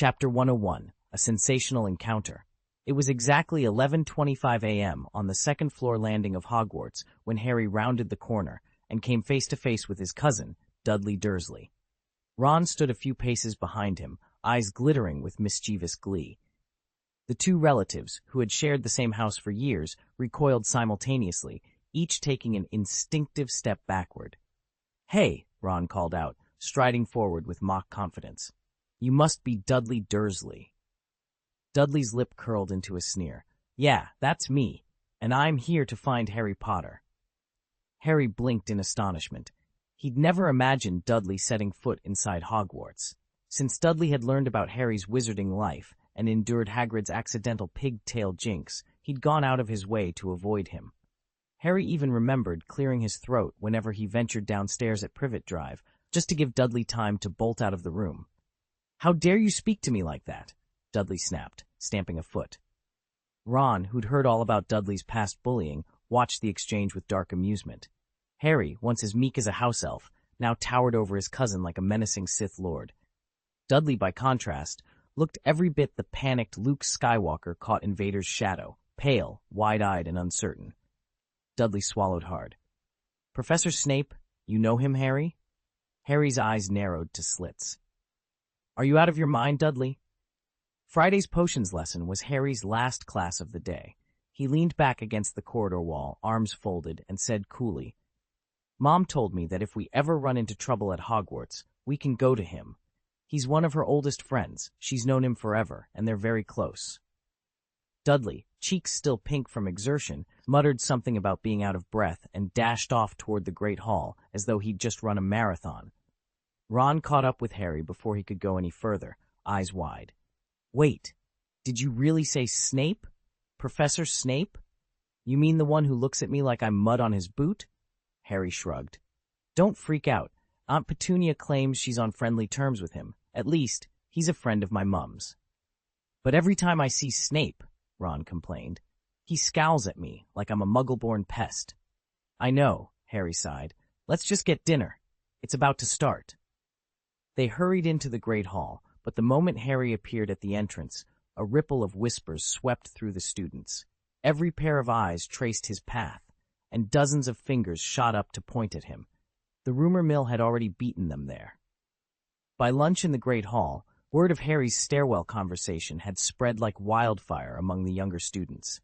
Chapter 101, A Sensational Encounter. It was exactly 11:25 a.m. on the second-floor landing of Hogwarts when Harry rounded the corner and came face to face with his cousin, Dudley Dursley. Ron stood a few paces behind him, eyes glittering with mischievous glee. The two relatives, who had shared the same house for years, recoiled simultaneously, each taking an instinctive step backward. "Hey," Ron called out, striding forward with mock confidence. "You must be Dudley Dursley." Dudley's lip curled into a sneer. "Yeah, that's me, and I'm here to find Harry Potter." Harry blinked in astonishment. He'd never imagined Dudley setting foot inside Hogwarts. Since Dudley had learned about Harry's wizarding life and endured Hagrid's accidental pigtail jinx, he'd gone out of his way to avoid him. Harry even remembered clearing his throat whenever he ventured downstairs at Privet Drive, just to give Dudley time to bolt out of the room. "How dare you speak to me like that?" Dudley snapped, stamping a foot. Ron, who'd heard all about Dudley's past bullying, watched the exchange with dark amusement. Harry, once as meek as a house elf, now towered over his cousin like a menacing Sith Lord. Dudley, by contrast, looked every bit the panicked Luke Skywalker caught in Vader's shadow, pale, wide-eyed, and uncertain. Dudley swallowed hard. "Professor Snape, you know him, Harry?" Harry's eyes narrowed to slits. "Are you out of your mind, Dudley?" Friday's potions lesson was Harry's last class of the day. He leaned back against the corridor wall, arms folded, and said coolly, "Mom told me that if we ever run into trouble at Hogwarts, we can go to him. He's one of her oldest friends. She's known him forever, and they're very close." Dudley, cheeks still pink from exertion, muttered something about being out of breath and dashed off toward the Great Hall as though he'd just run a marathon. Ron caught up with Harry before he could go any further, eyes wide. "Wait, did you really say Snape? Professor Snape? You mean the one who looks at me like I'm mud on his boot?" Harry shrugged. "Don't freak out. Aunt Petunia claims she's on friendly terms with him. At least, he's a friend of my mum's." "But every time I see Snape," Ron complained, "he scowls at me like I'm a muggle-born pest." "I know," Harry sighed. "Let's just get dinner. It's about to start." They hurried into the Great Hall, but the moment Harry appeared at the entrance, a ripple of whispers swept through the students. Every pair of eyes traced his path, and dozens of fingers shot up to point at him. The rumor mill had already beaten them there. By lunch in the Great Hall, word of Harry's stairwell conversation had spread like wildfire among the younger students.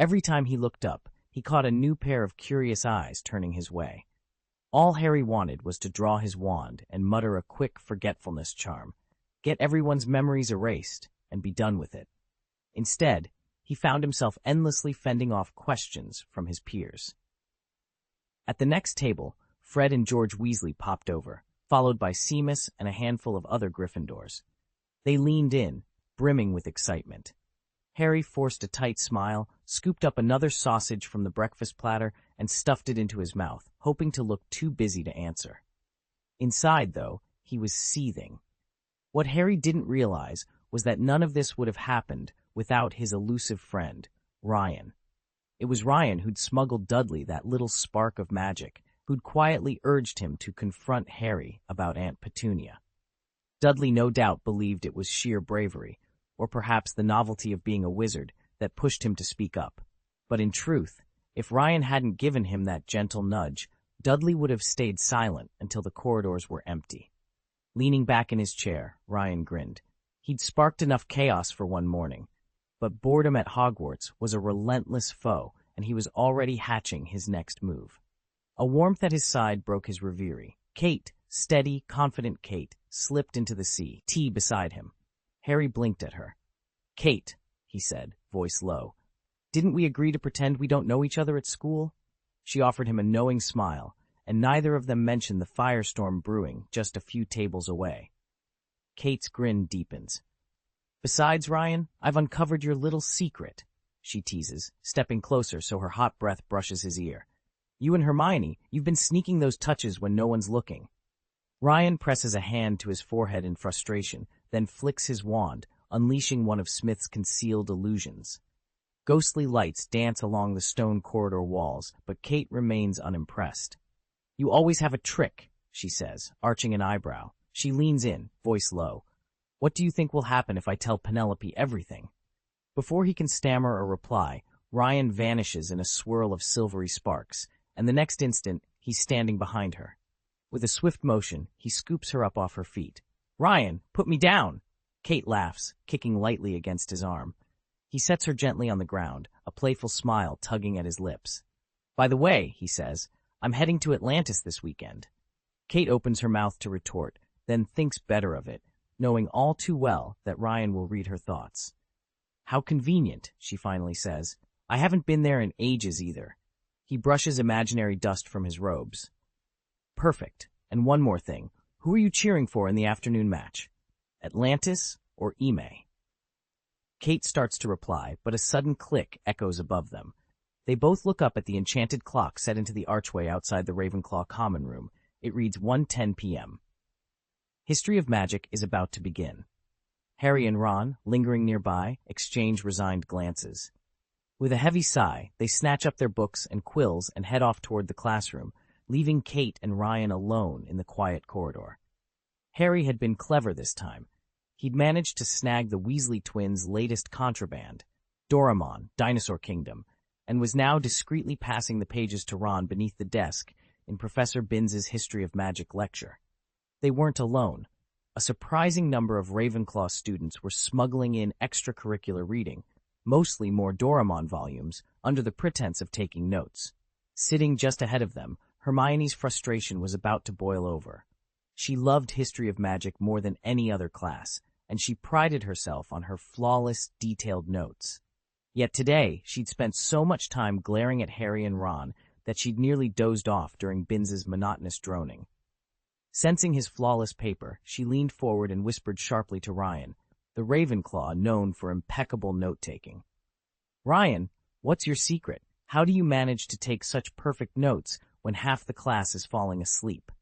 Every time he looked up, he caught a new pair of curious eyes turning his way. All Harry wanted was to draw his wand and mutter a quick forgetfulness charm, get everyone's memories erased, and be done with it. Instead, he found himself endlessly fending off questions from his peers. At the next table, Fred and George Weasley popped over, followed by Seamus and a handful of other Gryffindors. They leaned in, brimming with excitement. Harry forced a tight smile, scooped up another sausage from the breakfast platter, and stuffed it into his mouth, hoping to look too busy to answer. Inside, though, he was seething. What Harry didn't realize was that none of this would have happened without his elusive friend, Ryan. It was Ryan who'd smuggled Dudley that little spark of magic, who'd quietly urged him to confront Harry about Aunt Petunia. Dudley no doubt believed it was sheer bravery, or perhaps the novelty of being a wizard, that pushed him to speak up. But in truth, if Ryan hadn't given him that gentle nudge, Dudley would have stayed silent until the corridors were empty. Leaning back in his chair, Ryan grinned. He'd sparked enough chaos for one morning, but boredom at Hogwarts was a relentless foe, and he was already hatching his next move. A warmth at his side broke his reverie. Kate, steady, confident Kate, slipped into the sea, tea beside him. Harry blinked at her. "Kate," he said, voice low, "didn't we agree to pretend we don't know each other at school?" She offered him a knowing smile, and neither of them mentioned the firestorm brewing just a few tables away. Kate's grin deepens. "Besides, Ryan, I've uncovered your little secret," she teases, stepping closer so her hot breath brushes his ear. "You and Hermione, you've been sneaking those touches when no one's looking." Ryan presses a hand to his forehead in frustration, then flicks his wand, unleashing one of Smith's concealed illusions. Ghostly lights dance along the stone corridor walls, but Kate remains unimpressed. "You always have a trick," she says, arching an eyebrow. She leans in, voice low. What do you think will happen if I tell Penelope everything? Before he can stammer a reply, Ryan vanishes in a swirl of silvery sparks, and the next instant, he's standing behind her. With a swift motion, he scoops her up off her feet. "Ryan, put me down!" Kate laughs, kicking lightly against his arm. He sets her gently on the ground, a playful smile tugging at his lips. "By the way," he says, "I'm heading to Atlantis this weekend." Kate opens her mouth to retort, then thinks better of it, knowing all too well that Ryan will read her thoughts. "How convenient," she finally says. "I haven't been there in ages either." He brushes imaginary dust from his robes. "Perfect. And one more thing. Who are you cheering for in the afternoon match? Atlantis or Ime?" Kate starts to reply, but a sudden click echoes above them. They both look up at the enchanted clock set into the archway outside the Ravenclaw common room. It reads 1:10 p.m. History of Magic is about to begin. Harry and Ron, lingering nearby, exchange resigned glances. With a heavy sigh, they snatch up their books and quills and head off toward the classroom, leaving Kate and Ryan alone in the quiet corridor. Harry had been clever this time. He'd managed to snag the Weasley twins' latest contraband, Doraemon, Dinosaur Kingdom, and was now discreetly passing the pages to Ron beneath the desk in Professor Binns's History of Magic lecture. They weren't alone. A surprising number of Ravenclaw students were smuggling in extracurricular reading, mostly more Doraemon volumes, under the pretense of taking notes. Sitting just ahead of them, Hermione's frustration was about to boil over. She loved History of Magic more than any other class, and she prided herself on her flawless, detailed notes. Yet today, she'd spent so much time glaring at Harry and Ron that she'd nearly dozed off during Binns's monotonous droning. Sensing his flawless paper, she leaned forward and whispered sharply to Ryan, the Ravenclaw known for impeccable note-taking. "Ryan, what's your secret? How do you manage to take such perfect notes when half the class is falling asleep?"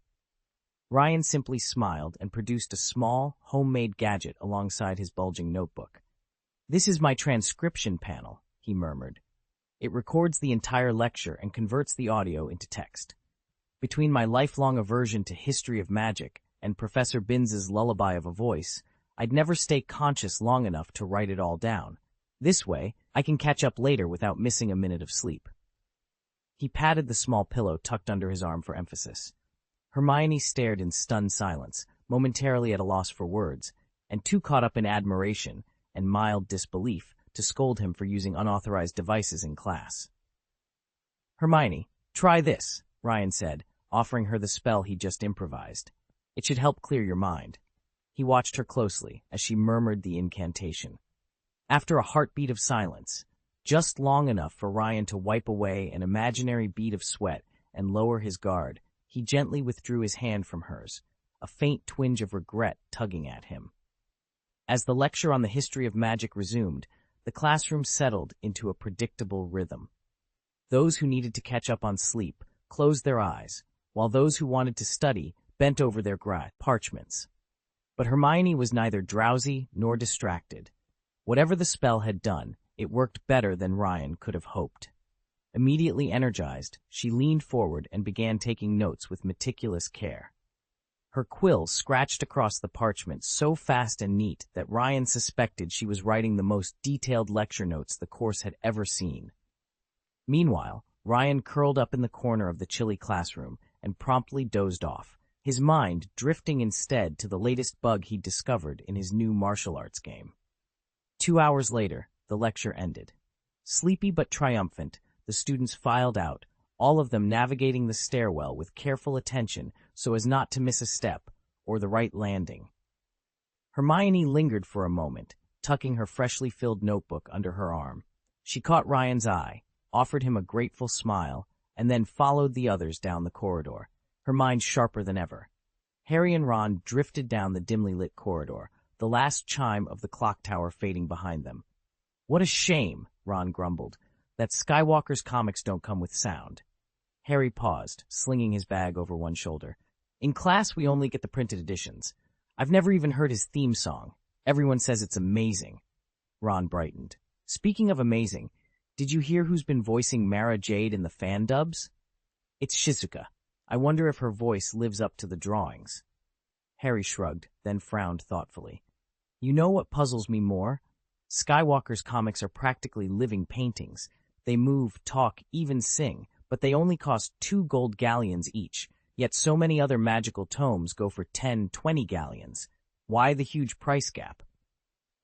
Ryan simply smiled and produced a small, homemade gadget alongside his bulging notebook. "This is my transcription panel," he murmured. "It records the entire lecture and converts the audio into text. Between my lifelong aversion to History of Magic and Professor Binns's lullaby of a voice, I'd never stay conscious long enough to write it all down. This way, I can catch up later without missing a minute of sleep." He patted the small pillow tucked under his arm for emphasis. Hermione stared in stunned silence, momentarily at a loss for words, and too caught up in admiration and mild disbelief to scold him for using unauthorized devices in class. "Hermione, try this," Ryan said, offering her the spell he'd just improvised. "It should help clear your mind." He watched her closely as she murmured the incantation. After a heartbeat of silence, just long enough for Ryan to wipe away an imaginary bead of sweat and lower his guard, he gently withdrew his hand from hers, a faint twinge of regret tugging at him. As the lecture on the history of magic resumed, the classroom settled into a predictable rhythm. Those who needed to catch up on sleep closed their eyes, while those who wanted to study bent over their parchments. But Hermione was neither drowsy nor distracted. Whatever the spell had done, it worked better than Ryan could have hoped. Immediately energized, she leaned forward and began taking notes with meticulous care. Her quill scratched across the parchment so fast and neat that Ryan suspected she was writing the most detailed lecture notes the course had ever seen. Meanwhile, Ryan curled up in the corner of the chilly classroom and promptly dozed off, his mind drifting instead to the latest bug he'd discovered in his new martial arts game. 2 hours later, the lecture ended. Sleepy but triumphant, the students filed out, all of them navigating the stairwell with careful attention so as not to miss a step or the right landing. Hermione lingered for a moment, tucking her freshly filled notebook under her arm. She caught Ryan's eye, offered him a grateful smile, and then followed the others down the corridor, her mind sharper than ever. Harry and Ron drifted down the dimly lit corridor, the last chime of the clock tower fading behind them. "What a shame," Ron grumbled, "that Skywalker's comics don't come with sound." Harry paused, slinging his bag over one shoulder. "In class, we only get the printed editions. I've never even heard his theme song. Everyone says it's amazing." Ron brightened. "Speaking of amazing, did you hear who's been voicing Mara Jade in the fan dubs? It's Shizuka. I wonder if her voice lives up to the drawings." Harry shrugged, then frowned thoughtfully. You know what puzzles me more? Skywalker's comics are practically living paintings. They move, talk, even sing, but they only cost 2 gold galleons each, yet so many other magical tomes go for 10, 20 galleons. Why the huge price gap?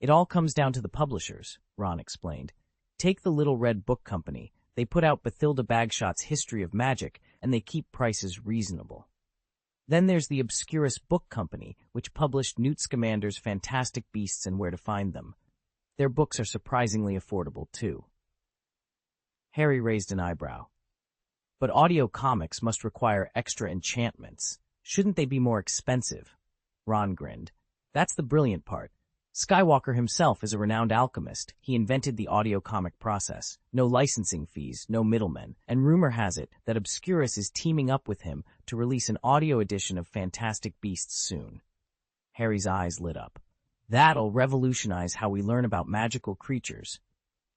It all comes down to the publishers, Ron explained. Take the Little Red Book Company. They put out Bathilda Bagshot's History of Magic, and they keep prices reasonable. Then there's the Obscurus Book Company, which published Newt Scamander's Fantastic Beasts and Where to Find Them. Their books are surprisingly affordable, too. Harry raised an eyebrow. But audio comics must require extra enchantments. Shouldn't they be more expensive? Ron grinned. That's the brilliant part. Skywalker himself is a renowned alchemist. He invented the audio comic process. No licensing fees, no middlemen, and rumor has it that Obscurus is teaming up with him to release an audio edition of Fantastic Beasts soon. Harry's eyes lit up. That'll revolutionize how we learn about magical creatures.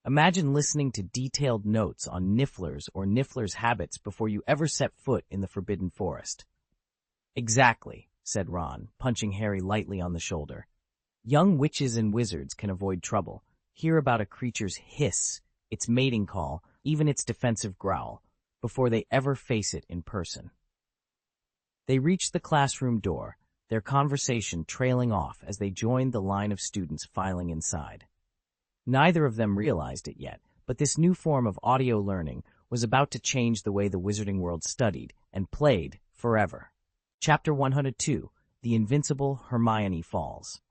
Imagine listening to detailed notes on Nifflers or Nifflers' habits before you ever set foot in the Forbidden Forest. Exactly, said Ron, punching Harry lightly on the shoulder. Young witches and wizards can avoid trouble. Hear about a creature's hiss, its mating call, even its defensive growl, before they ever face it in person. They reached the classroom door, their conversation trailing off as they joined the line of students filing inside. Neither of them realized it yet, but this new form of audio learning was about to change the way the wizarding world studied and played forever. Chapter 102, The Invincible Hermione Falls.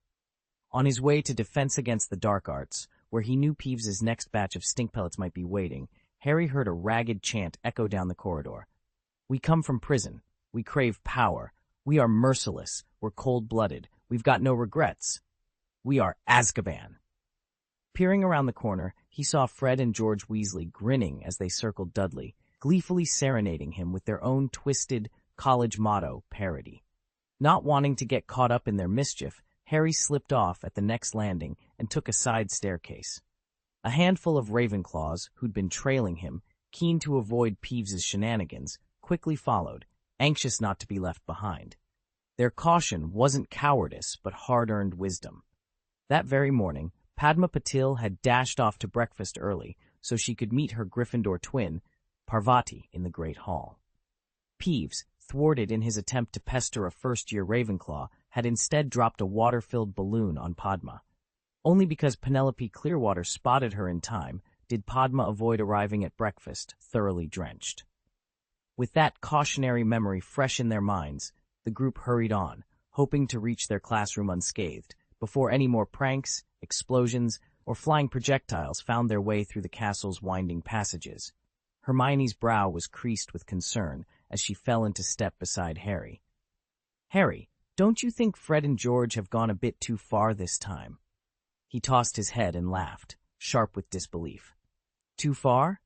On his way to Defense Against the Dark Arts, where he knew Peeves's next batch of stink pellets might be waiting, Harry heard a ragged chant echo down the corridor. We come from prison. We crave power. We are merciless. We're cold-blooded. We've got no regrets. We are Azkaban. Peering around the corner, he saw Fred and George Weasley grinning as they circled Dudley, gleefully serenading him with their own twisted college motto parody. Not wanting to get caught up in their mischief, Harry slipped off at the next landing and took a side staircase. A handful of Ravenclaws, who'd been trailing him, keen to avoid Peeves's shenanigans, quickly followed, anxious not to be left behind. Their caution wasn't cowardice, but hard-earned wisdom. That very morning, Padma Patil had dashed off to breakfast early so she could meet her Gryffindor twin, Parvati, in the Great Hall. Peeves, thwarted in his attempt to pester a first-year Ravenclaw, had instead dropped a water-filled balloon on Padma. Only because Penelope Clearwater spotted her in time did Padma avoid arriving at breakfast thoroughly drenched. With that cautionary memory fresh in their minds, the group hurried on, hoping to reach their classroom unscathed, before any more pranks, explosions, or flying projectiles found their way through the castle's winding passages. Hermione's brow was creased with concern as she fell into step beside Harry. Harry, don't you think Fred and George have gone a bit too far this time? He tossed his head and laughed, sharp with disbelief. Too far?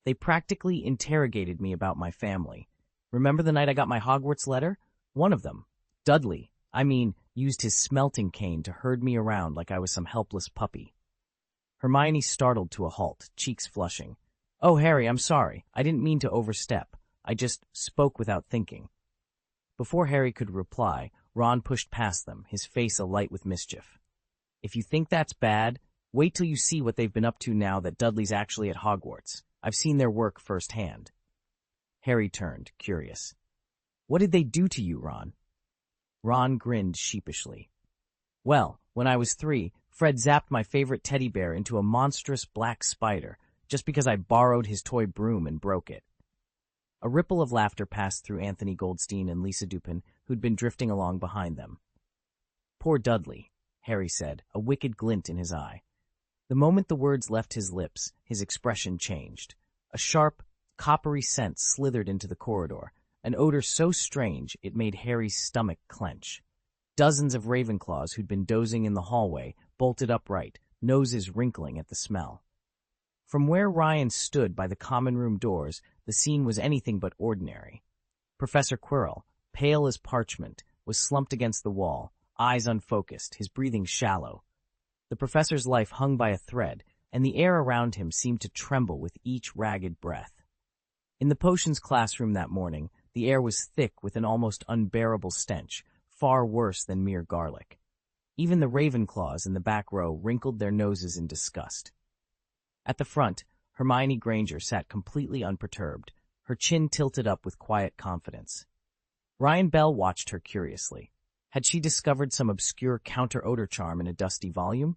They practically interrogated me about my family. Remember the night I got my Hogwarts letter? One of them, Dudley, used his smelting cane to herd me around like I was some helpless puppy. Hermione startled to a halt, cheeks flushing. Oh, Harry, I'm sorry. I didn't mean to overstep. I just spoke without thinking. Before Harry could reply, Ron pushed past them, his face alight with mischief. If you think that's bad, wait till you see what they've been up to now that Dudley's actually at Hogwarts. I've seen their work firsthand. Harry turned, curious. What did they do to you, Ron? Ron grinned sheepishly. Well, when I was 3, Fred zapped my favorite teddy bear into a monstrous black spider, just because I borrowed his toy broom and broke it. A ripple of laughter passed through Anthony Goldstein and Lisa Dupin, who'd been drifting along behind them. Poor Dudley, Harry said, a wicked glint in his eye. The moment the words left his lips, his expression changed. A sharp, coppery scent slithered into the corridor, an odor so strange it made Harry's stomach clench. Dozens of Ravenclaws who'd been dozing in the hallway bolted upright, noses wrinkling at the smell. From where Ryan stood by the common room doors, the scene was anything but ordinary. Professor Quirrell, pale as parchment, was slumped against the wall, eyes unfocused, his breathing shallow. The professor's life hung by a thread, and the air around him seemed to tremble with each ragged breath. In the potions classroom that morning, the air was thick with an almost unbearable stench, far worse than mere garlic. Even the Ravenclaws in the back row wrinkled their noses in disgust. At the front, Hermione Granger sat completely unperturbed, her chin tilted up with quiet confidence. Ryan Bell watched her curiously. Had she discovered some obscure counter-odor charm in a dusty volume?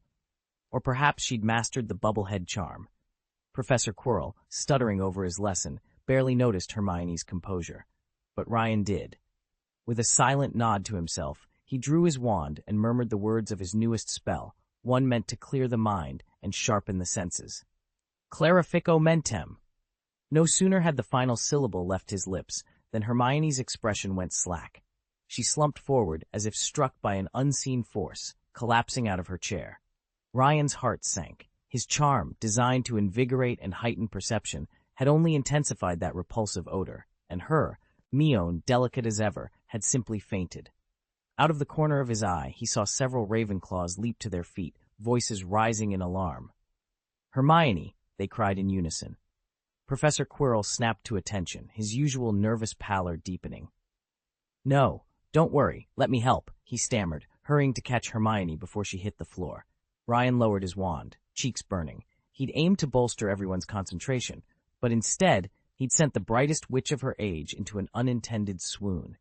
Or perhaps she'd mastered the bubblehead charm. Professor Quirrell, stuttering over his lesson, barely noticed Hermione's composure. But Ryan did. With a silent nod to himself, he drew his wand and murmured the words of his newest spell, one meant to clear the mind and sharpen the senses. Clarifico mentem. No sooner had the final syllable left his lips than Hermione's expression went slack. She slumped forward as if struck by an unseen force, collapsing out of her chair. Ryan's heart sank. His charm, designed to invigorate and heighten perception, had only intensified that repulsive odor, and her, Mione, delicate as ever, had simply fainted. Out of the corner of his eye, he saw several Ravenclaws leap to their feet, voices rising in alarm. "Hermione!" they cried in unison. Professor Quirrell snapped to attention, his usual nervous pallor deepening. "No, don't worry, let me help," he stammered, hurrying to catch Hermione before she hit the floor. Ryan lowered his wand, cheeks burning. He'd aimed to bolster everyone's concentration, but instead, he'd sent the brightest witch of her age into an unintended swoon.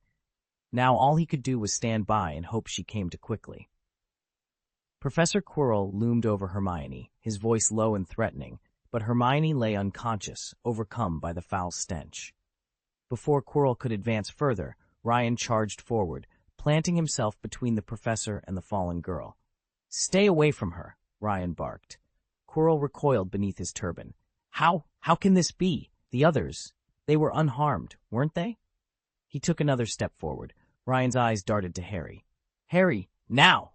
Now all he could do was stand by and hope she came to quickly. Professor Quirrell loomed over Hermione, his voice low and threatening, but Hermione lay unconscious, overcome by the foul stench. Before Quirrell could advance further, Ryan charged forward, planting himself between the professor and the fallen girl. "Stay away from her," Ryan barked. Quirrell recoiled beneath his turban. How can this be? The others, they were unharmed, weren't they?" He took another step forward. Ryan's eyes darted to Harry. "Harry, now!"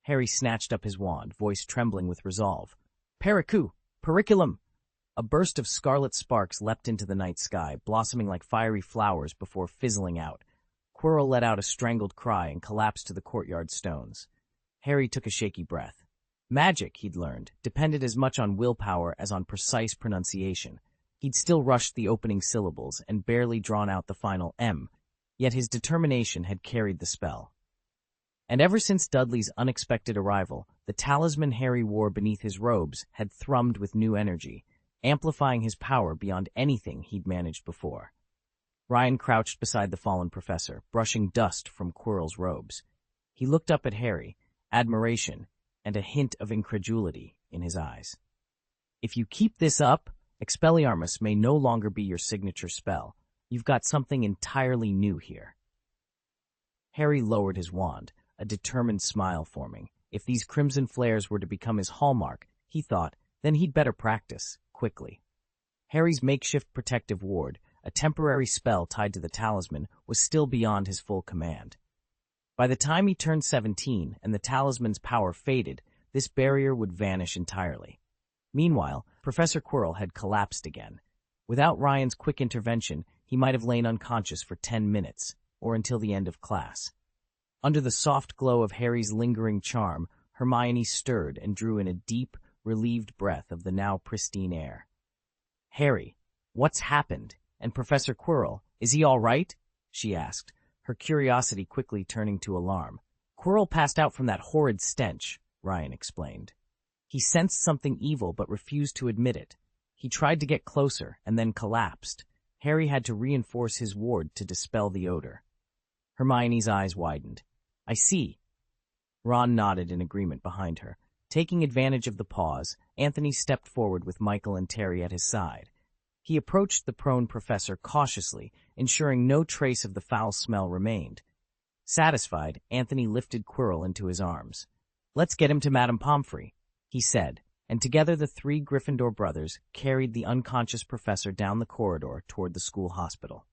Harry snatched up his wand, voice trembling with resolve. "Pericu! Periculum!" A burst of scarlet sparks leapt into the night sky, blossoming like fiery flowers before fizzling out. Quirrell let out a strangled cry and collapsed to the courtyard stones. Harry took a shaky breath. Magic, he'd learned, depended as much on willpower as on precise pronunciation. He'd still rushed the opening syllables and barely drawn out the final M, yet his determination had carried the spell. And ever since Dudley's unexpected arrival, the talisman Harry wore beneath his robes had thrummed with new energy, amplifying his power beyond anything he'd managed before. Ryan crouched beside the fallen professor, brushing dust from Quirrell's robes. He looked up at Harry, admiration and a hint of incredulity in his eyes. "If you keep this up, Expelliarmus may no longer be your signature spell. You've got something entirely new here." Harry lowered his wand, a determined smile forming. If these crimson flares were to become his hallmark, he thought, then he'd better practice, quickly. Harry's makeshift protective ward, a temporary spell tied to the talisman, was still beyond his full command. By the time he turned 17 and the talisman's power faded, this barrier would vanish entirely. Meanwhile, Professor Quirrell had collapsed again. Without Ryan's quick intervention, he might have lain unconscious for 10 minutes, or until the end of class. Under the soft glow of Harry's lingering charm, Hermione stirred and drew in a deep, relieved breath of the now pristine air. "Harry, what's happened? And Professor Quirrell, is he all right?" she asked, her curiosity quickly turning to alarm. "Quirrell passed out from that horrid stench," Ryan explained. "He sensed something evil but refused to admit it. He tried to get closer and then collapsed. Harry had to reinforce his ward to dispel the odor." Hermione's eyes widened. "I see." Ron nodded in agreement behind her. Taking advantage of the pause, Anthony stepped forward with Michael and Terry at his side. He approached the prone professor cautiously, ensuring no trace of the foul smell remained. Satisfied, Anthony lifted Quirrell into his arms. "Let's get him to Madame Pomfrey," he said, and together the three Gryffindor brothers carried the unconscious professor down the corridor toward the school hospital.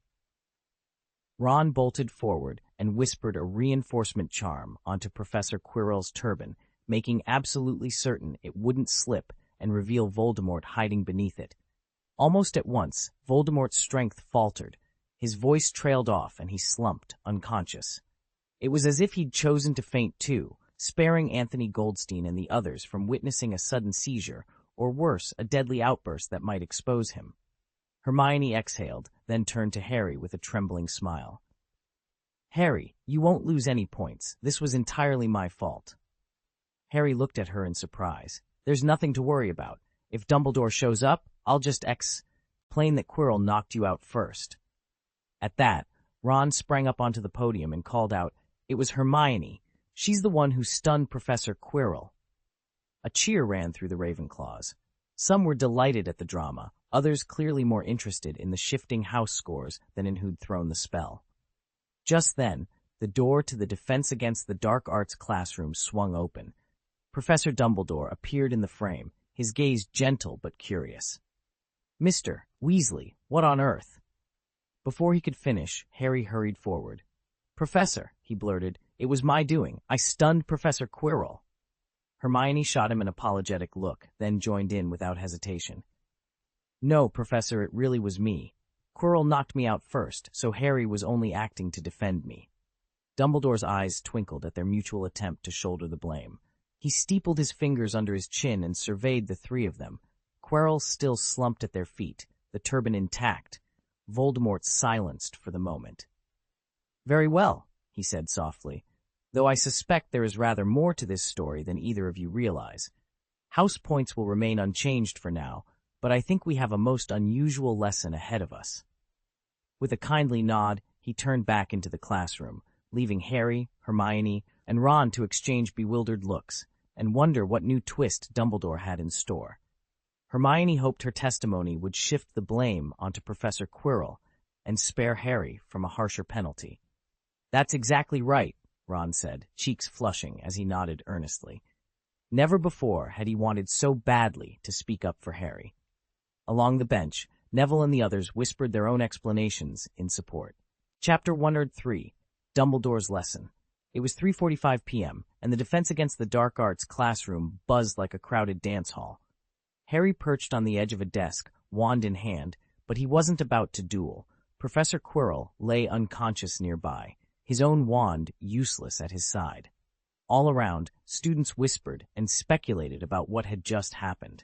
Ron bolted forward and whispered a reinforcement charm onto Professor Quirrell's turban, making absolutely certain it wouldn't slip and reveal Voldemort hiding beneath it. Almost at once, Voldemort's strength faltered. His voice trailed off and he slumped, unconscious. It was as if he'd chosen to faint too, sparing Anthony Goldstein and the others from witnessing a sudden seizure, or worse, a deadly outburst that might expose him. Hermione exhaled, then turned to Harry with a trembling smile. "Harry, you won't lose any points. This was entirely my fault." Harry looked at her in surprise. There's nothing to worry about. If Dumbledore shows up, I'll just explain that Quirrell knocked you out first. At that, Ron sprang up onto the podium and called out, "It was Hermione. She's the one who stunned Professor Quirrell." A cheer ran through the Ravenclaws. Some were delighted at the drama, others clearly more interested in the shifting house scores than in who'd thrown the spell. Just then, the door to the Defense Against the Dark Arts classroom swung open. Professor Dumbledore appeared in the frame, his gaze gentle but curious. "Mr. Weasley, what on earth?" Before he could finish, Harry hurried forward. "Professor," he blurted, "it was my doing. I stunned Professor Quirrell." Hermione shot him an apologetic look, then joined in without hesitation. "No, Professor, it really was me. Quirrell knocked me out first, so Harry was only acting to defend me." Dumbledore's eyes twinkled at their mutual attempt to shoulder the blame. He steepled his fingers under his chin and surveyed the three of them. Quirrell still slumped at their feet, the turban intact. Voldemort silenced for the moment. "Very well," he said softly, "though I suspect there is rather more to this story than either of you realize. House points will remain unchanged for now, but I think we have a most unusual lesson ahead of us." With a kindly nod, he turned back into the classroom, leaving Harry, Hermione, and Ron to exchange bewildered looks and wonder what new twist Dumbledore had in store. Hermione hoped her testimony would shift the blame onto Professor Quirrell and spare Harry from a harsher penalty. "That's exactly right," Ron said, cheeks flushing as he nodded earnestly. Never before had he wanted so badly to speak up for Harry. Along the bench, Neville and the others whispered their own explanations in support. Chapter 103, Dumbledore's Lesson. It was 3:45 p.m., and the Defense Against the Dark Arts classroom buzzed like a crowded dance hall. Harry perched on the edge of a desk, wand in hand, but he wasn't about to duel. Professor Quirrell lay unconscious nearby, his own wand useless at his side. All around, students whispered and speculated about what had just happened.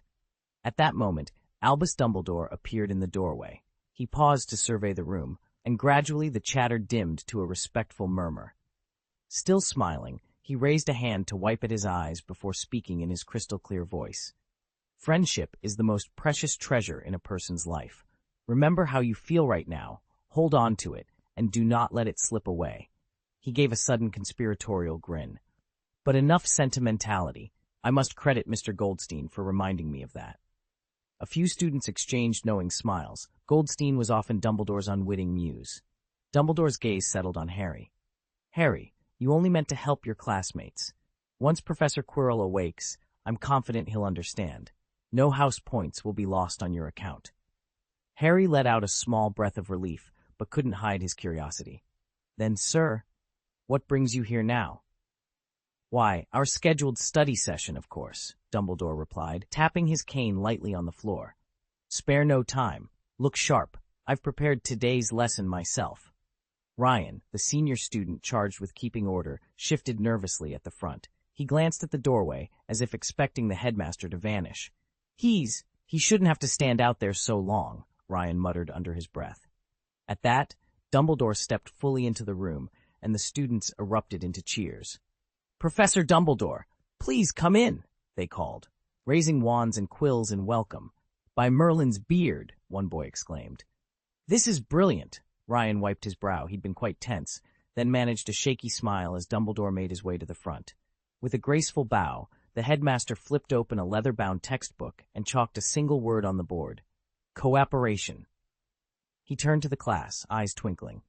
At that moment, Albus Dumbledore appeared in the doorway. He paused to survey the room, and gradually the chatter dimmed to a respectful murmur. Still smiling, he raised a hand to wipe at his eyes before speaking in his crystal-clear voice. "Friendship is the most precious treasure in a person's life. Remember how you feel right now, hold on to it, and do not let it slip away." He gave a sudden conspiratorial grin. "But enough sentimentality. I must credit Mr. Goldstein for reminding me of that." A few students exchanged knowing smiles. Goldstein was often Dumbledore's unwitting muse. Dumbledore's gaze settled on Harry. "Harry, you only meant to help your classmates. Once Professor Quirrell awakes, I'm confident he'll understand. No house points will be lost on your account." Harry let out a small breath of relief, but couldn't hide his curiosity. "Then, sir, what brings you here now?" "Why, our scheduled study session, of course," Dumbledore replied, tapping his cane lightly on the floor. "Spare no time. Look sharp. I've prepared today's lesson myself." Ryan, the senior student charged with keeping order, shifted nervously at the front. He glanced at the doorway, as if expecting the headmaster to vanish. He shouldn't have to stand out there so long," Ryan muttered under his breath. At that, Dumbledore stepped fully into the room, and the students erupted into cheers. "Professor Dumbledore, please come in," they called, raising wands and quills in welcome. "By Merlin's beard," one boy exclaimed. "This is brilliant." Ryan wiped his brow. He'd been quite tense, then managed a shaky smile as Dumbledore made his way to the front. With a graceful bow, the headmaster flipped open a leather-bound textbook and chalked a single word on the board: cooperation. He turned to the class, eyes twinkling.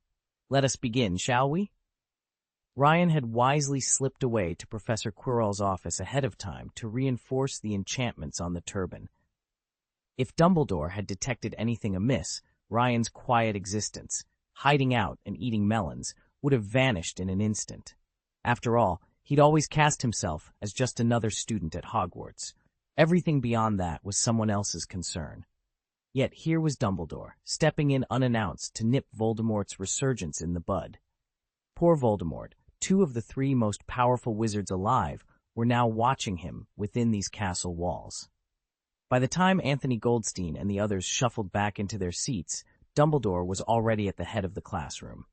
"Let us begin, shall we?" Ryan had wisely slipped away to Professor Quirrell's office ahead of time to reinforce the enchantments on the turban. If Dumbledore had detected anything amiss, Ryan's quiet existence, hiding out and eating melons, would have vanished in an instant. After all, he'd always cast himself as just another student at Hogwarts. Everything beyond that was someone else's concern. Yet here was Dumbledore, stepping in unannounced to nip Voldemort's resurgence in the bud. Poor Voldemort, two of the three most powerful wizards alive, were now watching him within these castle walls. By the time Anthony Goldstein and the others shuffled back into their seats, Dumbledore was already at the head of the classroom.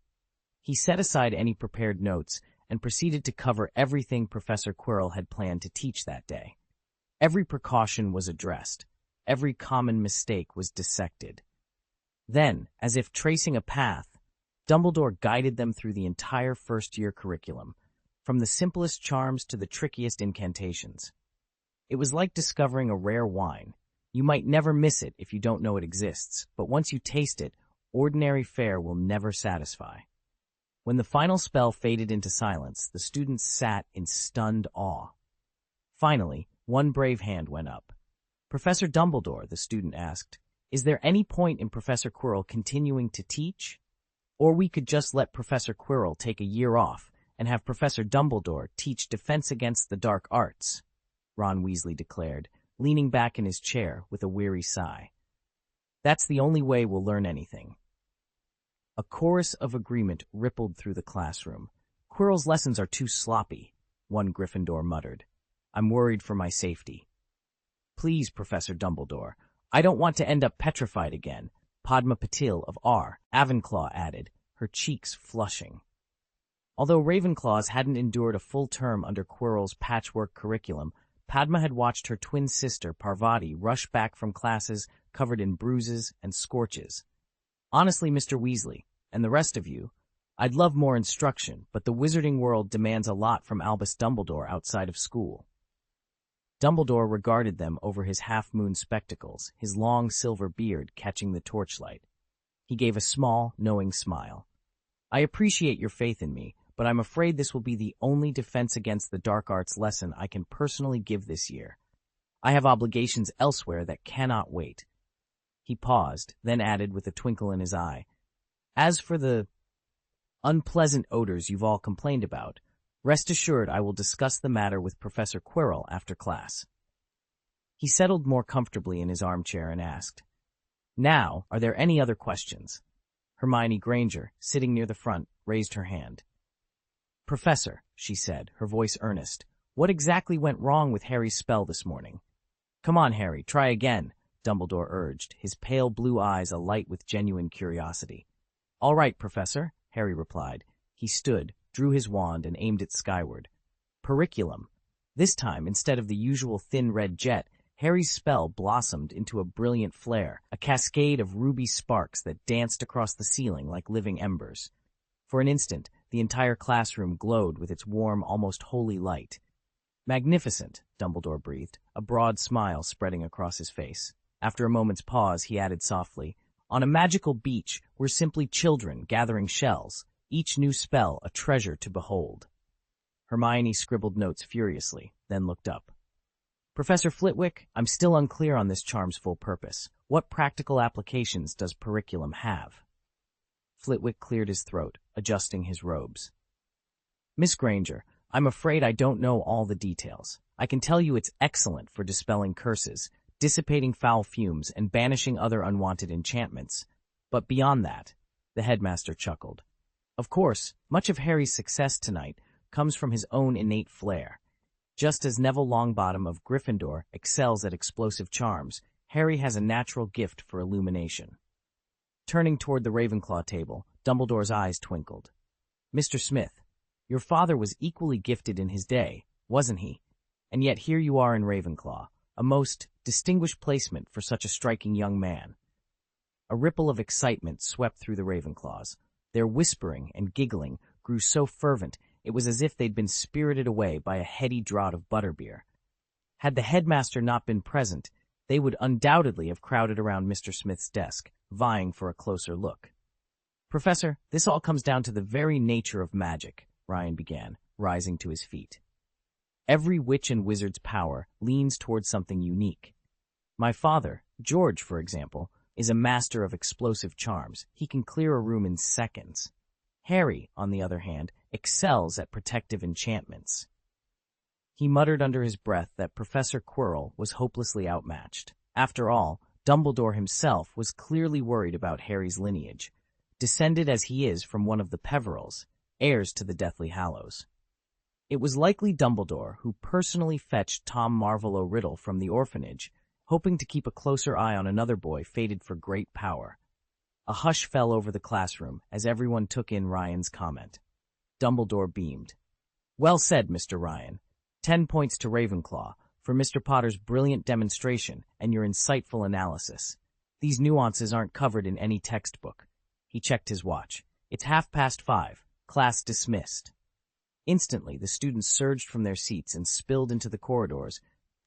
He set aside any prepared notes and proceeded to cover everything Professor Quirrell had planned to teach that day. Every precaution was addressed. Every common mistake was dissected. Then, as if tracing a path, Dumbledore guided them through the entire first-year curriculum, from the simplest charms to the trickiest incantations. It was like discovering a rare wine. You might never miss it if you don't know it exists, but once you taste it, ordinary fare will never satisfy. When the final spell faded into silence, the students sat in stunned awe. Finally, one brave hand went up. "Professor Dumbledore," the student asked, "is there any point in Professor Quirrell continuing to teach? Or we could just let Professor Quirrell take a year off and have Professor Dumbledore teach defense against the dark arts," Ron Weasley declared, leaning back in his chair with a weary sigh. "That's the only way we'll learn anything." A chorus of agreement rippled through the classroom. "Quirrell's lessons are too sloppy," one Gryffindor muttered. "I'm worried for my safety." "Please, Professor Dumbledore, I don't want to end up petrified again," Padma Patil of Ravenclaw added, her cheeks flushing. Although Ravenclaws hadn't endured a full term under Quirrell's patchwork curriculum, Padma had watched her twin sister, Parvati, rush back from classes covered in bruises and scorches. "Honestly, Mr. Weasley, and the rest of you, I'd love more instruction, but the wizarding world demands a lot from Albus Dumbledore outside of school." Dumbledore regarded them over his half-moon spectacles, his long silver beard catching the torchlight. He gave a small, knowing smile. "I appreciate your faith in me, but I'm afraid this will be the only defense against the dark arts lesson I can personally give this year. I have obligations elsewhere that cannot wait." He paused, then added with a twinkle in his eye, "As for the unpleasant odors you've all complained about, rest assured I will discuss the matter with Professor Quirrell after class." He settled more comfortably in his armchair and asked, "Now, are there any other questions?" Hermione Granger, sitting near the front, raised her hand. "Professor," she said, her voice earnest, "what exactly went wrong with Harry's spell this morning?" "Come on, Harry, try again," Dumbledore urged, his pale blue eyes alight with genuine curiosity. "All right, Professor," Harry replied. He stood, drew his wand, and aimed it skyward. Periculum. This time, instead of the usual thin red jet, Harry's spell blossomed into a brilliant flare, a cascade of ruby sparks that danced across the ceiling like living embers. For an instant, the entire classroom glowed with its warm, almost holy light. "Magnificent," Dumbledore breathed, a broad smile spreading across his face. After a moment's pause, he added softly, "On a magical beach, we're simply children gathering shells, each new spell a treasure to behold." Hermione scribbled notes furiously, then looked up. "Professor Flitwick, I'm still unclear on this charm's full purpose. What practical applications does Periculum have?" Flitwick cleared his throat, adjusting his robes. "Miss Granger, I'm afraid I don't know all the details. I can tell you it's excellent for dispelling curses, dissipating foul fumes, and banishing other unwanted enchantments. But beyond that," the headmaster chuckled. "Of course, much of Harry's success tonight comes from his own innate flair. Just as Neville Longbottom of Gryffindor excels at explosive charms, Harry has a natural gift for illumination." Turning toward the Ravenclaw table, Dumbledore's eyes twinkled. "Mr. Smith, your father was equally gifted in his day, wasn't he? And yet here you are in Ravenclaw, a most distinguished placement for such a striking young man." A ripple of excitement swept through the Ravenclaws. Their whispering and giggling grew so fervent it was as if they'd been spirited away by a heady draught of butterbeer. Had the headmaster not been present, they would undoubtedly have crowded around Mr. Smith's desk, vying for a closer look. "Professor, this all comes down to the very nature of magic," Ryan began, rising to his feet. "Every witch and wizard's power leans towards something unique. My father, George, for example, is a master of explosive charms. He can clear a room in seconds. Harry, on the other hand, excels at protective enchantments." He muttered under his breath that Professor Quirrell was hopelessly outmatched. After all, Dumbledore himself was clearly worried about Harry's lineage, descended as he is from one of the Peverils, heirs to the Deathly Hallows. It was likely Dumbledore who personally fetched Tom Marvolo Riddle from the orphanage, hoping to keep a closer eye on another boy fated for great power. A hush fell over the classroom as everyone took in Ryan's comment. Dumbledore beamed. Well said, Mr. Ryan. 10 points to Ravenclaw for Mr. Potter's brilliant demonstration and your insightful analysis. These nuances aren't covered in any textbook. He checked his watch. It's 5:30. Class dismissed. Instantly, the students surged from their seats and spilled into the corridors,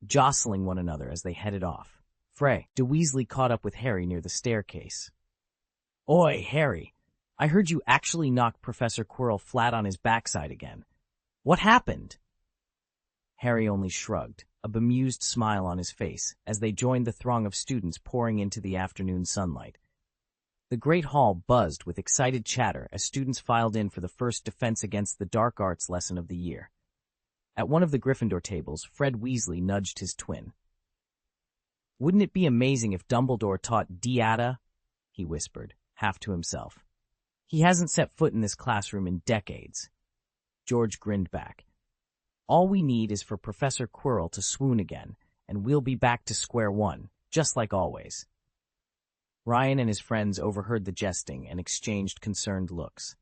jostling one another as they headed off. De Weasley caught up with Harry near the staircase. Oi, Harry, I heard you actually knocked Professor Quirrell flat on his backside again. What happened? Harry only shrugged, a bemused smile on his face, as they joined the throng of students pouring into the afternoon sunlight. The great hall buzzed with excited chatter as students filed in for the first Defense Against the Dark Arts lesson of the year. At one of the Gryffindor tables, Fred Weasley nudged his twin. Wouldn't it be amazing if Dumbledore taught Diata? He whispered, half to himself. He hasn't set foot in this classroom in decades. George grinned back. All we need is for Professor Quirrell to swoon again, and we'll be back to square one, just like always. Ryan and his friends overheard the jesting and exchanged concerned looks.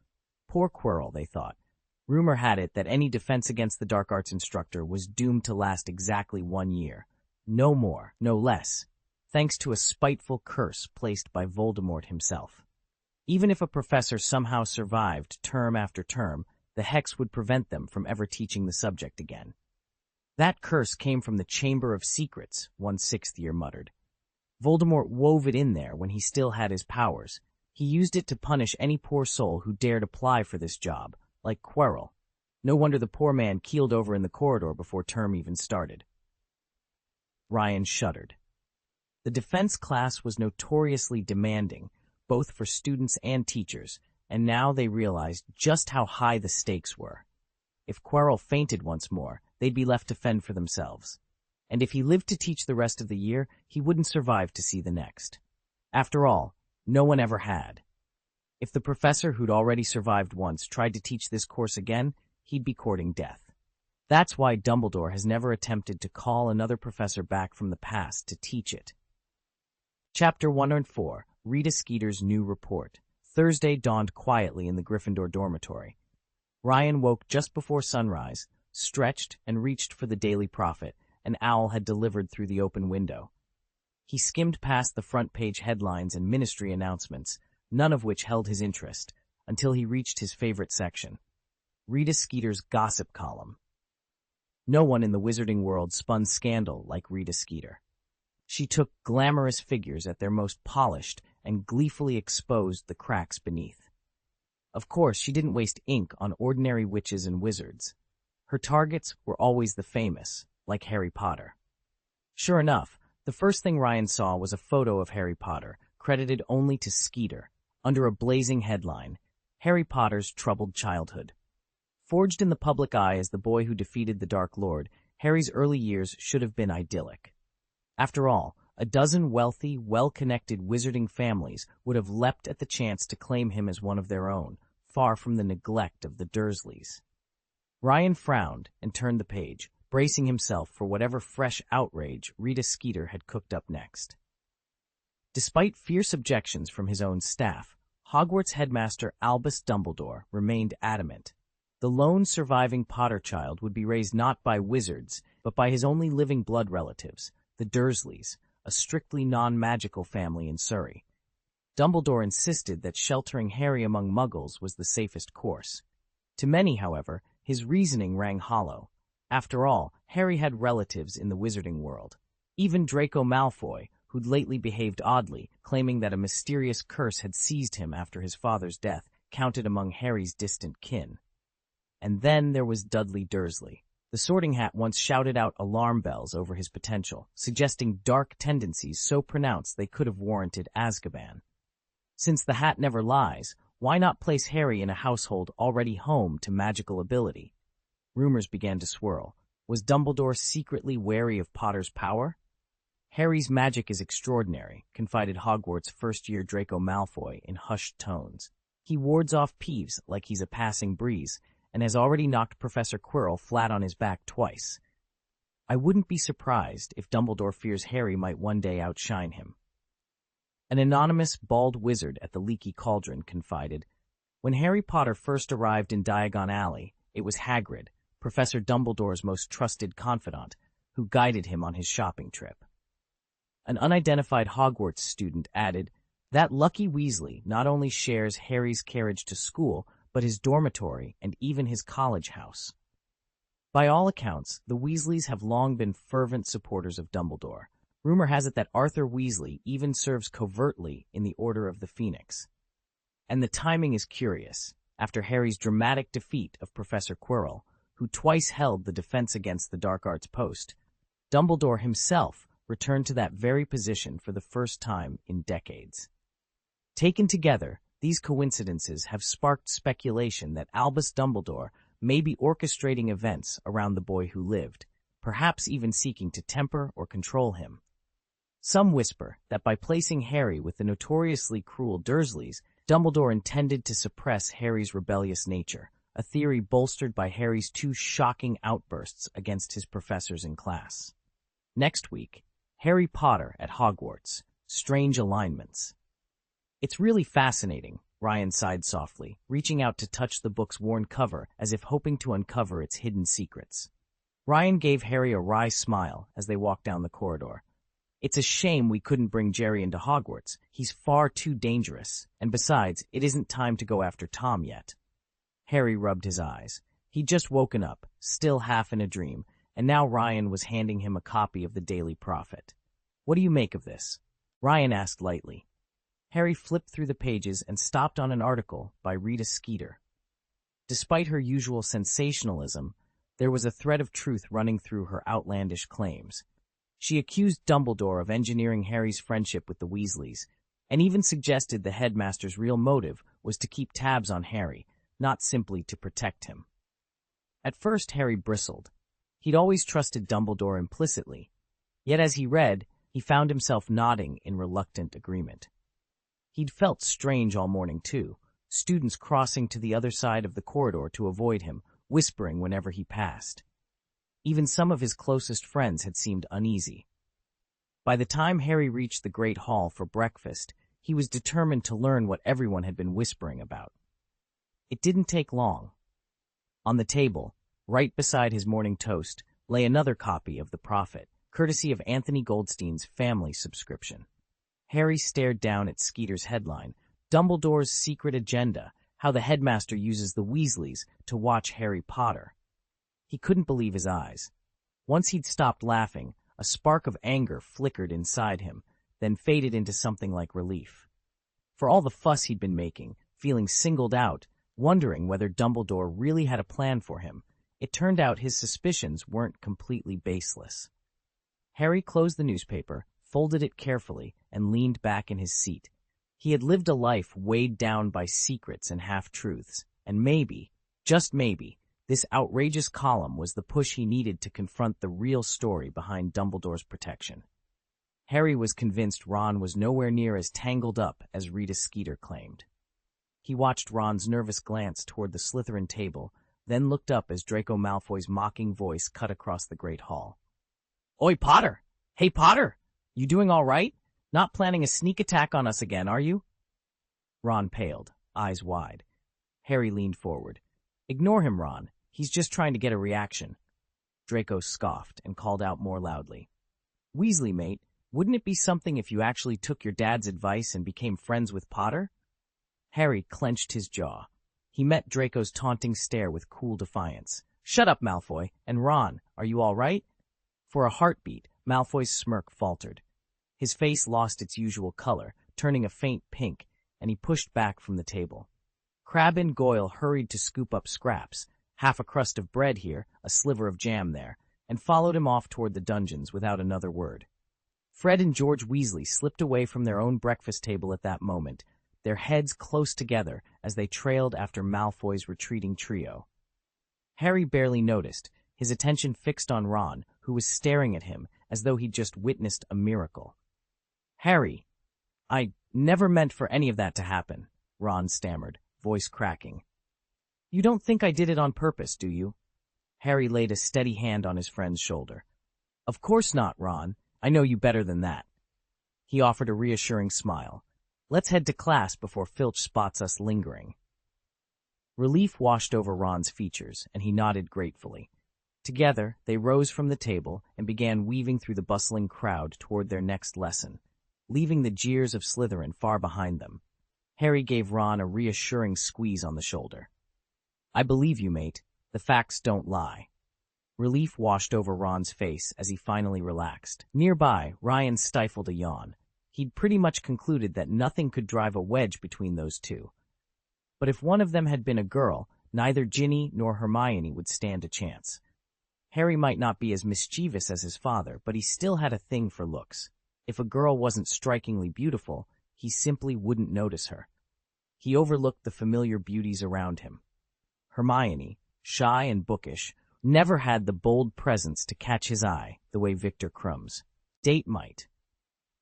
Poor Quirrell, they thought. Rumor had it that any Defense Against the Dark Arts instructor was doomed to last exactly 1 year. No more, no less, thanks to a spiteful curse placed by Voldemort himself. Even if a professor somehow survived term after term, the hex would prevent them from ever teaching the subject again. That curse came from the Chamber of Secrets, one sixth-year muttered. Voldemort wove it in there when he still had his powers. He used it to punish any poor soul who dared apply for this job, like Quirrell. No wonder the poor man keeled over in the corridor before term even started. Ryan shuddered. The defense class was notoriously demanding, both for students and teachers, and now they realized just how high the stakes were. If Quirrell fainted once more, they'd be left to fend for themselves. And if he lived to teach the rest of the year, he wouldn't survive to see the next. After all, no one ever had. If the professor who'd already survived once tried to teach this course again, he'd be courting death. That's why Dumbledore has never attempted to call another professor back from the past to teach it. Chapter 104, Rita Skeeter's New Report. Thursday dawned quietly in the Gryffindor dormitory. Ryan woke just before sunrise, stretched, and reached for the Daily Prophet an owl had delivered through the open window. He skimmed past the front-page headlines and ministry announcements, none of which held his interest, until he reached his favorite section, Rita Skeeter's gossip column. No one in the wizarding world spun scandal like Rita Skeeter. She took glamorous figures at their most polished and gleefully exposed the cracks beneath. Of course, she didn't waste ink on ordinary witches and wizards. Her targets were always the famous, like Harry Potter. Sure enough, the first thing Ryan saw was a photo of Harry Potter, credited only to Skeeter, under a blazing headline, Harry Potter's Troubled Childhood. Forged in the public eye as the boy who defeated the Dark Lord, Harry's early years should have been idyllic. After all, a dozen wealthy, well-connected wizarding families would have leapt at the chance to claim him as one of their own, far from the neglect of the Dursleys. Ryan frowned and turned the page, bracing himself for whatever fresh outrage Rita Skeeter had cooked up next. Despite fierce objections from his own staff, Hogwarts headmaster Albus Dumbledore remained adamant. The lone surviving Potter child would be raised not by wizards, but by his only living blood relatives, the Dursleys, a strictly non-magical family in Surrey. Dumbledore insisted that sheltering Harry among Muggles was the safest course. To many, however, his reasoning rang hollow. After all, Harry had relatives in the wizarding world. Even Draco Malfoy, who'd lately behaved oddly, claiming that a mysterious curse had seized him after his father's death, counted among Harry's distant kin. And then there was Dudley Dursley. The Sorting Hat once shouted out alarm bells over his potential, suggesting dark tendencies so pronounced they could have warranted Azkaban. Since the Hat never lies, why not place Harry in a household already home to magical ability? Rumors began to swirl. Was Dumbledore secretly wary of Potter's power? Harry's magic is extraordinary, confided Hogwarts first-year Draco Malfoy in hushed tones. He wards off Peeves like he's a passing breeze, and has already knocked Professor Quirrell flat on his back twice. I wouldn't be surprised if Dumbledore fears Harry might one day outshine him. An anonymous, bald wizard at the Leaky Cauldron confided, when Harry Potter first arrived in Diagon Alley, it was Hagrid, Professor Dumbledore's most trusted confidant, who guided him on his shopping trip. An unidentified Hogwarts student added, "That lucky Weasley not only shares Harry's carriage to school, but his dormitory and even his college house." By all accounts, the Weasleys have long been fervent supporters of Dumbledore. Rumor has it that Arthur Weasley even serves covertly in the Order of the Phoenix. And the timing is curious. After Harry's dramatic defeat of Professor Quirrell, who twice held the defense against the dark arts post, Dumbledore himself returned to that very position for the first time in decades. Taken together, these coincidences have sparked speculation that Albus Dumbledore may be orchestrating events around the boy who lived, perhaps even seeking to temper or control him. Some whisper that by placing Harry with the notoriously cruel Dursleys, Dumbledore intended to suppress Harry's rebellious nature, a theory bolstered by Harry's two shocking outbursts against his professors in class. Next week, Harry Potter at Hogwarts, Strange Alignments. "It's really fascinating," Ryan sighed softly, reaching out to touch the book's worn cover as if hoping to uncover its hidden secrets. Ryan gave Harry a wry smile as they walked down the corridor. "It's a shame we couldn't bring Jerry into Hogwarts. He's far too dangerous, and besides, it isn't time to go after Tom yet." Harry rubbed his eyes. He'd just woken up, still half in a dream, and now Ryan was handing him a copy of the Daily Prophet. "What do you make of this?" Ryan asked lightly. Harry flipped through the pages and stopped on an article by Rita Skeeter. Despite her usual sensationalism, there was a thread of truth running through her outlandish claims. She accused Dumbledore of engineering Harry's friendship with the Weasleys, and even suggested the headmaster's real motive was to keep tabs on Harry, not simply to protect him. At first, Harry bristled. He'd always trusted Dumbledore implicitly, yet as he read, he found himself nodding in reluctant agreement. He'd felt strange all morning, too, students crossing to the other side of the corridor to avoid him, whispering whenever he passed. Even some of his closest friends had seemed uneasy. By the time Harry reached the Great Hall for breakfast, he was determined to learn what everyone had been whispering about. It didn't take long. On the table, right beside his morning toast, lay another copy of The Prophet, courtesy of Anthony Goldstein's family subscription. Harry stared down at Skeeter's headline, "Dumbledore's Secret Agenda, How the Headmaster Uses the Weasleys to Watch Harry Potter." He couldn't believe his eyes. Once he'd stopped laughing, a spark of anger flickered inside him, then faded into something like relief. For all the fuss he'd been making, feeling singled out, wondering whether Dumbledore really had a plan for him, it turned out his suspicions weren't completely baseless. Harry closed the newspaper, folded it carefully, and leaned back in his seat. He had lived a life weighed down by secrets and half-truths, and maybe, just maybe, this outrageous column was the push he needed to confront the real story behind Dumbledore's protection. Harry was convinced Ron was nowhere near as tangled up as Rita Skeeter claimed. He watched Ron's nervous glance toward the Slytherin table, then looked up as Draco Malfoy's mocking voice cut across the Great Hall. "Oi, Potter! Hey, Potter! You doing all right? Not planning a sneak attack on us again, are you?" Ron paled, eyes wide. Harry leaned forward. "Ignore him, Ron. He's just trying to get a reaction." Draco scoffed and called out more loudly. "Weasley, mate, wouldn't it be something if you actually took your dad's advice and became friends with Potter?" Harry clenched his jaw. He met Draco's taunting stare with cool defiance. "Shut up, Malfoy. And Ron, are you all right?" For a heartbeat, Malfoy's smirk faltered. His face lost its usual color, turning a faint pink, and he pushed back from the table. Crabbe and Goyle hurried to scoop up scraps, half a crust of bread here, a sliver of jam there, and followed him off toward the dungeons without another word. Fred and George Weasley slipped away from their own breakfast table at that moment, their heads close together as they trailed after Malfoy's retreating trio. Harry barely noticed, his attention fixed on Ron, who was staring at him as though he'd just witnessed a miracle. "Harry, I never meant for any of that to happen," Ron stammered, voice cracking. "You don't think I did it on purpose, do you?" Harry laid a steady hand on his friend's shoulder. "Of course not, Ron. I know you better than that." He offered a reassuring smile. "Let's head to class before Filch spots us lingering." Relief washed over Ron's features, and he nodded gratefully. Together, they rose from the table and began weaving through the bustling crowd toward their next lesson, leaving the jeers of Slytherin far behind them. Harry gave Ron a reassuring squeeze on the shoulder. "I believe you, mate. The facts don't lie." Relief washed over Ron's face as he finally relaxed. Nearby, Ryan stifled a yawn. He'd pretty much concluded that nothing could drive a wedge between those two. But if one of them had been a girl, neither Ginny nor Hermione would stand a chance. Harry might not be as mischievous as his father, but he still had a thing for looks. If a girl wasn't strikingly beautiful, he simply wouldn't notice her. He overlooked the familiar beauties around him. Hermione, shy and bookish, never had the bold presence to catch his eye the way Victor Crumb's date might.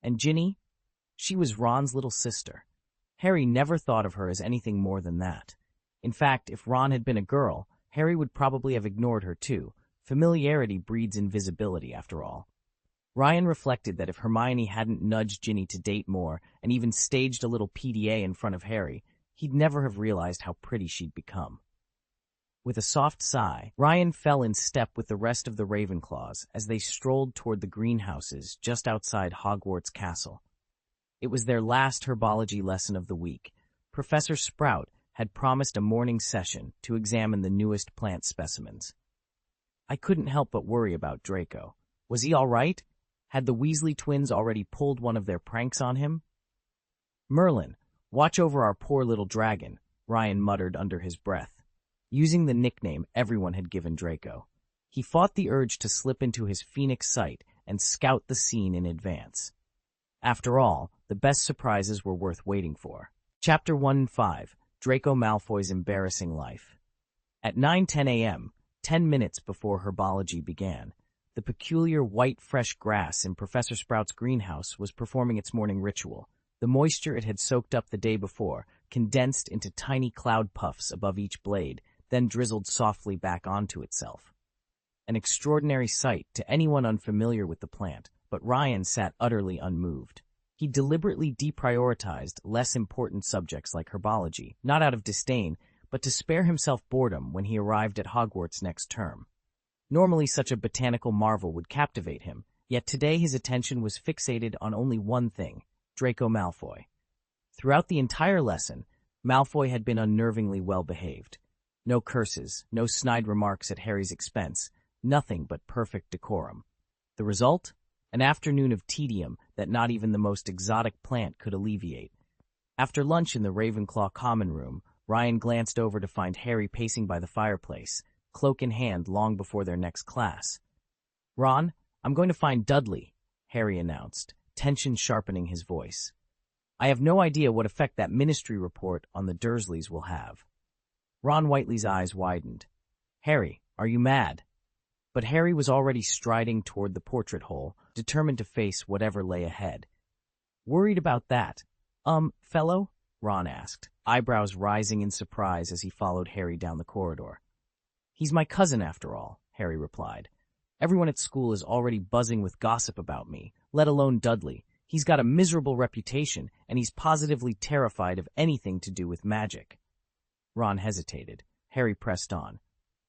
And Ginny? She was Ron's little sister. Harry never thought of her as anything more than that. In fact, if Ron had been a girl, Harry would probably have ignored her too. Familiarity breeds invisibility, after all. Ryan reflected that if Hermione hadn't nudged Ginny to date more and even staged a little PDA in front of Harry, he'd never have realized how pretty she'd become. With a soft sigh, Ryan fell in step with the rest of the Ravenclaws as they strolled toward the greenhouses just outside Hogwarts Castle. It was their last herbology lesson of the week. Professor Sprout had promised a morning session to examine the newest plant specimens. I couldn't help but worry about Draco. Was he all right? Had the Weasley twins already pulled one of their pranks on him? "Merlin, watch over our poor little dragon," Ryan muttered under his breath, using the nickname everyone had given Draco. He fought the urge to slip into his phoenix sight and scout the scene in advance. After all, the best surprises were worth waiting for. Chapter 1-5, Draco Malfoy's Embarrassing Life. At 9:10 a.m., 10 minutes before herbology began, the peculiar white fresh grass in Professor Sprout's greenhouse was performing its morning ritual. The moisture it had soaked up the day before condensed into tiny cloud puffs above each blade, then drizzled softly back onto itself. An extraordinary sight to anyone unfamiliar with the plant, but Ryan sat utterly unmoved. He deliberately deprioritized less important subjects like herbology, not out of disdain, but to spare himself boredom when he arrived at Hogwarts next term. Normally such a botanical marvel would captivate him, yet today his attention was fixated on only one thing, Draco Malfoy. Throughout the entire lesson, Malfoy had been unnervingly well-behaved. No curses, no snide remarks at Harry's expense, nothing but perfect decorum. The result? An afternoon of tedium that not even the most exotic plant could alleviate. After lunch in the Ravenclaw common room, Ryan glanced over to find Harry pacing by the fireplace, cloak in hand long before their next class. "Ron, I'm going to find Dudley," Harry announced, tension sharpening his voice. "I have no idea what effect that ministry report on the Dursleys will have." Ron Whiteley's eyes widened. "Harry, are you mad?" But Harry was already striding toward the portrait hole, determined to face whatever lay ahead. "Worried about that, fellow?" Ron asked, eyebrows rising in surprise as he followed Harry down the corridor. "He's my cousin, after all," Harry replied. "Everyone at school is already buzzing with gossip about me, let alone Dudley. He's got a miserable reputation, and he's positively terrified of anything to do with magic." Ron hesitated. Harry pressed on.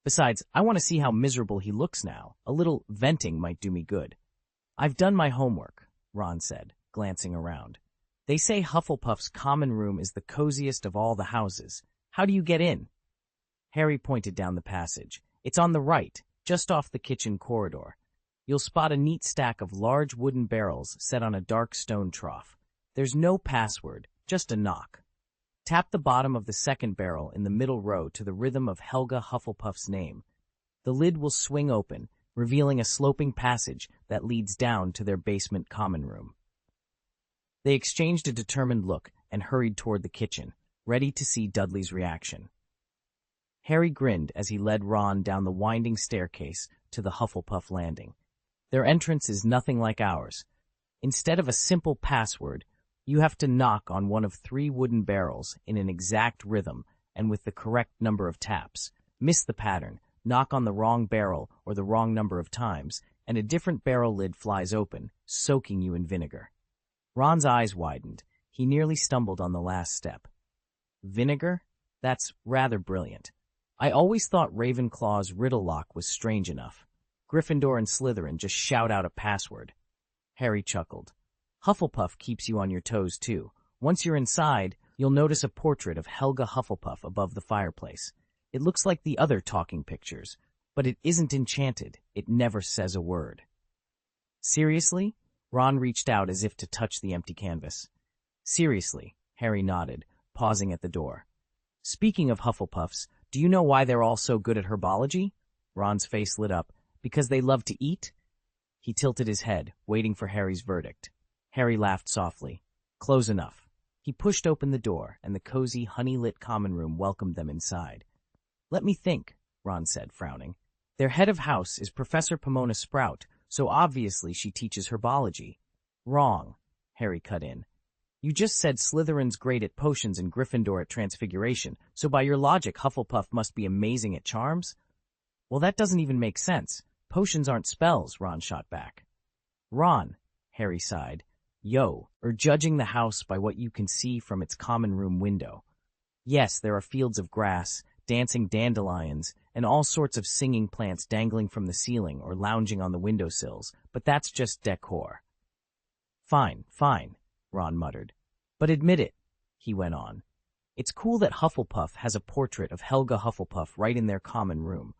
"Besides, I want to see how miserable he looks now. A little venting might do me good." "I've done my homework," Ron said, glancing around. "They say Hufflepuff's common room is the coziest of all the houses. How do you get in?" Harry pointed down the passage. "It's on the right, just off the kitchen corridor. You'll spot a neat stack of large wooden barrels set on a dark stone trough. There's no password, just a knock. Tap the bottom of the second barrel in the middle row to the rhythm of Helga Hufflepuff's name. The lid will swing open, revealing a sloping passage that leads down to their basement common room." They exchanged a determined look and hurried toward the kitchen, ready to see Dudley's reaction. Harry grinned as he led Ron down the winding staircase to the Hufflepuff landing. "Their entrance is nothing like ours. Instead of a simple password, you have to knock on one of 3 wooden barrels in an exact rhythm and with the correct number of taps. Miss the pattern, knock on the wrong barrel or the wrong number of times, and a different barrel lid flies open, soaking you in vinegar." Ron's eyes widened. He nearly stumbled on the last step. "Vinegar? That's rather brilliant. I always thought Ravenclaw's riddle lock was strange enough." Gryffindor and Slytherin just shout out a password. Harry chuckled. Hufflepuff keeps you on your toes, too. Once you're inside, you'll notice a portrait of Helga Hufflepuff above the fireplace. It looks like the other talking pictures, but it isn't enchanted. It never says a word. Seriously? Ron reached out as if to touch the empty canvas. Seriously, Harry nodded, pausing at the door. Speaking of Hufflepuffs, do you know why they're all so good at herbology? Ron's face lit up. Because they love to eat? He tilted his head, waiting for Harry's verdict. Harry laughed softly. Close enough. He pushed open the door, and the cozy, honey-lit common room welcomed them inside. Let me think, Ron said, frowning. Their head of house is Professor Pomona Sprout, so obviously she teaches herbology. Wrong, Harry cut in. You just said Slytherin's great at potions and Gryffindor at transfiguration, so by your logic, Hufflepuff must be amazing at charms? Well, that doesn't even make sense. Potions aren't spells, Ron shot back. Ron, Harry sighed. Yo, or judging the house by what you can see from its common room window. Yes, there are fields of grass, dancing dandelions, and all sorts of singing plants dangling from the ceiling or lounging on the windowsills, but that's just decor. Fine, Ron muttered. But admit it, he went on. It's cool that Hufflepuff has a portrait of Helga Hufflepuff right in their common room.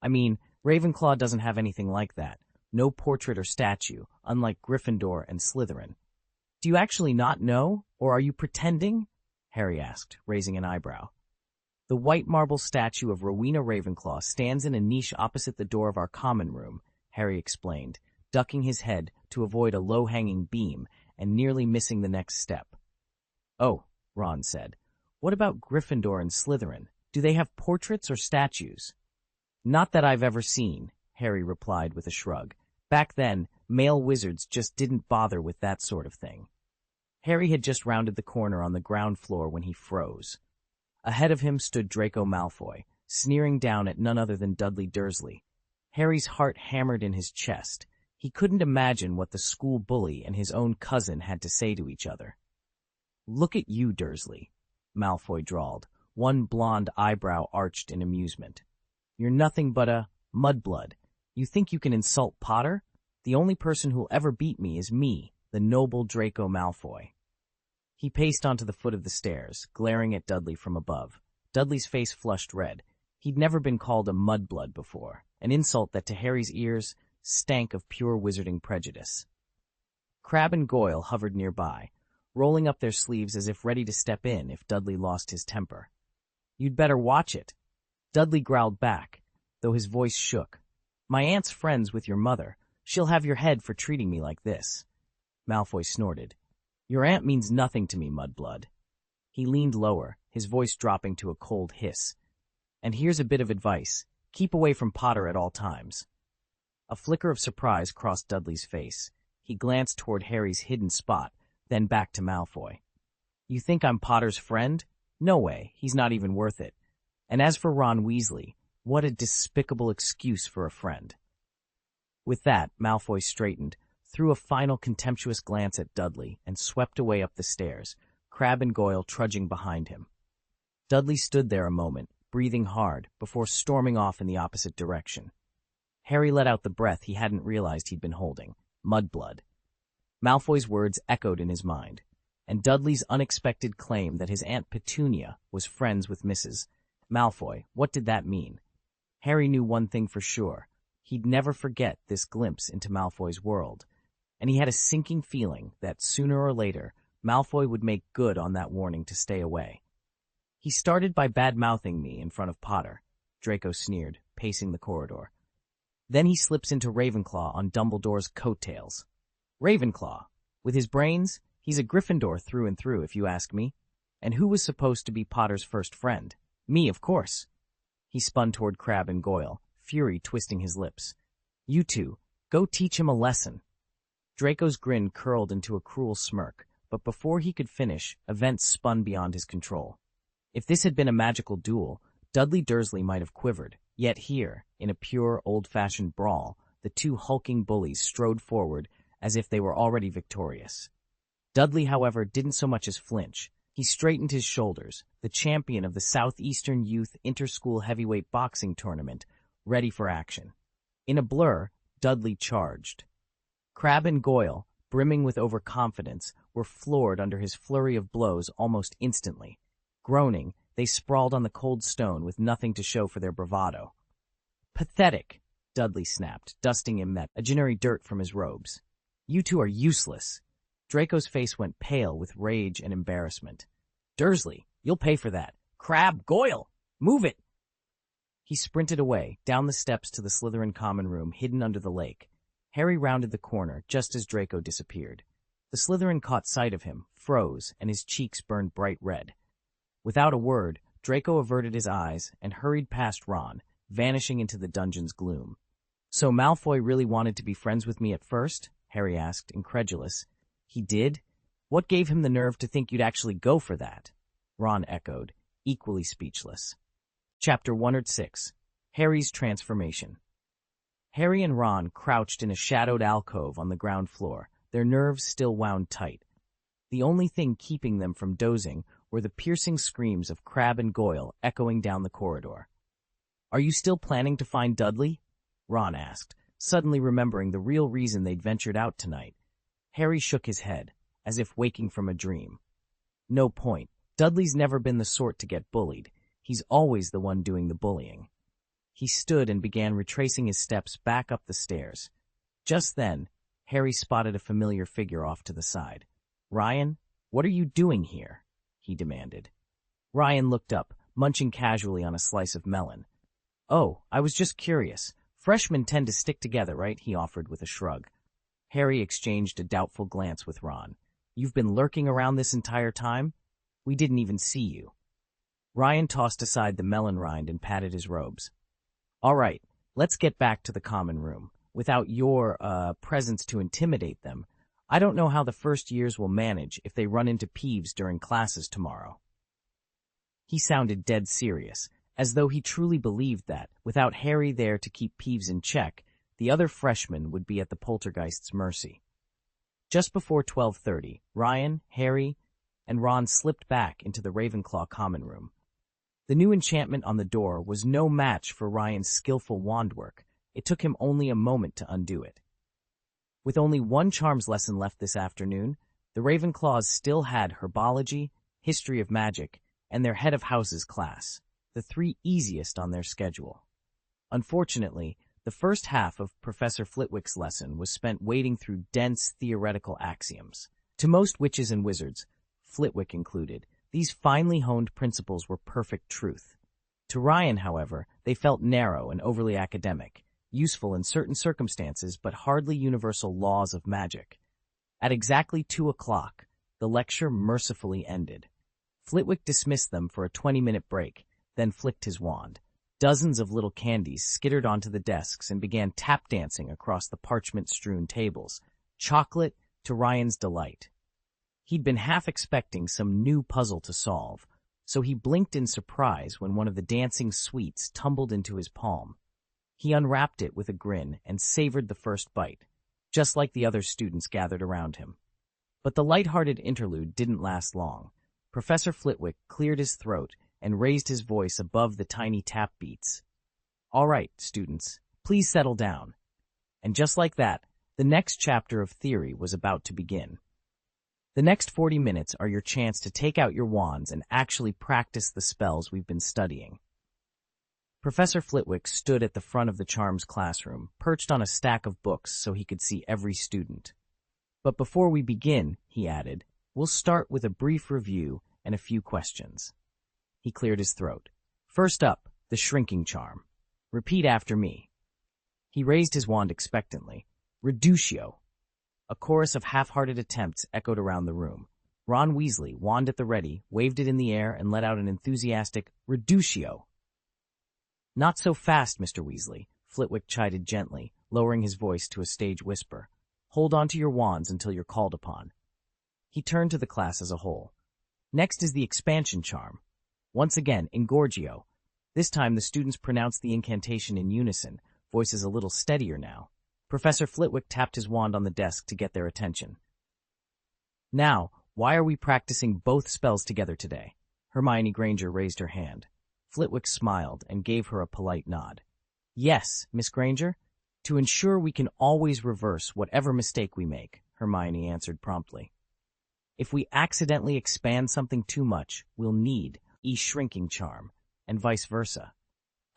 I mean, Ravenclaw doesn't have anything like that. No portrait or statue, unlike Gryffindor and Slytherin. Do you actually not know, or are you pretending? Harry asked, raising an eyebrow. The white marble statue of Rowena Ravenclaw stands in a niche opposite the door of our common room, Harry explained, ducking his head to avoid a low-hanging beam and nearly missing the next step. Oh, Ron said. What about Gryffindor and Slytherin? Do they have portraits or statues? Not that I've ever seen, Harry replied with a shrug. Back then, male wizards just didn't bother with that sort of thing. Harry had just rounded the corner on the ground floor when he froze. Ahead of him stood Draco Malfoy, sneering down at none other than Dudley Dursley. Harry's heart hammered in his chest. He couldn't imagine what the school bully and his own cousin had to say to each other. Look at you, Dursley, Malfoy drawled, one blonde eyebrow arched in amusement. You're nothing but a mudblood. You think you can insult Potter? The only person who'll ever beat me is me, the noble Draco Malfoy. He paced onto the foot of the stairs, glaring at Dudley from above. Dudley's face flushed red. He'd never been called a mudblood before, an insult that to Harry's ears stank of pure wizarding prejudice. Crabbe and Goyle hovered nearby, rolling up their sleeves as if ready to step in if Dudley lost his temper. You'd better watch it. Dudley growled back, though his voice shook. My aunt's friends with your mother. She'll have your head for treating me like this. Malfoy snorted. Your aunt means nothing to me, mudblood. He leaned lower, his voice dropping to a cold hiss. And here's a bit of advice. Keep away from Potter at all times. A flicker of surprise crossed Dudley's face. He glanced toward Harry's hidden spot, then back to Malfoy. You think I'm Potter's friend? No way, he's not even worth it. And as for Ron Weasley, what a despicable excuse for a friend. With that, Malfoy straightened, threw a final contemptuous glance at Dudley, and swept away up the stairs, Crabbe and Goyle trudging behind him. Dudley stood there a moment, breathing hard, before storming off in the opposite direction. Harry let out the breath he hadn't realized he'd been holding. Mudblood. Malfoy's words echoed in his mind, and Dudley's unexpected claim that his Aunt Petunia was friends with Mrs. Malfoy, what did that mean? Harry knew one thing for sure. He'd never forget this glimpse into Malfoy's world, and he had a sinking feeling that sooner or later Malfoy would make good on that warning to stay away. He started by bad-mouthing me in front of Potter, Draco sneered, pacing the corridor. Then he slips into Ravenclaw on Dumbledore's coattails. Ravenclaw. With his brains, he's a Gryffindor through and through, if you ask me. And who was supposed to be Potter's first friend? Me, of course. He spun toward Crabbe and Goyle, fury twisting his lips. You two, go teach him a lesson. Draco's grin curled into a cruel smirk, but before he could finish, events spun beyond his control. If this had been a magical duel, Dudley Dursley might have quivered. Yet here, in a pure, old-fashioned brawl, the two hulking bullies strode forward as if they were already victorious. Dudley, however, didn't so much as flinch. He straightened his shoulders, the champion of the Southeastern Youth Interschool Heavyweight Boxing Tournament, ready for action. In a blur, Dudley charged. Crabbe and Goyle, brimming with overconfidence, were floored under his flurry of blows almost instantly. Groaning, they sprawled on the cold stone with nothing to show for their bravado. "Pathetic," Dudley snapped, dusting imaginary dirt from his robes. "You two are useless." Draco's face went pale with rage and embarrassment. "Dursley, you'll pay for that. Crabbe, Goyle, move it!" He sprinted away, down the steps to the Slytherin common room hidden under the lake. Harry rounded the corner just as Draco disappeared. The Slytherin caught sight of him, froze, and his cheeks burned bright red. Without a word, Draco averted his eyes and hurried past Ron, vanishing into the dungeon's gloom. "So Malfoy really wanted to be friends with me at first?" Harry asked, incredulous. "He did? What gave him the nerve to think you'd actually go for that?" Ron echoed, equally speechless. Chapter 106. Harry's Transformation. Harry and Ron crouched in a shadowed alcove on the ground floor, their nerves still wound tight. The only thing keeping them from dozing were the piercing screams of Crabbe and Goyle echoing down the corridor. "Are you still planning to find Dudley?" Ron asked, suddenly remembering the real reason they'd ventured out tonight. Harry shook his head, as if waking from a dream. "No point. Dudley's never been the sort to get bullied. He's always the one doing the bullying." He stood and began retracing his steps back up the stairs. Just then, Harry spotted a familiar figure off to the side. "Ryan, what are you doing here?" he demanded. Ryan looked up, munching casually on a slice of melon. "Oh, I was just curious. Freshmen tend to stick together, right?" he offered with a shrug. Harry exchanged a doubtful glance with Ron. "You've been lurking around this entire time? We didn't even see you." Ryan tossed aside the melon rind and patted his robes. "All right, let's get back to the common room. Without your, presence to intimidate them, I don't know how the first years will manage if they run into Peeves during classes tomorrow." He sounded dead serious, as though he truly believed that, without Harry there to keep Peeves in check, the other freshmen would be at the poltergeist's mercy. Just before 12:30, Ryan, Harry, and Ron slipped back into the Ravenclaw common room. The new enchantment on the door was no match for Ryan's skillful wand work. It took him only a moment to undo it. With only one charms lesson left this afternoon, the Ravenclaws still had herbology, history of magic, and their head of houses class, the three easiest on their schedule. Unfortunately, the first half of Professor Flitwick's lesson was spent wading through dense theoretical axioms. To most witches and wizards, Flitwick included, these finely honed principles were perfect truth. To Ryan, however, they felt narrow and overly academic, useful in certain circumstances but hardly universal laws of magic. At exactly 2 o'clock, the lecture mercifully ended. Flitwick dismissed them for a 20-minute break, then flicked his wand. Dozens of little candies skittered onto the desks and began tap dancing across the parchment-strewn tables, chocolate to Ryan's delight. He'd been half expecting some new puzzle to solve, so he blinked in surprise when one of the dancing sweets tumbled into his palm. He unwrapped it with a grin and savored the first bite, just like the other students gathered around him. But the light-hearted interlude didn't last long. Professor Flitwick cleared his throat and raised his voice above the tiny tap beats. "All right, students, please settle down." And just like that, the next chapter of theory was about to begin. The next 40 minutes are your chance to take out your wands and actually practice the spells we've been studying. Professor Flitwick stood at the front of the charms classroom, perched on a stack of books so he could see every student. "But before we begin," he added, "we'll start with a brief review and a few questions." He cleared his throat. "First up, the shrinking charm. Repeat after me." He raised his wand expectantly. "Reducio." A chorus of half-hearted attempts echoed around the room. Ron Weasley, wand at the ready, waved it in the air and let out an enthusiastic "Reducio." "Not so fast, Mr. Weasley," Flitwick chided gently, lowering his voice to a stage whisper. "Hold on to your wands until you're called upon." He turned to the class as a whole. "Next is the expansion charm. Once again, Engorgio." This time the students pronounced the incantation in unison, voices a little steadier now. Professor Flitwick tapped his wand on the desk to get their attention. "Now, why are we practicing both spells together today?" Hermione Granger raised her hand. Flitwick smiled and gave her a polite nod. "Yes, Miss Granger, To ensure we can always reverse whatever mistake we make, Hermione answered promptly. If we accidentally expand something too much, we'll need a shrinking charm, and vice versa.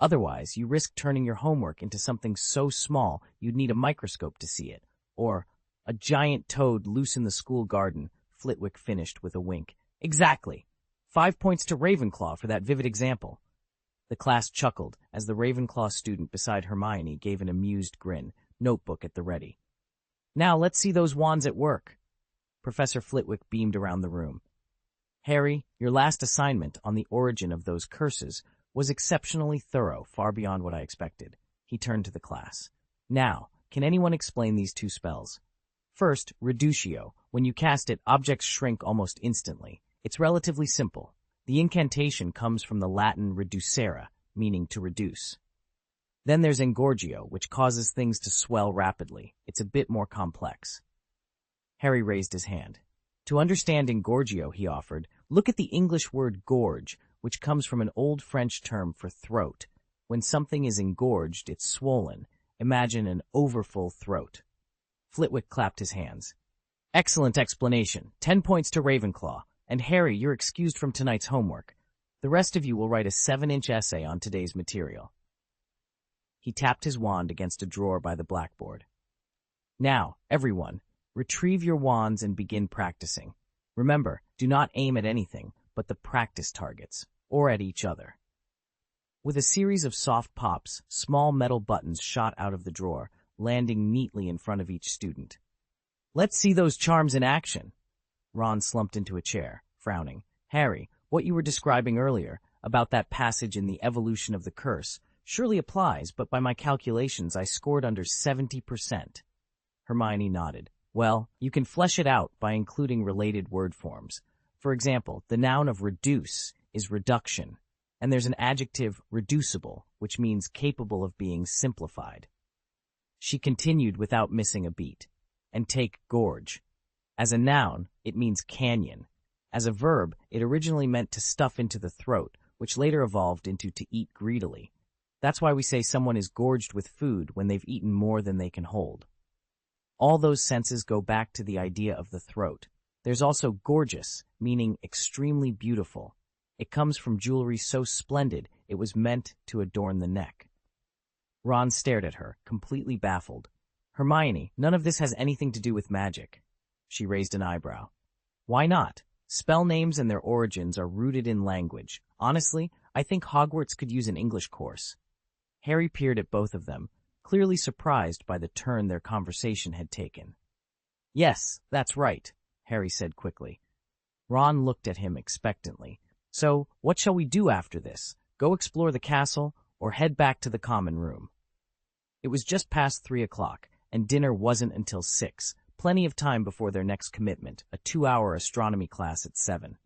Otherwise, you risk turning your homework into something so small you'd need a microscope to see it. Or, a giant toad loose in the school garden, Flitwick finished with a wink. Exactly. 5 points to Ravenclaw for that vivid example. The class chuckled as the Ravenclaw student beside Hermione gave an amused grin, notebook at the ready. Now let's see those wands at work. Professor Flitwick beamed around the room. Harry, your last assignment on the origin of those curses was exceptionally thorough, far beyond what I expected. He turned to the class. Now, can anyone explain these two spells? First, reductio. When you cast it, objects shrink almost instantly. It's relatively simple. The incantation comes from the Latin reducere, meaning to reduce. Then there's engorgio, which causes things to swell rapidly. It's a bit more complex. Harry raised his hand. To understand engorgio, he offered, look at the English word gorge, which comes from an old French term for throat. When something is engorged, it's swollen. Imagine an overfull throat. Flitwick clapped his hands. Excellent explanation. 10 points to Ravenclaw. And Harry, you're excused from tonight's homework. The rest of you will write a 7-inch essay on today's material. He tapped his wand against a drawer by the blackboard. Now, everyone, retrieve your wands and begin practicing. Remember, do not aim at anything but the practice targets, or at each other. With a series of soft pops, small metal buttons shot out of the drawer, landing neatly in front of each student. Let's see those charms in action. Ron slumped into a chair, frowning. Harry, what you were describing earlier about that passage in the evolution of the curse surely applies, but by my calculations I scored under 70%. Hermione nodded. Well, you can flesh it out by including related word forms. For example, the noun of reduce is reduction, and there's an adjective reducible, which means capable of being simplified. She continued without missing a beat. And take gorge. As a noun, it means canyon. As a verb, it originally meant to stuff into the throat, which later evolved into to eat greedily. That's why we say someone is gorged with food when they've eaten more than they can hold. All those senses go back to the idea of the throat. There's also gorgeous, meaning extremely beautiful. It comes from jewelry so splendid it was meant to adorn the neck. Ron stared at her, completely baffled. Hermione, none of this has anything to do with magic. She raised an eyebrow. Why not? Spell names and their origins are rooted in language. Honestly, I think Hogwarts could use an English course. Harry peered at both of them, clearly surprised by the turn their conversation had taken. Yes, that's right, Harry said quickly. Ron looked at him expectantly. So, what shall we do after this? Go explore the castle, or head back to the common room? It was just past 3 o'clock, and dinner wasn't until 6, plenty of time before their next commitment, a 2-hour astronomy class at 7.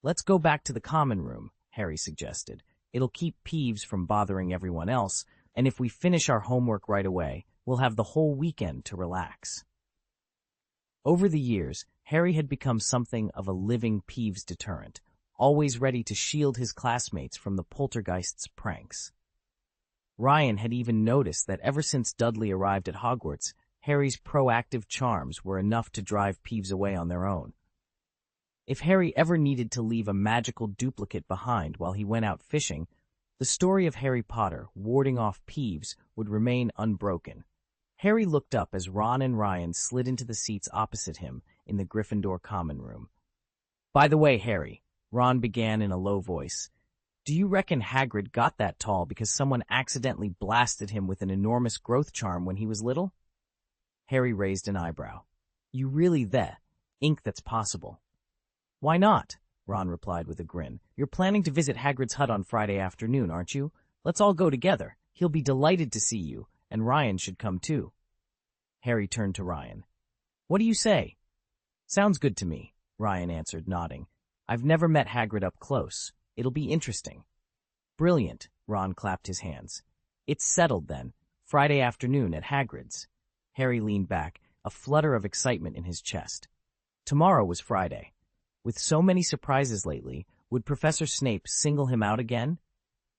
Let's go back to the common room, Harry suggested. It'll keep Peeves from bothering everyone else, and if we finish our homework right away, we'll have the whole weekend to relax. Over the years, Harry had become something of a living Peeves deterrent, always ready to shield his classmates from the poltergeist's pranks. Ryan had even noticed that ever since Dudley arrived at Hogwarts, Harry's proactive charms were enough to drive Peeves away on their own. If Harry ever needed to leave a magical duplicate behind while he went out fishing, the story of Harry Potter warding off Peeves would remain unbroken. Harry looked up as Ron and Ryan slid into the seats opposite him in the Gryffindor common room. By the way, Harry, Ron began in a low voice, do you reckon Hagrid got that tall because someone accidentally blasted him with an enormous growth charm when he was little? Harry raised an eyebrow. You really think that's possible? Why not? Ron replied with a grin. You're planning to visit Hagrid's hut on Friday afternoon, aren't you? Let's all go together. He'll be delighted to see you, and Ryan should come too. Harry turned to Ryan. What do you say? Sounds good to me, Ryan answered, nodding. I've never met Hagrid up close. It'll be interesting. Brilliant, Ron clapped his hands. It's settled then. Friday afternoon at Hagrid's. Harry leaned back, a flutter of excitement in his chest. Tomorrow was Friday. With so many surprises lately, would Professor Snape single him out again?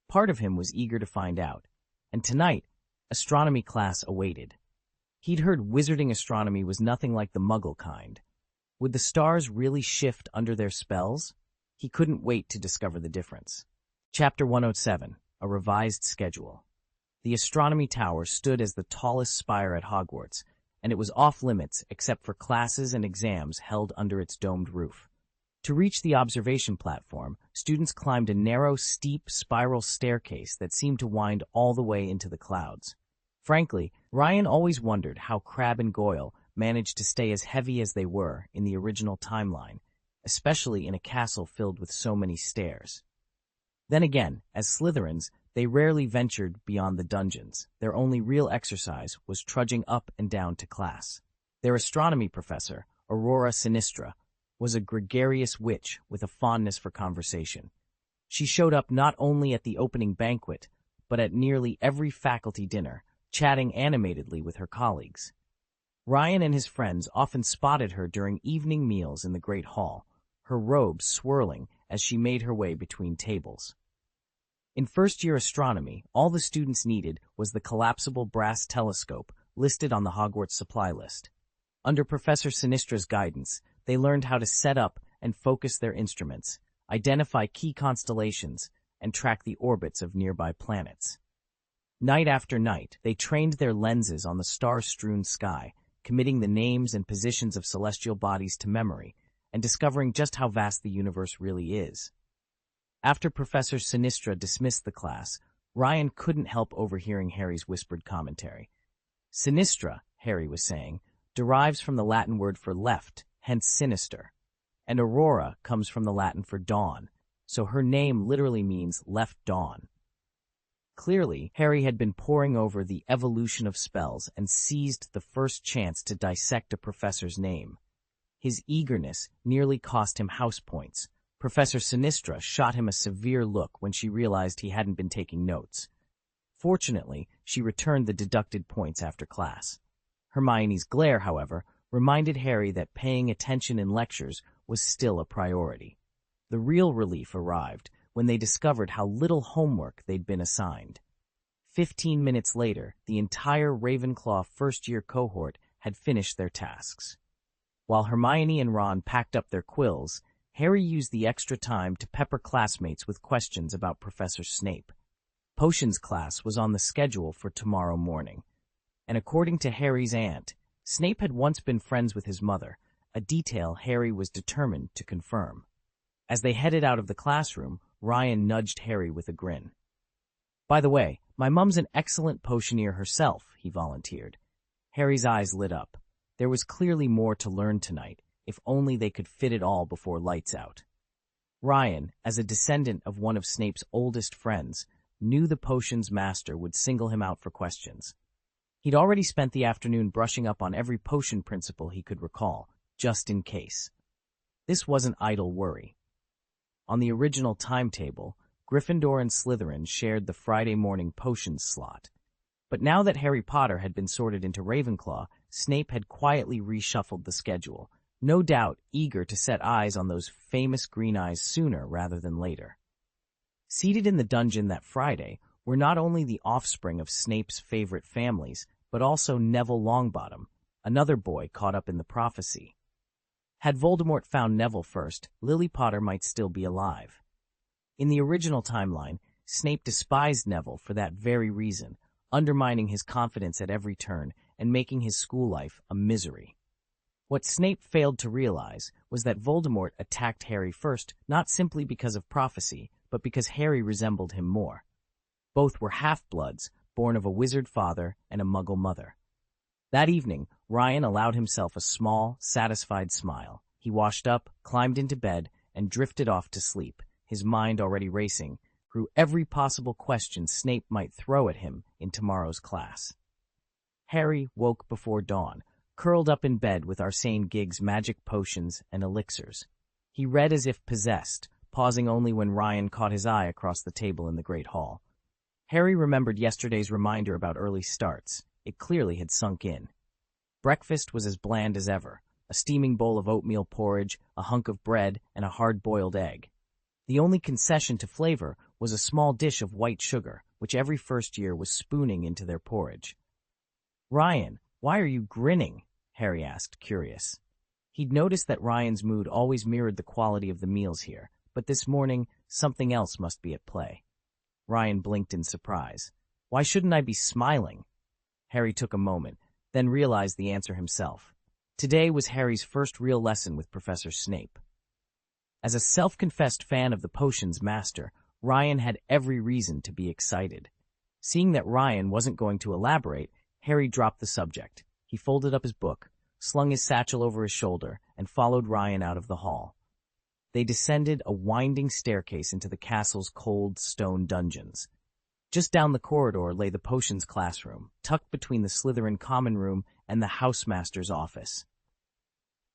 Part of him was eager to find out. And tonight, astronomy class awaited. He'd heard wizarding astronomy was nothing like the Muggle kind. Would the stars really shift under their spells? He couldn't wait to discover the difference. Chapter 107, A Revised Schedule. The astronomy tower stood as the tallest spire at Hogwarts, and it was off-limits except for classes and exams held under its domed roof. To reach the observation platform, students climbed a narrow, steep, spiral staircase that seemed to wind all the way into the clouds. Frankly, Ryan always wondered how Crabbe and Goyle managed to stay as heavy as they were in the original timeline, especially in a castle filled with so many stairs. Then again, as Slytherins, they rarely ventured beyond the dungeons. Their only real exercise was trudging up and down to class. Their astronomy professor, Aurora Sinistra, was a gregarious witch with a fondness for conversation. She showed up not only at the opening banquet, but at nearly every faculty dinner, chatting animatedly with her colleagues. Ryan and his friends often spotted her during evening meals in the Great Hall, her robes swirling as she made her way between tables. In first-year astronomy, all the students needed was the collapsible brass telescope listed on the Hogwarts supply list. Under Professor Sinistra's guidance, they learned how to set up and focus their instruments, identify key constellations, and track the orbits of nearby planets. Night after night, they trained their lenses on the star-strewn sky, committing the names and positions of celestial bodies to memory, and discovering just how vast the universe really is. After Professor Sinistra dismissed the class, Ryan couldn't help overhearing Harry's whispered commentary. Sinistra, Harry was saying, derives from the Latin word for left, hence sinister, and Aurora comes from the Latin for dawn, so her name literally means left dawn. Clearly, Harry had been poring over the evolution of spells and seized the first chance to dissect a professor's name. His eagerness nearly cost him house points. Professor Sinistra shot him a severe look when she realized he hadn't been taking notes. Fortunately, she returned the deducted points after class. Hermione's glare, however, reminded Harry that paying attention in lectures was still a priority. The real relief arrived when they discovered how little homework they'd been assigned. 15 minutes later, the entire Ravenclaw first-year cohort had finished their tasks. While Hermione and Ron packed up their quills, Harry used the extra time to pepper classmates with questions about Professor Snape. Potions class was on the schedule for tomorrow morning, and according to Harry's aunt, Snape had once been friends with his mother, a detail Harry was determined to confirm. As they headed out of the classroom, Ryan nudged Harry with a grin. "By the way, my mom's an excellent potioneer herself," he volunteered. Harry's eyes lit up. There was clearly more to learn tonight, if only they could fit it all before lights out. Ryan, as a descendant of one of Snape's oldest friends, knew the potions master would single him out for questions. He'd already spent the afternoon brushing up on every potion principle he could recall, just in case. This wasn't idle worry. On the original timetable, Gryffindor and Slytherin shared the Friday morning potions slot. But now that Harry Potter had been sorted into Ravenclaw, Snape had quietly reshuffled the schedule, no doubt eager to set eyes on those famous green eyes sooner rather than later. Seated in the dungeon that Friday were not only the offspring of Snape's favorite families, but also Neville Longbottom, another boy caught up in the prophecy. Had Voldemort found Neville first, Lily Potter might still be alive. In the original timeline, Snape despised Neville for that very reason, undermining his confidence at every turn and making his school life a misery. What Snape failed to realize was that Voldemort attacked Harry first, not simply because of prophecy, but because Harry resembled him more. Both were half-bloods, born of a wizard father and a Muggle mother. That evening, Ryan allowed himself a small, satisfied smile. He washed up, climbed into bed, and drifted off to sleep, his mind already racing through every possible question Snape might throw at him in tomorrow's class. Harry woke before dawn, curled up in bed with Arsene Gig's magic potions and elixirs. He read as if possessed, pausing only when Ryan caught his eye across the table in the Great Hall. Harry remembered yesterday's reminder about early starts. It clearly had sunk in. Breakfast was as bland as ever, a steaming bowl of oatmeal porridge, a hunk of bread, and a hard-boiled egg. The only concession to flavor was a small dish of white sugar, which every first year was spooning into their porridge. "Ryan, why are you grinning?" Harry asked, curious. He'd noticed that Ryan's mood always mirrored the quality of the meals here, but this morning something else must be at play. Ryan blinked in surprise. "Why shouldn't I be smiling?" Harry took a moment, then realized the answer himself. Today was Harry's first real lesson with Professor Snape. As a self-confessed fan of the potions master, Ryan had every reason to be excited. Seeing that Ryan wasn't going to elaborate, Harry dropped the subject. He folded up his book, slung his satchel over his shoulder, and followed Ryan out of the hall. They descended a winding staircase into the castle's cold stone dungeons. Just down the corridor lay the potions classroom, tucked between the Slytherin common room and the housemaster's office.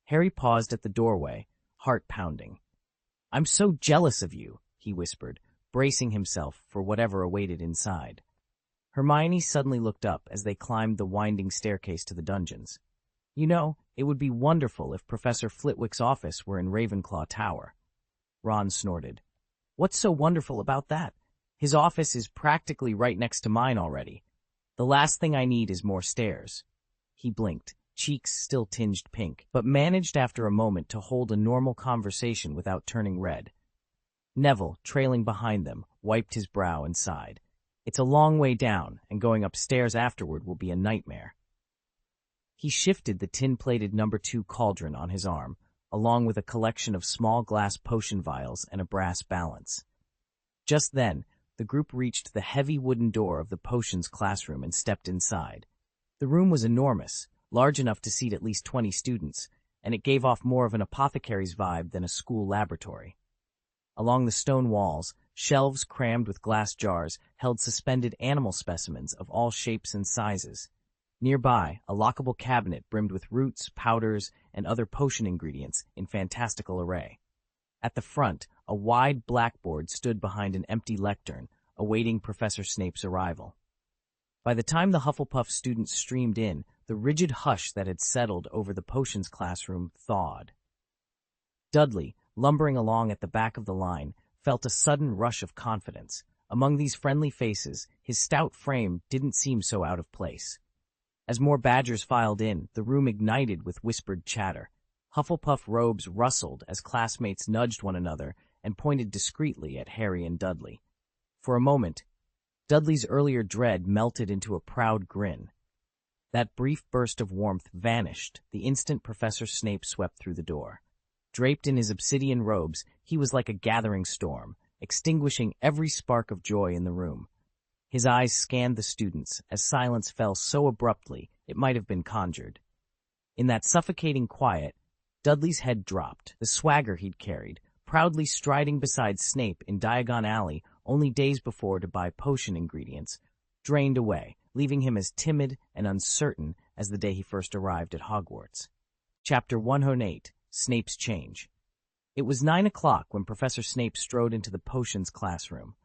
Harry paused at the doorway, heart pounding. "I'm so jealous of you," he whispered, bracing himself for whatever awaited inside. Hermione suddenly looked up as they climbed the winding staircase to the dungeons. "You know, it would be wonderful if Professor Flitwick's office were in Ravenclaw Tower." Ron snorted. "What's so wonderful about that? His office is practically right next to mine already. The last thing I need is more stairs." He blinked, cheeks still tinged pink, but managed after a moment to hold a normal conversation without turning red. Neville, trailing behind them, wiped his brow and sighed. "It's a long way down, and going upstairs afterward will be a nightmare." He shifted the tin-plated No. 2 cauldron on his arm, along with a collection of small glass potion vials and a brass balance. Just then, the group reached the heavy wooden door of the potions classroom and stepped inside. The room was enormous, large enough to seat at least 20 students, and it gave off more of an apothecary's vibe than a school laboratory. Along the stone walls, shelves crammed with glass jars held suspended animal specimens of all shapes and sizes. Nearby, a lockable cabinet brimmed with roots, powders, and other potion ingredients in fantastical array. At the front, a wide blackboard stood behind an empty lectern, awaiting Professor Snape's arrival. By the time the Hufflepuff students streamed in, the rigid hush that had settled over the potions classroom thawed. Dudley, lumbering along at the back of the line, felt a sudden rush of confidence. Among these friendly faces, his stout frame didn't seem so out of place. As more Badgers filed in, the room ignited with whispered chatter. Hufflepuff robes rustled as classmates nudged one another and pointed discreetly at Harry and Dudley. For a moment, Dudley's earlier dread melted into a proud grin. That brief burst of warmth vanished the instant Professor Snape swept through the door. Draped in his obsidian robes, he was like a gathering storm, extinguishing every spark of joy in the room. His eyes scanned the students as silence fell so abruptly it might have been conjured. In that suffocating quiet, Dudley's head dropped, the swagger he'd carried, proudly striding beside Snape in Diagon Alley only days before to buy potion ingredients, drained away, leaving him as timid and uncertain as the day he first arrived at Hogwarts. Chapter 108, Snape's Change. It was 9 o'clock when Professor Snape strode into the potions classroom.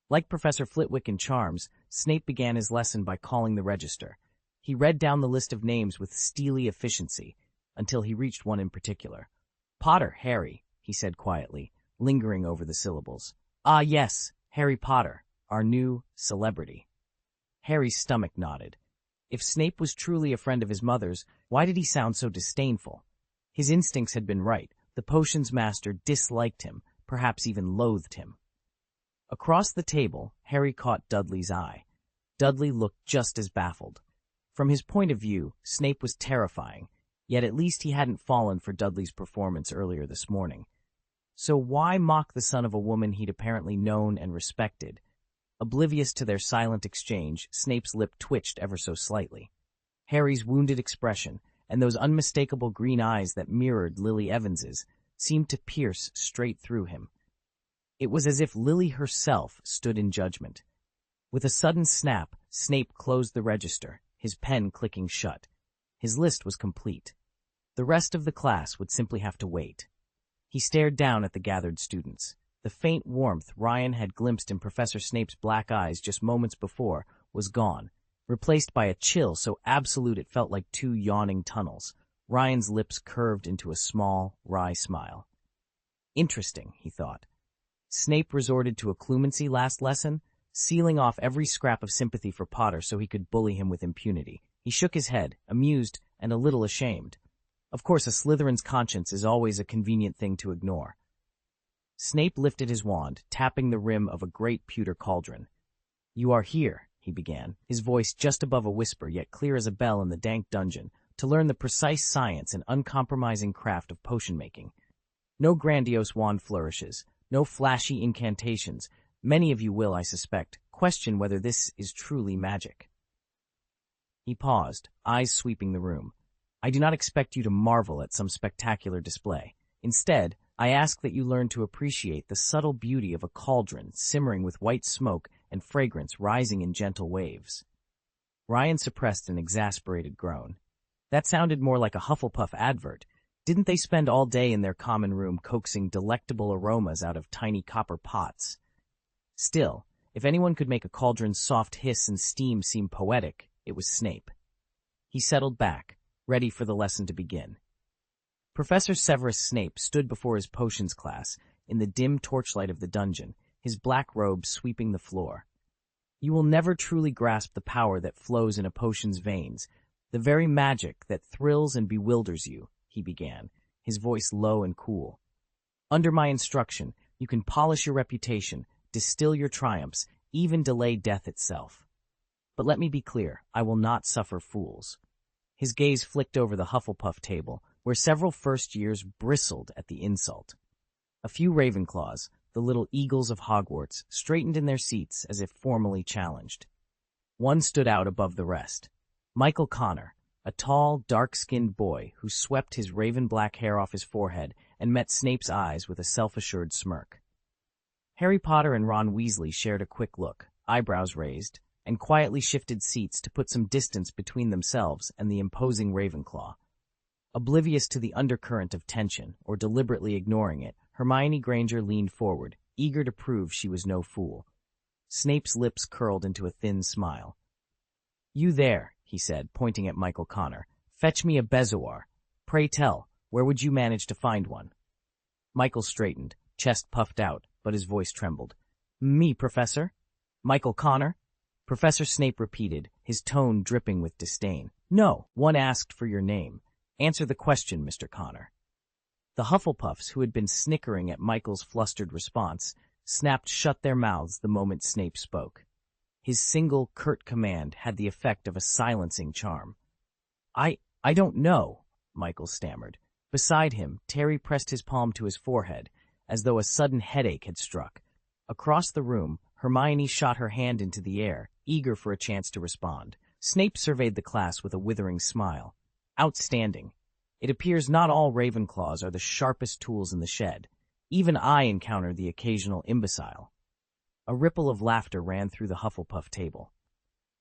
Like Professor Flitwick in Charms, Snape began his lesson by calling the register. He read down the list of names with steely efficiency, until he reached one in particular. "Potter, Harry," he said quietly, lingering over the syllables. "Ah, yes, Harry Potter, our new celebrity." Harry's stomach nodded. If Snape was truly a friend of his mother's, why did he sound so disdainful? His instincts had been right. The potions master disliked him, perhaps even loathed him. Across the table, Harry caught Dudley's eye. Dudley looked just as baffled. From his point of view, Snape was terrifying, yet at least he hadn't fallen for Dudley's performance earlier this morning. So why mock the son of a woman he'd apparently known and respected? Oblivious to their silent exchange, Snape's lip twitched ever so slightly. Harry's wounded expression, and those unmistakable green eyes that mirrored Lily Evans's, seemed to pierce straight through him. It was as if Lily herself stood in judgment. With a sudden snap, Snape closed the register, his pen clicking shut. His list was complete. The rest of the class would simply have to wait. He stared down at the gathered students. The faint warmth Ryan had glimpsed in Professor Snape's black eyes just moments before was gone, replaced by a chill so absolute it felt like two yawning tunnels. Ryan's lips curved into a small, wry smile. Interesting, he thought. Snape resorted to occlumency last lesson. sealing off every scrap of sympathy for Potter so he could bully him with impunity. He shook his head, amused and a little ashamed. Of course, a Slytherin's conscience is always a convenient thing to ignore. Snape lifted his wand, tapping the rim of a great pewter cauldron. "You are here," he began, his voice just above a whisper yet clear as a bell in the dank dungeon, "to learn the precise science and uncompromising craft of potion-making. No grandiose wand flourishes, no flashy incantations. Many of you will, I suspect, question whether this is truly magic." He paused, eyes sweeping the room. "I do not expect you to marvel at some spectacular display. Instead, I ask that you learn to appreciate the subtle beauty of a cauldron simmering with white smoke and fragrance rising in gentle waves." Ryan suppressed an exasperated groan. That sounded more like a Hufflepuff advert. Didn't they spend all day in their common room coaxing delectable aromas out of tiny copper pots? Still, if anyone could make a cauldron's soft hiss and steam seem poetic, it was Snape. He settled back, ready for the lesson to begin. Professor Severus Snape stood before his potions class in the dim torchlight of the dungeon, his black robe sweeping the floor. "You will never truly grasp the power that flows in a potion's veins, the very magic that thrills and bewilders you," he began, his voice low and cool. "Under my instruction, you can polish your reputation, distill your triumphs, even delay death itself. But let me be clear, I will not suffer fools." His gaze flicked over the Hufflepuff table, where several first years bristled at the insult. A few Ravenclaws, the little eagles of Hogwarts, straightened in their seats as if formally challenged. One stood out above the rest. Michael Connor, a tall, dark-skinned boy who swept his raven-black hair off his forehead and met Snape's eyes with a self-assured smirk. Harry Potter and Ron Weasley shared a quick look, eyebrows raised, and quietly shifted seats to put some distance between themselves and the imposing Ravenclaw. Oblivious to the undercurrent of tension, or deliberately ignoring it, Hermione Granger leaned forward, eager to prove she was no fool. Snape's lips curled into a thin smile. "You there," he said, pointing at Michael Connor. "Fetch me a bezoar. Pray tell, where would you manage to find one?" Michael straightened, chest puffed out, but his voice trembled. "Me, Professor? Michael Connor?" Professor Snape repeated, his tone dripping with disdain. "No, one asked for your name. Answer the question, Mr. Connor." The Hufflepuffs, who had been snickering at Michael's flustered response, snapped shut their mouths the moment Snape spoke. His single, curt command had the effect of a silencing charm. I don't know," Michael stammered. Beside him, Terry pressed his palm to his forehead, as though a sudden headache had struck. Across the room, Hermione shot her hand into the air, eager for a chance to respond. Snape surveyed the class with a withering smile. "Outstanding. It appears not all Ravenclaws are the sharpest tools in the shed. Even I encounter the occasional imbecile." A ripple of laughter ran through the Hufflepuff table.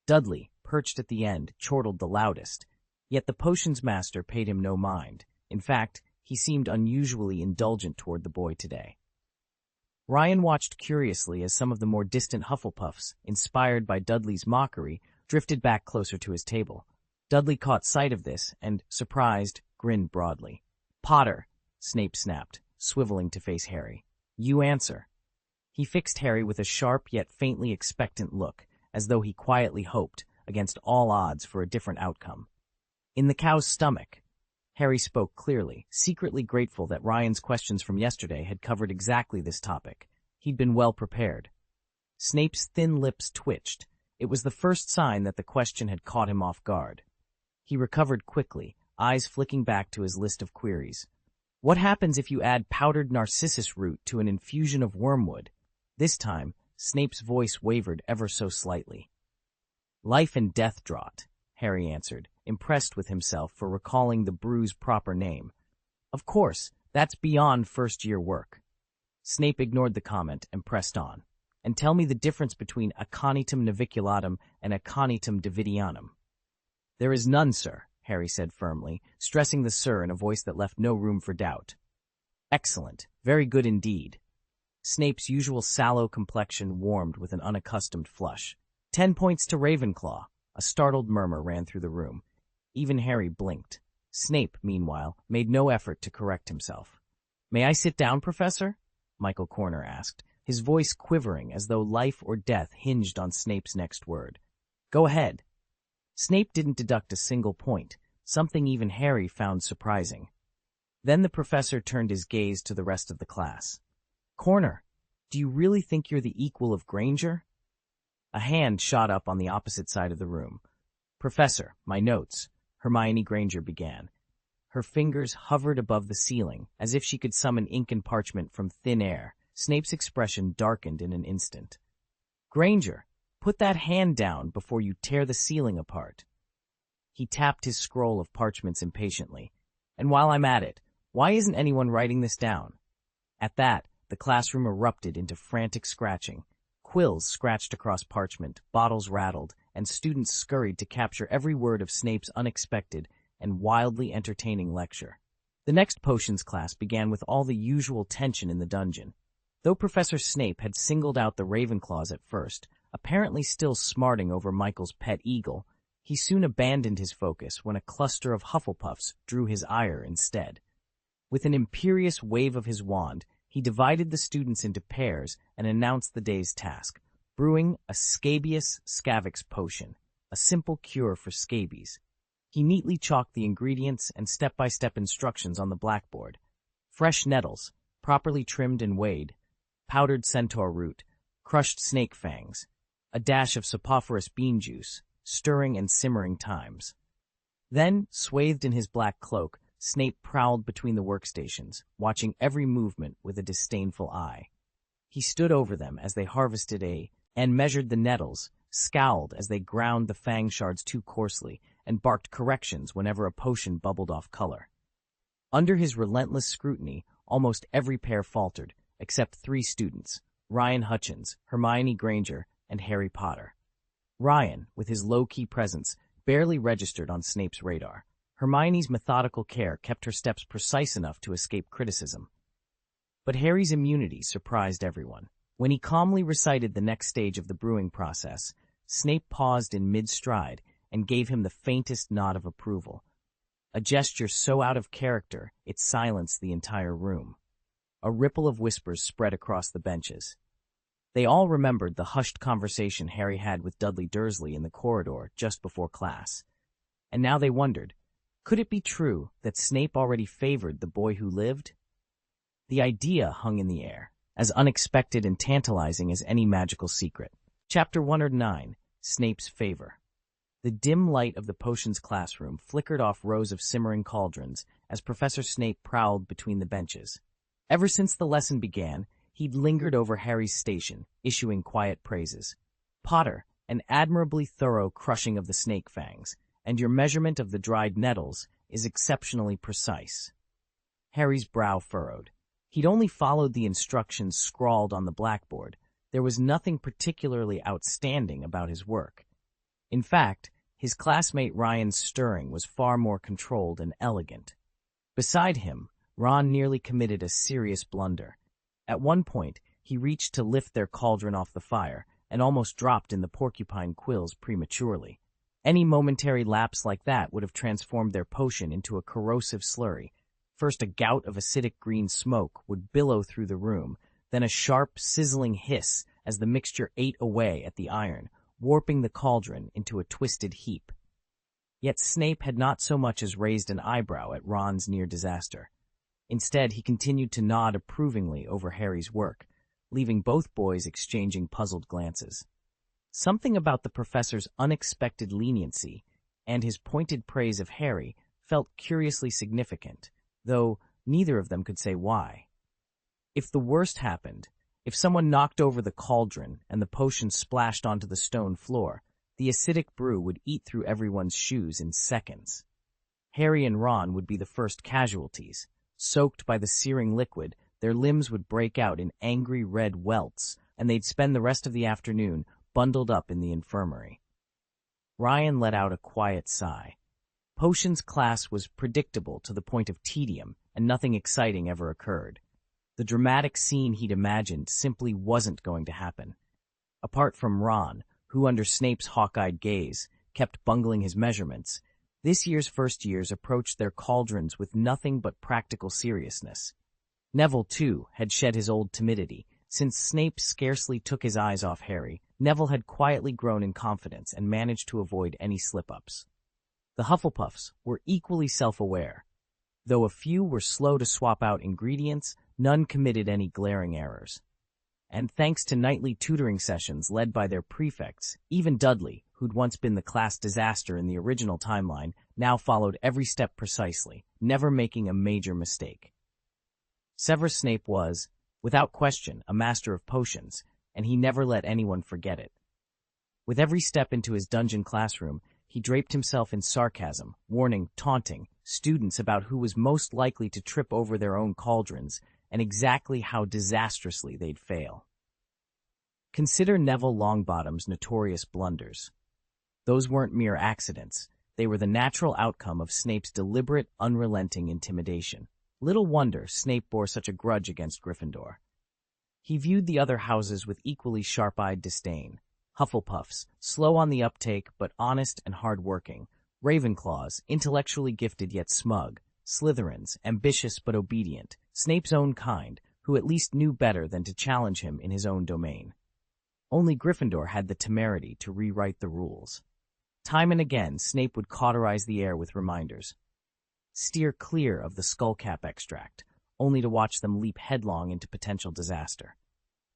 Dudley, perched at the end, chortled the loudest, yet the potions master paid him no mind. In fact, he seemed unusually indulgent toward the boy today. Ryan watched curiously as some of the more distant Hufflepuffs, inspired by Dudley's mockery, drifted back closer to his table. Dudley caught sight of this and, surprised, grinned broadly. "Potter," Snape snapped, swiveling to face Harry. "You answer." He fixed Harry with a sharp yet faintly expectant look, as though he quietly hoped, against all odds, for a different outcome. "In the cow's stomach." Harry spoke clearly, secretly grateful that Ryan's questions from yesterday had covered exactly this topic. He'd been well prepared. Snape's thin lips twitched. It was the first sign that the question had caught him off guard. He recovered quickly, eyes flicking back to his list of queries. "What happens if you add powdered narcissus root to an infusion of wormwood?" This time, Snape's voice wavered ever so slightly. "Life and death draught," Harry answered, impressed with himself for recalling the brew's proper name. "Of course, that's beyond first-year work." Snape ignored the comment and pressed on. "And tell me the difference between aconitum naviculatum and aconitum davidianum." "There is none, sir," Harry said firmly, stressing the "sir" in a voice that left no room for doubt. "Excellent. Very good indeed." Snape's usual sallow complexion warmed with an unaccustomed flush. 10 points to Ravenclaw." A startled murmur ran through the room. Even Harry blinked. Snape, meanwhile, made no effort to correct himself. "May I sit down, Professor?" Michael Corner asked, his voice quivering as though life or death hinged on Snape's next word. "Go ahead." Snape didn't deduct a single point, something even Harry found surprising. Then the professor turned his gaze to the rest of the class. "Corner, do you really think you're the equal of Granger?" A hand shot up on the opposite side of the room. "Professor, my notes," Hermione Granger began. Her fingers hovered above the ceiling, as if she could summon ink and parchment from thin air. Snape's expression darkened in an instant. "Granger, put that hand down before you tear the ceiling apart." He tapped his scroll of parchments impatiently. "And while I'm at it, why isn't anyone writing this down?" At that, the classroom erupted into frantic scratching. Quills scratched across parchment, bottles rattled, and students scurried to capture every word of Snape's unexpected and wildly entertaining lecture. The next potions class began with all the usual tension in the dungeon. Though Professor Snape had singled out the Ravenclaws at first, apparently still smarting over Michael's pet eagle, he soon abandoned his focus when a cluster of Hufflepuffs drew his ire instead. With an imperious wave of his wand, he divided the students into pairs and announced the day's task: brewing a scabious scavix potion, a simple cure for scabies. He neatly chalked the ingredients and step-by-step instructions on the blackboard. Fresh nettles, properly trimmed and weighed, powdered centaur root, crushed snake fangs, a dash of saprophoros bean juice, stirring and simmering times. Then, swathed in his black cloak, Snape prowled between the workstations, watching every movement with a disdainful eye. He stood over them as they harvested and measured the nettles, scowled as they ground the fang shards too coarsely, and barked corrections whenever a potion bubbled off color. Under his relentless scrutiny, almost every pair faltered, except 3 students: Ryan Hutchins, Hermione Granger, and Harry Potter. Ryan, with his low-key presence, barely registered on Snape's radar. Hermione's methodical care kept her steps precise enough to escape criticism. But Harry's immunity surprised everyone. When he calmly recited the next stage of the brewing process, Snape paused in mid-stride and gave him the faintest nod of approval, a gesture so out of character it silenced the entire room. A ripple of whispers spread across the benches. They all remembered the hushed conversation Harry had with Dudley Dursley in the corridor just before class. And now they wondered, could it be true that Snape already favored the boy who lived? The idea hung in the air, as unexpected and tantalizing as any magical secret. Chapter 109, Snape's Favor. The dim light of the potions classroom flickered off rows of simmering cauldrons as Professor Snape prowled between the benches. Ever since the lesson began, he'd lingered over Harry's station, issuing quiet praises. "Potter, an admirably thorough crushing of the snake fangs, and your measurement of the dried nettles is exceptionally precise." Harry's brow furrowed. He'd only followed the instructions scrawled on the blackboard. There was nothing particularly outstanding about his work. In fact, his classmate Ryan's stirring was far more controlled and elegant. Beside him, Ron nearly committed a serious blunder. At one point, he reached to lift their cauldron off the fire and almost dropped in the porcupine quills prematurely. Any momentary lapse like that would have transformed their potion into a corrosive slurry. First, a gout of acidic green smoke would billow through the room, then a sharp, sizzling hiss as the mixture ate away at the iron, warping the cauldron into a twisted heap. Yet Snape had not so much as raised an eyebrow at Ron's near disaster. Instead, he continued to nod approvingly over Harry's work, leaving both boys exchanging puzzled glances. Something about the professor's unexpected leniency and his pointed praise of Harry felt curiously significant, though neither of them could say why. If the worst happened, if someone knocked over the cauldron and the potion splashed onto the stone floor, the acidic brew would eat through everyone's shoes in seconds. Harry and Ron would be the first casualties. Soaked by the searing liquid, their limbs would break out in angry red welts, and they'd spend the rest of the afternoon bundled up in the infirmary. Ryan let out a quiet sigh. Potions class was predictable to the point of tedium, and nothing exciting ever occurred. The dramatic scene he'd imagined simply wasn't going to happen. Apart from Ron, who under Snape's hawk-eyed gaze kept bungling his measurements, this year's first years approached their cauldrons with nothing but practical seriousness. Neville, too, had shed his old timidity, Since Snape scarcely took his eyes off Harry, Neville had quietly grown in confidence and managed to avoid any slip-ups. The Hufflepuffs were equally self-aware. Though a few were slow to swap out ingredients, none committed any glaring errors. And thanks to nightly tutoring sessions led by their prefects, even Dudley, who'd once been the class disaster in the original timeline, now followed every step precisely, never making a major mistake. Severus Snape was, without question, a master of potions, and he never let anyone forget it. With every step into his dungeon classroom, he draped himself in sarcasm, warning, taunting students about who was most likely to trip over their own cauldrons and exactly how disastrously they'd fail. Consider Neville Longbottom's notorious blunders. Those weren't mere accidents. They were the natural outcome of Snape's deliberate, unrelenting intimidation. Little wonder Snape bore such a grudge against Gryffindor. He viewed the other houses with equally sharp-eyed disdain. Hufflepuffs, slow on the uptake but honest and hard-working. Ravenclaws, intellectually gifted yet smug. Slytherins, ambitious but obedient. Snape's own kind, who at least knew better than to challenge him in his own domain. Only Gryffindor had the temerity to rewrite the rules. Time and again, Snape would cauterize the air with reminders. Steer clear of the skullcap extract, only to watch them leap headlong into potential disaster.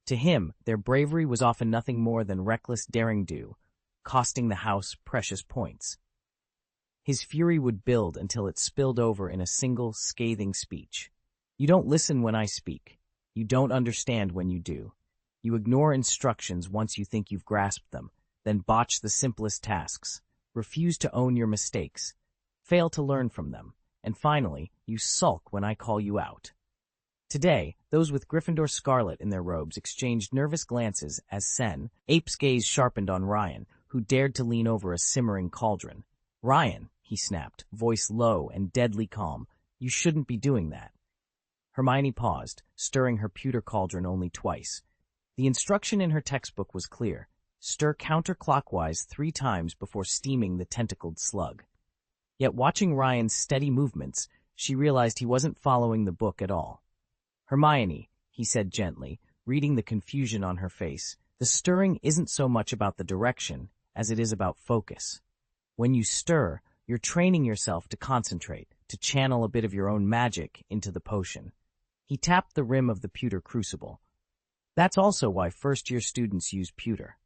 To him, their bravery was often nothing more than reckless daring-do, costing the house precious points. His fury would build until it spilled over in a single, scathing speech. You don't listen when I speak. You don't understand when you do. You ignore instructions once you think you've grasped them, then botch the simplest tasks, refuse to own your mistakes, fail to learn from them, and finally, you sulk when I call you out. Today, those with Gryffindor scarlet in their robes exchanged nervous glances as Sen, Ape's gaze sharpened on Ryan, who dared to lean over a simmering cauldron. Ryan, he snapped, voice low and deadly calm, you shouldn't be doing that. Hermione paused, stirring her pewter cauldron only twice. The instruction in her textbook was clear. Stir counterclockwise 3 times before steaming the tentacled slug. Yet watching Ryan's steady movements, she realized he wasn't following the book at all. Hermione, he said gently, reading the confusion on her face, the stirring isn't so much about the direction as it is about focus. When you stir, you're training yourself to concentrate, to channel a bit of your own magic into the potion. He tapped the rim of the pewter crucible. That's also why first-year students use pewter.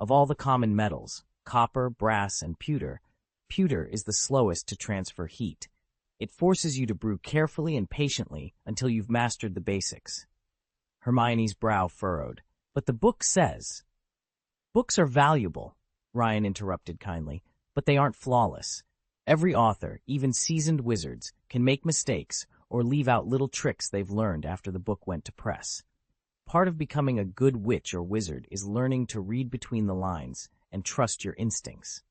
Of all the common metals, copper, brass, and pewter is the slowest to transfer heat. It forces you to brew carefully and patiently until you've mastered the basics. Hermione's brow furrowed. But the book says... Books are valuable, Ryan interrupted kindly, but they aren't flawless. Every author, even seasoned wizards, can make mistakes or leave out little tricks they've learned after the book went to press. Part of becoming a good witch or wizard is learning to read between the lines and trust your instincts.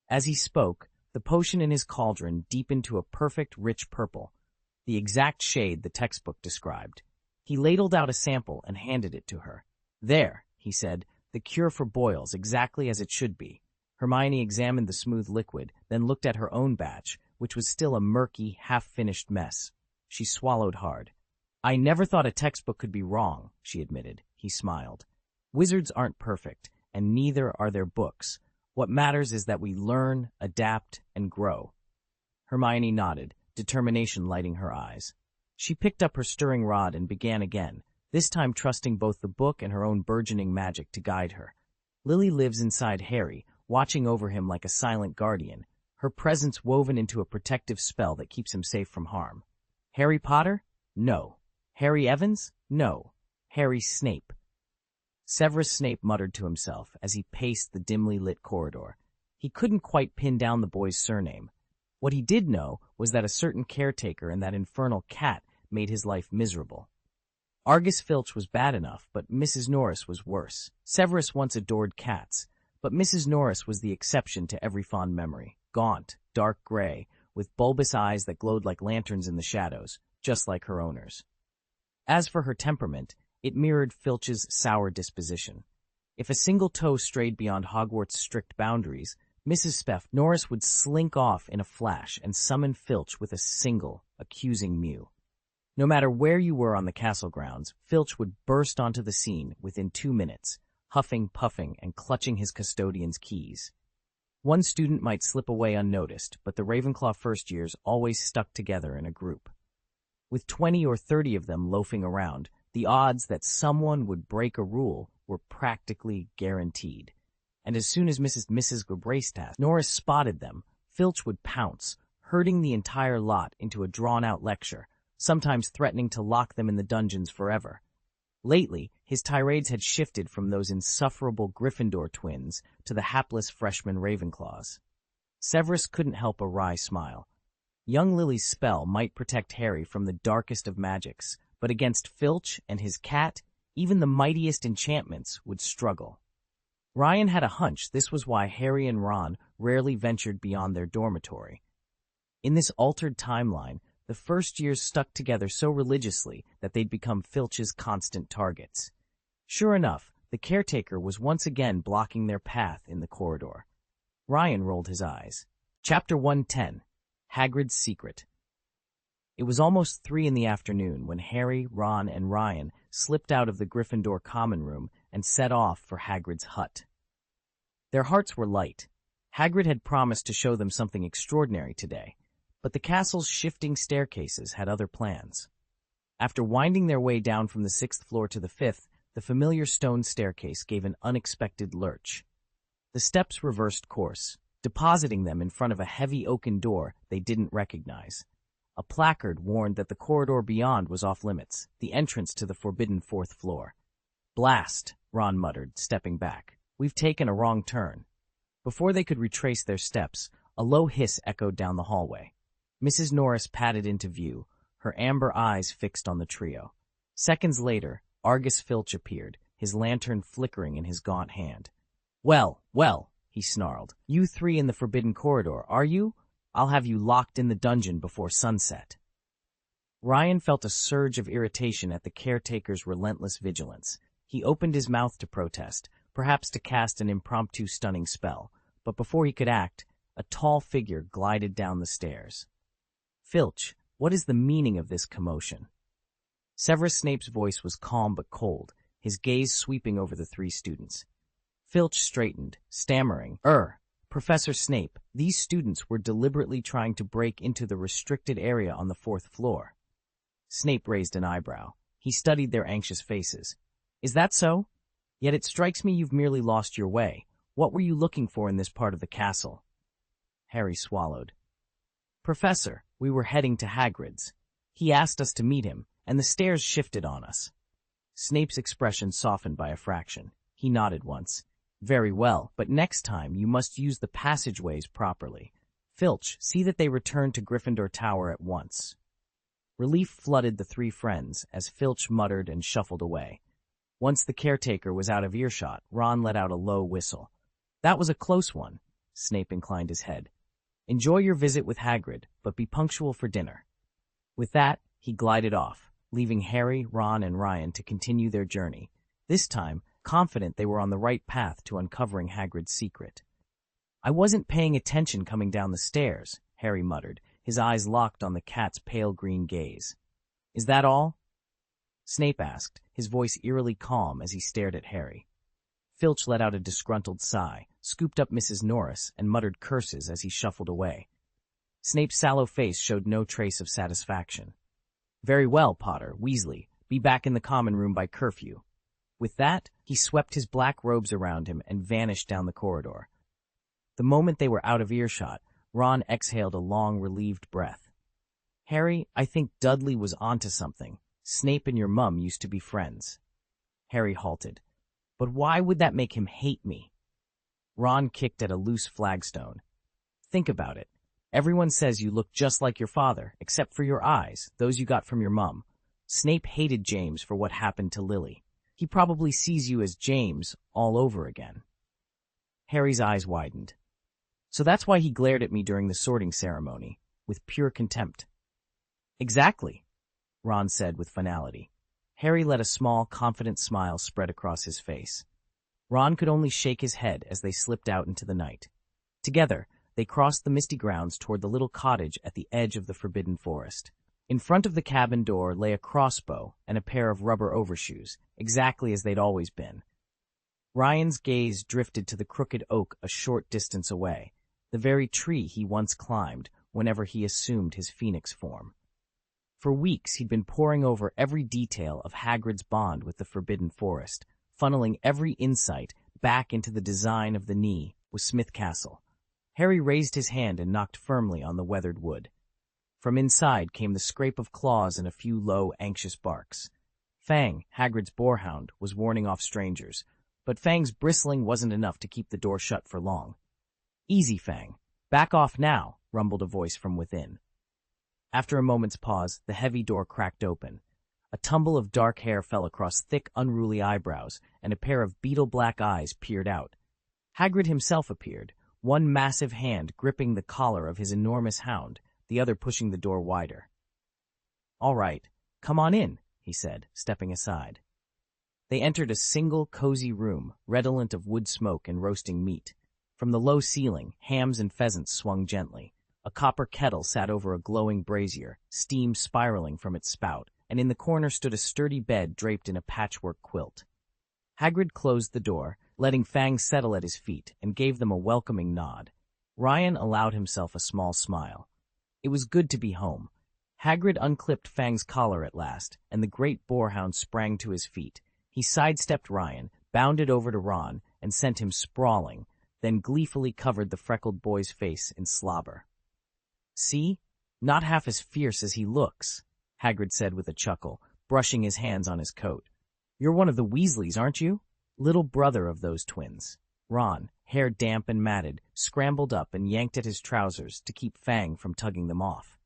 As he spoke, the potion in his cauldron deepened to a perfect, rich purple, the exact shade the textbook described. He ladled out a sample and handed it to her. There, he said, the cure for boils, exactly as it should be. Hermione examined the smooth liquid, then looked at her own batch, which was still a murky, half-finished mess. She swallowed hard. I never thought a textbook could be wrong, she admitted. He smiled. Wizards aren't perfect, and neither are their books. What matters is that we learn, adapt, and grow. Hermione nodded, determination lighting her eyes. She picked up her stirring rod and began again, this time trusting both the book and her own burgeoning magic to guide her. Lily lives inside Harry, watching over him like a silent guardian, her presence woven into a protective spell that keeps him safe from harm. Harry Potter? No. Harry Evans? No. Harry Snape. Severus Snape muttered to himself as he paced the dimly lit corridor. He couldn't quite pin down the boy's surname. What he did know was that a certain caretaker and that infernal cat made his life miserable. Argus Filch was bad enough, but Mrs. Norris was worse. Severus once adored cats, but Mrs. Norris was the exception to every fond memory. Gaunt, dark gray, with bulbous eyes that glowed like lanterns in the shadows, just like her owners. As for her temperament, it mirrored Filch's sour disposition. If a single toe strayed beyond Hogwarts' strict boundaries, Mrs. Norris would slink off in a flash and summon Filch with a single, accusing mew. No matter where you were on the castle grounds, Filch would burst onto the scene within 2 minutes, huffing, puffing, and clutching his custodian's keys. One student might slip away unnoticed, but the Ravenclaw first years always stuck together in a group. With 20 or 30 of them loafing around, the odds that someone would break a rule were practically guaranteed. And as soon as Mrs. Greystaff Norris spotted them, Filch would pounce, herding the entire lot into a drawn-out lecture, sometimes threatening to lock them in the dungeons forever. Lately, his tirades had shifted from those insufferable Gryffindor twins to the hapless freshman Ravenclaws. Severus couldn't help a wry smile. Young Lily's spell might protect Harry from the darkest of magics, but against Filch and his cat, even the mightiest enchantments would struggle. Ryan had a hunch this was why Harry and Ron rarely ventured beyond their dormitory. In this altered timeline, the first years stuck together so religiously that they'd become Filch's constant targets. Sure enough, the caretaker was once again blocking their path in the corridor. Ryan rolled his eyes. Chapter 110. Hagrid's Secret. It was almost 3 in the afternoon when Harry, Ron, and Ryan slipped out of the Gryffindor common room and set off for Hagrid's hut. Their hearts were light. Hagrid had promised to show them something extraordinary today, but the castle's shifting staircases had other plans. After winding their way down from the 6th floor to the 5th, the familiar stone staircase gave an unexpected lurch. The steps reversed course, depositing them in front of a heavy oaken door they didn't recognize. A placard warned that the corridor beyond was off-limits, the entrance to the forbidden 4th floor. "Blast," Ron muttered, stepping back. "We've taken a wrong turn." Before they could retrace their steps, a low hiss echoed down the hallway. Mrs. Norris padded into view, her amber eyes fixed on the trio. Seconds later, Argus Filch appeared, his lantern flickering in his gaunt hand. Well, he snarled. "You 3 in the forbidden corridor, are you? I'll have you locked in the dungeon before sunset." Ryan felt a surge of irritation at the caretaker's relentless vigilance. He opened his mouth to protest, perhaps to cast an impromptu stunning spell, but before he could act, a tall figure glided down the stairs. "Filch, what is the meaning of this commotion?" Severus Snape's voice was calm but cold, his gaze sweeping over the 3 students. Filch straightened, stammering, Professor Snape, these students were deliberately trying to break into the restricted area on the 4th floor." Snape raised an eyebrow. He studied their anxious faces. "Is that so? Yet it strikes me you've merely lost your way. What were you looking for in this part of the castle?" Harry swallowed. "Professor, we were heading to Hagrid's. He asked us to meet him, and the stairs shifted on us." Snape's expression softened by a fraction. He nodded once. "Very well, but next time you must use the passageways properly. Filch, see that they return to Gryffindor Tower at once." Relief flooded the 3 friends as Filch muttered and shuffled away. Once the caretaker was out of earshot, Ron let out a low whistle. "That was a close one." Snape inclined his head. "Enjoy your visit with Hagrid, but be punctual for dinner." With that, he glided off, leaving Harry, Ron, and Ryan to continue their journey, this time confident they were on the right path to uncovering Hagrid's secret. "I wasn't paying attention coming down the stairs," Harry muttered, his eyes locked on the cat's pale green gaze. "Is that all?" Snape asked, his voice eerily calm as he stared at Harry. Filch let out a disgruntled sigh, scooped up Mrs. Norris, and muttered curses as he shuffled away. Snape's sallow face showed no trace of satisfaction. "Very well, Potter, Weasley, be back in the common room by curfew." With that, he swept his black robes around him and vanished down the corridor. The moment they were out of earshot, Ron exhaled a long, relieved breath. "Harry, I think Dudley was onto something. Snape and your mum used to be friends." Harry halted. "But why would that make him hate me?" Ron kicked at a loose flagstone. "Think about it. Everyone says you look just like your father, except for your eyes, those you got from your mum. Snape hated James for what happened to Lily. He probably sees you as James all over again." Harry's eyes widened. "So that's why he glared at me during the sorting ceremony, with pure contempt." "Exactly," Ron said with finality. Harry let a small, confident smile spread across his face. Ron could only shake his head as they slipped out into the night. Together, they crossed the misty grounds toward the little cottage at the edge of the forbidden forest. In front of the cabin door lay a crossbow and a pair of rubber overshoes, exactly as they'd always been. Ryan's gaze drifted to the crooked oak a short distance away, the very tree he once climbed whenever he assumed his phoenix form. For weeks he'd been poring over every detail of Hagrid's bond with the Forbidden Forest, funneling every insight back into the design of the knee with Smith Castle. Harry raised his hand and knocked firmly on the weathered wood. From inside came the scrape of claws and a few low, anxious barks. Fang, Hagrid's boarhound, was warning off strangers, but Fang's bristling wasn't enough to keep the door shut for long. "Easy, Fang. Back off now," rumbled a voice from within. After a moment's pause, the heavy door cracked open. A tumble of dark hair fell across thick, unruly eyebrows, and a pair of beetle-black eyes peered out. Hagrid himself appeared, one massive hand gripping the collar of his enormous hound, the other pushing the door wider. "All right, come on in," he said, stepping aside. They entered a single, cozy room, redolent of wood smoke and roasting meat. From the low ceiling, hams and pheasants swung gently. A copper kettle sat over a glowing brazier, steam spiraling from its spout, and in the corner stood a sturdy bed draped in a patchwork quilt. Hagrid closed the door, letting Fang settle at his feet, and gave them a welcoming nod. Ryan allowed himself a small smile. It was good to be home. Hagrid unclipped Fang's collar at last, and the great boarhound sprang to his feet. He sidestepped Ryan, bounded over to Ron, and sent him sprawling, then gleefully covered the freckled boy's face in slobber. "See? Not half as fierce as he looks," Hagrid said with a chuckle, brushing his hands on his coat. "You're one of the Weasleys, aren't you?" Little brother of those twins. Ron, hair damp and matted, scrambled up and yanked at his trousers to keep Fang from tugging them off.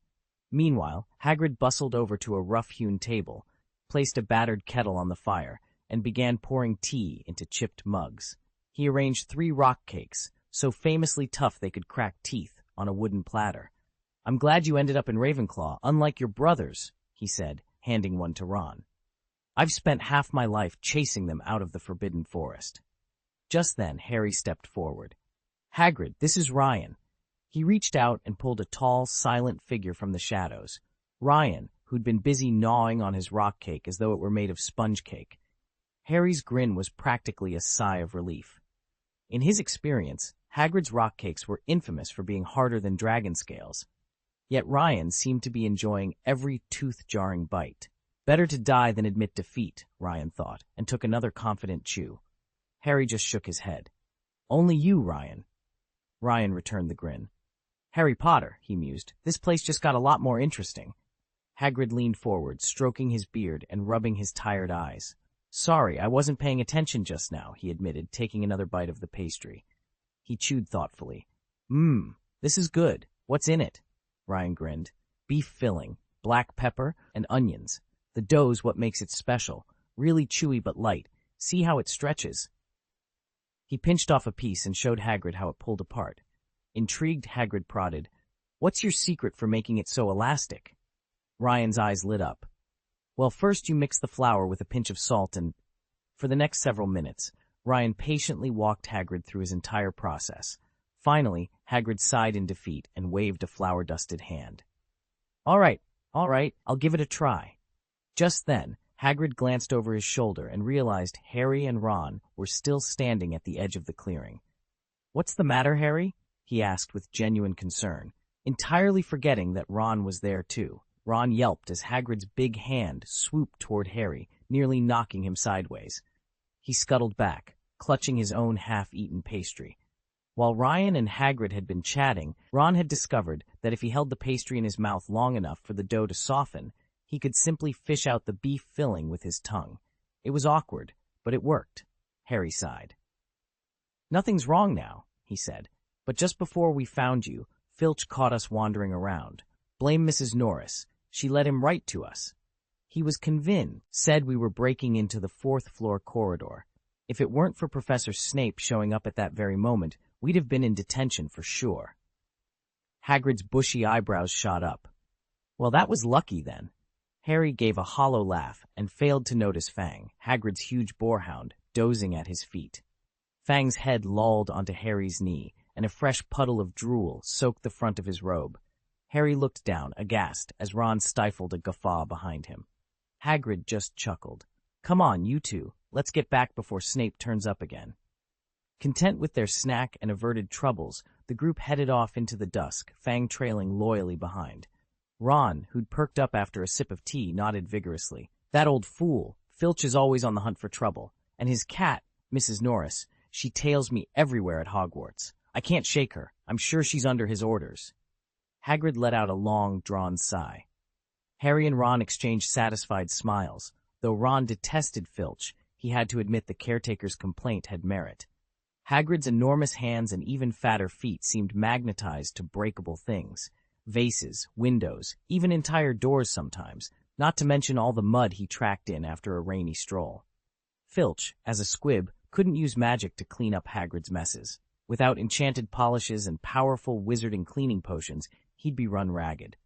Meanwhile, Hagrid bustled over to a rough-hewn table, placed a battered kettle on the fire, and began pouring tea into chipped mugs. He arranged 3 rock cakes, so famously tough they could crack teeth, on a wooden platter. "I'm glad you ended up in Ravenclaw, unlike your brothers," he said, handing one to Ron. "I've spent half my life chasing them out of the Forbidden Forest." Just then, Harry stepped forward. "Hagrid, this is Ryan." He reached out and pulled a tall, silent figure from the shadows. Ryan, who'd been busy gnawing on his rock cake as though it were made of sponge cake. Harry's grin was practically a sigh of relief. In his experience, Hagrid's rock cakes were infamous for being harder than dragon scales. Yet Ryan seemed to be enjoying every tooth-jarring bite. Better to die than admit defeat, Ryan thought, and took another confident chew. Harry just shook his head. "Only you, Ryan." Ryan returned the grin. "Harry Potter," he mused, "this place just got a lot more interesting." Hagrid leaned forward, stroking his beard and rubbing his tired eyes. "Sorry, I wasn't paying attention just now," he admitted, taking another bite of the pastry. He chewed thoughtfully. This is good. What's in it?" Ryan grinned. "Beef filling, black pepper, and onions. The dough's what makes it special. Really chewy but light. See how it stretches?" He pinched off a piece and showed Hagrid how it pulled apart. Intrigued, Hagrid prodded, "What's your secret for making it so elastic?" Ryan's eyes lit up. "Well, first you mix the flour with a pinch of salt and—" For the next several minutes, Ryan patiently walked Hagrid through his entire process. Finally, Hagrid sighed in defeat and waved a flour-dusted hand. All right, I'll give it a try." Just then, Hagrid glanced over his shoulder and realized Harry and Ron were still standing at the edge of the clearing. "What's the matter, Harry?" he asked with genuine concern, entirely forgetting that Ron was there too. Ron yelped as Hagrid's big hand swooped toward Harry, nearly knocking him sideways. He scuttled back, clutching his own half-eaten pastry. While Ryan and Hagrid had been chatting, Ron had discovered that if he held the pastry in his mouth long enough for the dough to soften, he could simply fish out the beef filling with his tongue. It was awkward, but it worked. Harry sighed. "Nothing's wrong now," he said, "but just before we found you, Filch caught us wandering around. Blame Mrs. Norris. She led him right to us. He was convinced, said we were breaking into the 4th-floor corridor. If it weren't for Professor Snape showing up at that very moment, we'd have been in detention for sure." Hagrid's bushy eyebrows shot up. "Well, that was lucky then." Harry gave a hollow laugh and failed to notice Fang, Hagrid's huge boarhound, dozing at his feet. Fang's head lolled onto Harry's knee, and a fresh puddle of drool soaked the front of his robe. Harry looked down, aghast, as Ron stifled a guffaw behind him. Hagrid just chuckled. Come on, you two, let's get back before Snape turns up again. Content with their snack and averted troubles, the group headed off into the dusk, Fang trailing loyally behind. Ron, who'd perked up after a sip of tea, nodded vigorously. That old fool, Filch is always on the hunt for trouble. And his cat, Mrs. Norris, she tails me everywhere at Hogwarts. I can't shake her. I'm sure she's under his orders. Hagrid let out a long, drawn sigh. Harry and Ron exchanged satisfied smiles. Though Ron detested Filch, he had to admit the caretaker's complaint had merit. Hagrid's enormous hands and even fatter feet seemed magnetized to breakable things. Vases, windows, even entire doors sometimes, not to mention all the mud he tracked in after a rainy stroll. Filch, as a squib, couldn't use magic to clean up Hagrid's messes. Without enchanted polishes and powerful wizarding cleaning potions, he'd be run ragged.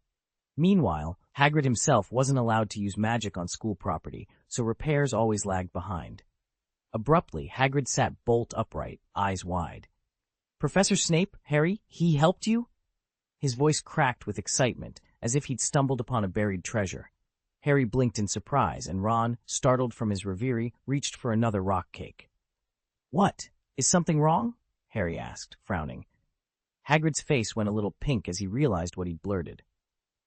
Meanwhile, Hagrid himself wasn't allowed to use magic on school property, so repairs always lagged behind. Abruptly, Hagrid sat bolt upright, eyes wide. Professor Snape, Harry, he helped you? His voice cracked with excitement, as if he'd stumbled upon a buried treasure. Harry blinked in surprise, and Ron, startled from his reverie, reached for another rock cake. What? Is something wrong? Harry asked, frowning. Hagrid's face went a little pink as he realized what he'd blurted.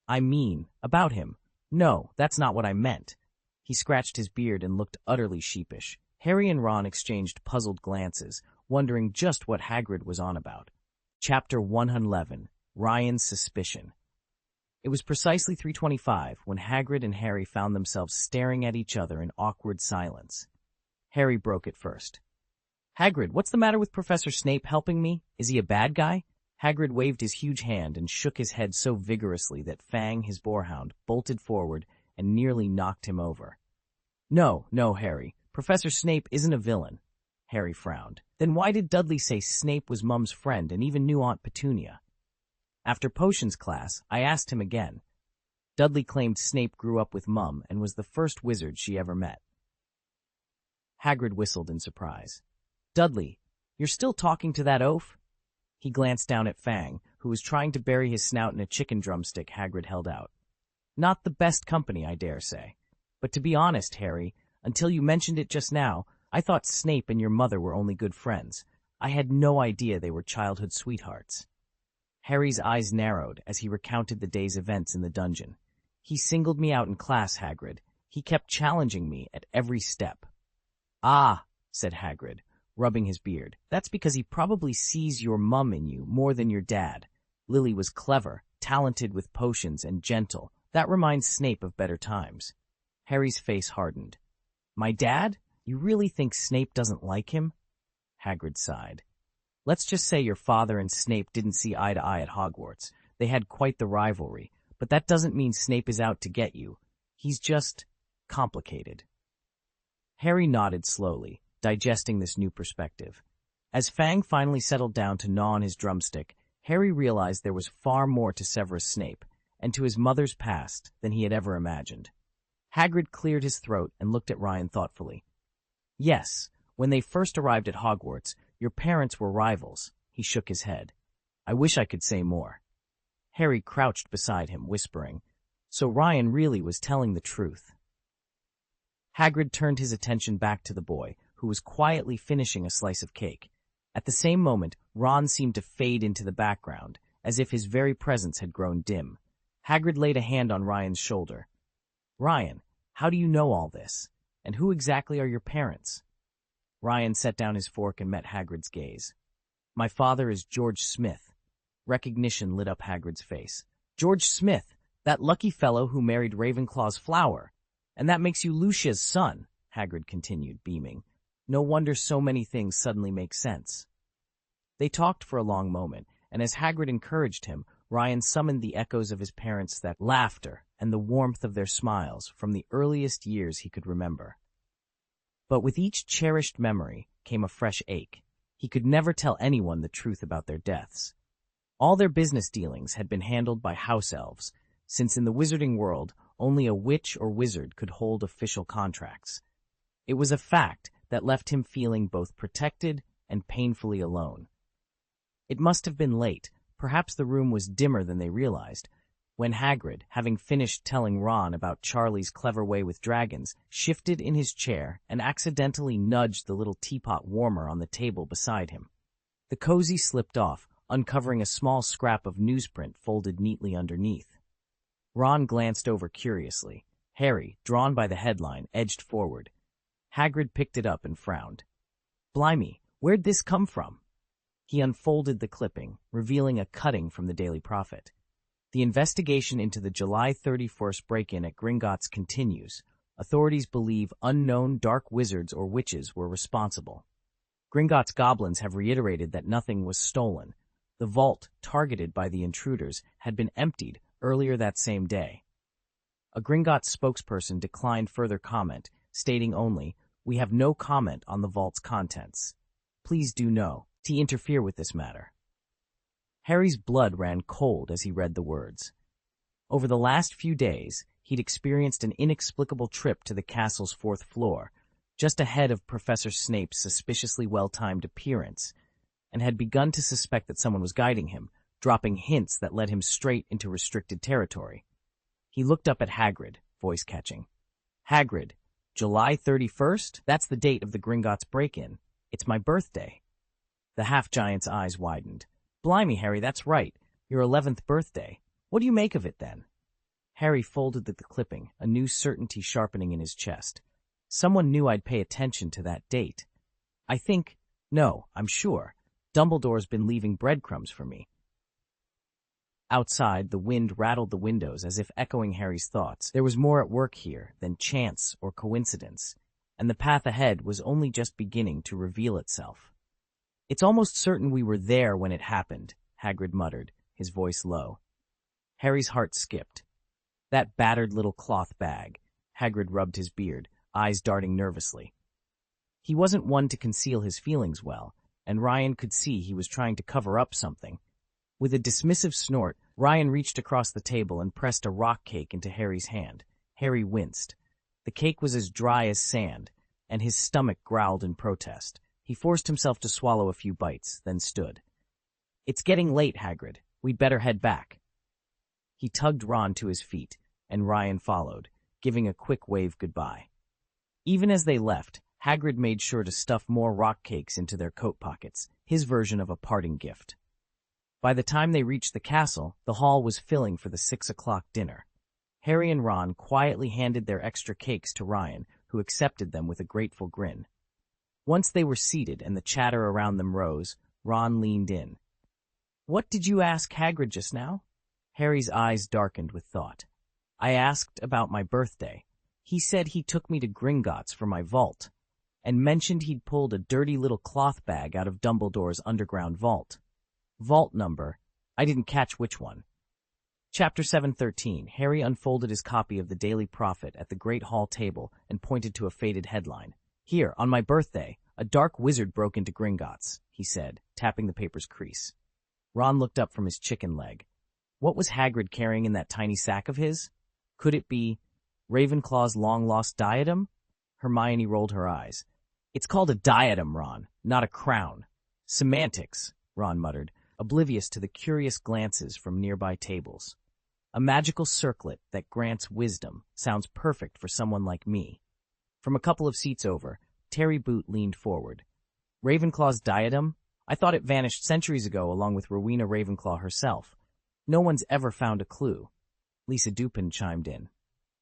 I mean, about him. No, that's not what I meant. He scratched his beard and looked utterly sheepish. Harry and Ron exchanged puzzled glances, wondering just what Hagrid was on about. Chapter 111, Ryan's Suspicion. It was precisely 3:25 when Hagrid and Harry found themselves staring at each other in awkward silence. Harry broke it first. Hagrid, what's the matter with Professor Snape helping me? Is he a bad guy? Hagrid waved his huge hand and shook his head so vigorously that Fang, his boarhound, bolted forward and nearly knocked him over. No, Harry. Professor Snape isn't a villain. Harry frowned. Then why did Dudley say Snape was Mum's friend and even knew Aunt Petunia? After potions class, I asked him again. Dudley claimed Snape grew up with Mum and was the first wizard she ever met. Hagrid whistled in surprise. Dudley, you're still talking to that oaf? He glanced down at Fang, who was trying to bury his snout in a chicken drumstick Hagrid held out. Not the best company, I dare say. But to be honest, Harry, until you mentioned it just now, I thought Snape and your mother were only good friends. I had no idea they were childhood sweethearts. Harry's eyes narrowed as he recounted the day's events in the dungeon. He singled me out in class, Hagrid. He kept challenging me at every step. Ah, said Hagrid, rubbing his beard. That's because he probably sees your mum in you more than your dad. Lily was clever, talented with potions, and gentle. That reminds Snape of better times. Harry's face hardened. My dad? You really think Snape doesn't like him? Hagrid sighed. Let's just say your father and Snape didn't see eye to eye at Hogwarts. They had quite the rivalry, but that doesn't mean Snape is out to get you. He's just complicated. Harry nodded slowly, digesting this new perspective. As Fang finally settled down to gnaw on his drumstick, Harry realized there was far more to Severus Snape, and to his mother's past, than he had ever imagined. Hagrid cleared his throat and looked at Ryan thoughtfully. Yes, when they first arrived at Hogwarts, your parents were rivals. He shook his head. I wish I could say more. Harry crouched beside him, whispering, so Ryan really was telling the truth. Hagrid turned his attention back to the boy, who was quietly finishing a slice of cake. At the same moment, Ron seemed to fade into the background, as if his very presence had grown dim. Hagrid laid a hand on Ryan's shoulder. Ryan, how do you know all this? And who exactly are your parents? Ryan set down his fork and met Hagrid's gaze. My father is George Smith. Recognition lit up Hagrid's face. George Smith, that lucky fellow who married Ravenclaw's flower. And that makes you Lucia's son, Hagrid continued, beaming. No wonder so many things suddenly make sense. They talked for a long moment, and as Hagrid encouraged him, Ryan summoned the echoes of his parents' that laughter and the warmth of their smiles from the earliest years he could remember. But with each cherished memory came a fresh ache. He could never tell anyone the truth about their deaths. All their business dealings had been handled by house elves, since in the wizarding world, only a witch or wizard could hold official contracts. It was a fact that left him feeling both protected and painfully alone. It must have been late. Perhaps the room was dimmer than they realized, When Hagrid, having finished telling Ron about Charlie's clever way with dragons, shifted in his chair and accidentally nudged the little teapot warmer on the table beside him. The cozy slipped off, uncovering a small scrap of newsprint folded neatly underneath. Ron glanced over curiously. Harry, drawn by the headline, edged forward. Hagrid picked it up and frowned. "Blimey, where'd this come from?" He unfolded the clipping, revealing a cutting from the Daily Prophet. The investigation into the July 31st break-in at Gringotts continues. Authorities believe unknown dark wizards or witches were responsible. Gringotts goblins have reiterated that nothing was stolen. The vault, targeted by the intruders, had been emptied earlier that same day. A Gringotts spokesperson declined further comment, stating only, "We have no comment on the vault's contents. Please do know to interfere with this matter." Harry's blood ran cold as he read the words. Over the last few days, he'd experienced an inexplicable trip to the castle's 4th floor, just ahead of Professor Snape's suspiciously well-timed appearance, and had begun to suspect that someone was guiding him, dropping hints that led him straight into restricted territory. He looked up at Hagrid, voice catching. "Hagrid, July 31st? That's the date of the Gringotts break-in. It's my birthday." The half-giant's eyes widened. "Blimey, Harry, that's right. Your 11th birthday. What do you make of it, then?" Harry folded the clipping, a new certainty sharpening in his chest. "Someone knew I'd pay attention to that date. I'm sure. Dumbledore's been leaving breadcrumbs for me." Outside, the wind rattled the windows as if echoing Harry's thoughts. There was more at work here than chance or coincidence, and the path ahead was only just beginning to reveal itself. "It's almost certain we were there when it happened," Hagrid muttered, his voice low. Harry's heart skipped. That battered little cloth bag. Hagrid rubbed his beard, eyes darting nervously. He wasn't one to conceal his feelings well, and Ryan could see he was trying to cover up something. With a dismissive snort, Ryan reached across the table and pressed a rock cake into Harry's hand. Harry winced. The cake was as dry as sand, and his stomach growled in protest. He forced himself to swallow a few bites, then stood. "It's getting late, Hagrid. We'd better head back." He tugged Ron to his feet, and Ryan followed, giving a quick wave goodbye. Even as they left, Hagrid made sure to stuff more rock cakes into their coat pockets, his version of a parting gift. By the time they reached the castle, the hall was filling for the 6 o'clock dinner. Harry and Ron quietly handed their extra cakes to Ryan, who accepted them with a grateful grin. Once they were seated and the chatter around them rose, Ron leaned in. "What did you ask Hagrid just now?" Harry's eyes darkened with thought. "I asked about my birthday. He said he took me to Gringotts for my vault, and mentioned he'd pulled a dirty little cloth bag out of Dumbledore's underground vault. Vault number, I didn't catch which one." Chapter 713. Harry unfolded his copy of the Daily Prophet at the great hall table and pointed to a faded headline. "Here, on my birthday, a dark wizard broke into Gringotts," he said, tapping the paper's crease. Ron looked up from his chicken leg. What was Hagrid carrying in that tiny sack of his? Could it be Ravenclaw's long-lost diadem? Hermione rolled her eyes. "It's called a diadem, Ron, not a crown." "Semantics," Ron muttered, oblivious to the curious glances from nearby tables. "A magical circlet that grants wisdom sounds perfect for someone like me." From a couple of seats over, Terry Boot leaned forward. "Ravenclaw's diadem? I thought it vanished centuries ago along with Rowena Ravenclaw herself. No one's ever found a clue." Lisa Dupin chimed in.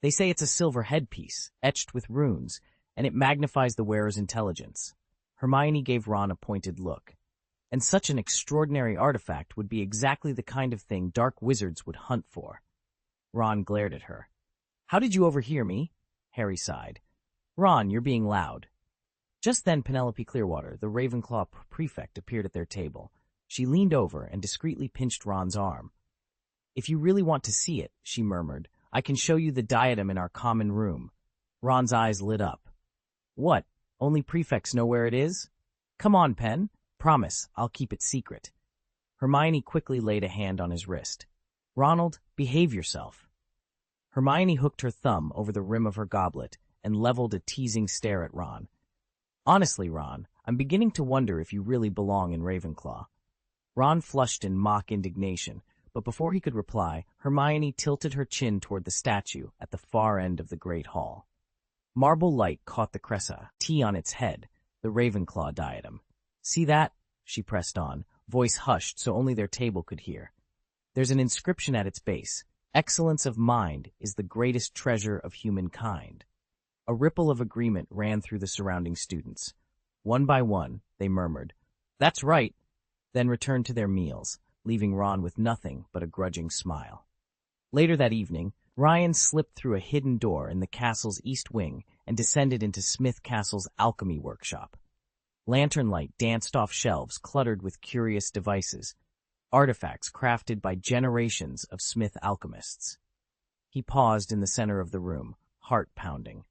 "They say it's a silver headpiece, etched with runes, and it magnifies the wearer's intelligence." Hermione gave Ron a pointed look. "And such an extraordinary artifact would be exactly the kind of thing dark wizards would hunt for." Ron glared at her. "How did you overhear me?" Harry sighed. "Ron, you're being loud." Just then Penelope Clearwater, the Ravenclaw prefect, appeared at their table. She leaned over and discreetly pinched Ron's arm. "If you really want to see it," she murmured, "I can show you the diadem in our common room." Ron's eyes lit up. "What? Only prefects know where it is? Come on, Pen. Promise, I'll keep it secret." Hermione quickly laid a hand on his wrist. "Ronald, behave yourself." Hermione hooked her thumb over the rim of her goblet and leveled a teasing stare at Ron. "Honestly, Ron, I'm beginning to wonder if you really belong in Ravenclaw." Ron flushed in mock indignation, but before he could reply, Hermione tilted her chin toward the statue at the far end of the great hall. Marble light caught the cressa, T on its head, the Ravenclaw diadem. "See that?" she pressed on, voice hushed so only their table could hear. "There's an inscription at its base. Excellence of mind is the greatest treasure of humankind." A ripple of agreement ran through the surrounding students. One by one, they murmured, "That's right," then returned to their meals, leaving Ron with nothing but a grudging smile. Later that evening, Ryan slipped through a hidden door in the castle's east wing and descended into Smith Castle's alchemy workshop. Lantern light danced off shelves cluttered with curious devices, artifacts crafted by generations of Smith alchemists. He paused in the center of the room, heart pounding.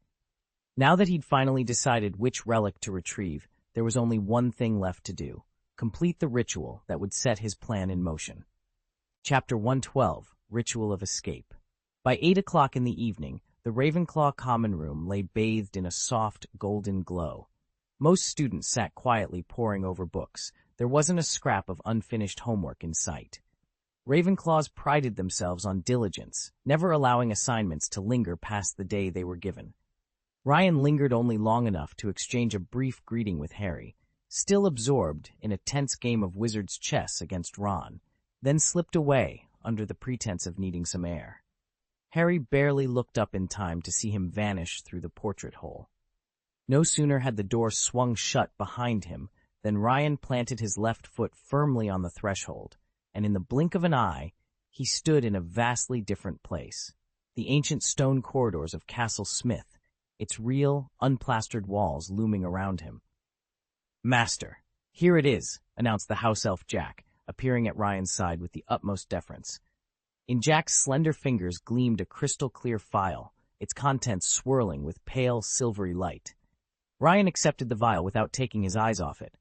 Now that he'd finally decided which relic to retrieve, there was only one thing left to do: complete the ritual that would set his plan in motion. Chapter 112, Ritual of Escape. By 8 o'clock in the evening, the Ravenclaw common room lay bathed in a soft, golden glow. Most students sat quietly poring over books. There wasn't a scrap of unfinished homework in sight. Ravenclaws prided themselves on diligence, never allowing assignments to linger past the day they were given. Ryan lingered only long enough to exchange a brief greeting with Harry, still absorbed in a tense game of wizard's chess against Ron, then slipped away under the pretense of needing some air. Harry barely looked up in time to see him vanish through the portrait hole. No sooner had the door swung shut behind him than Ryan planted his left foot firmly on the threshold, and in the blink of an eye, he stood in a vastly different place. The ancient stone corridors of Castle Smith, its real, unplastered walls looming around him. "Master, here it is," announced the house elf Jack, appearing at Ryan's side with the utmost deference. In Jack's slender fingers gleamed a crystal-clear phial, its contents swirling with pale, silvery light. Ryan accepted the vial without taking his eyes off it.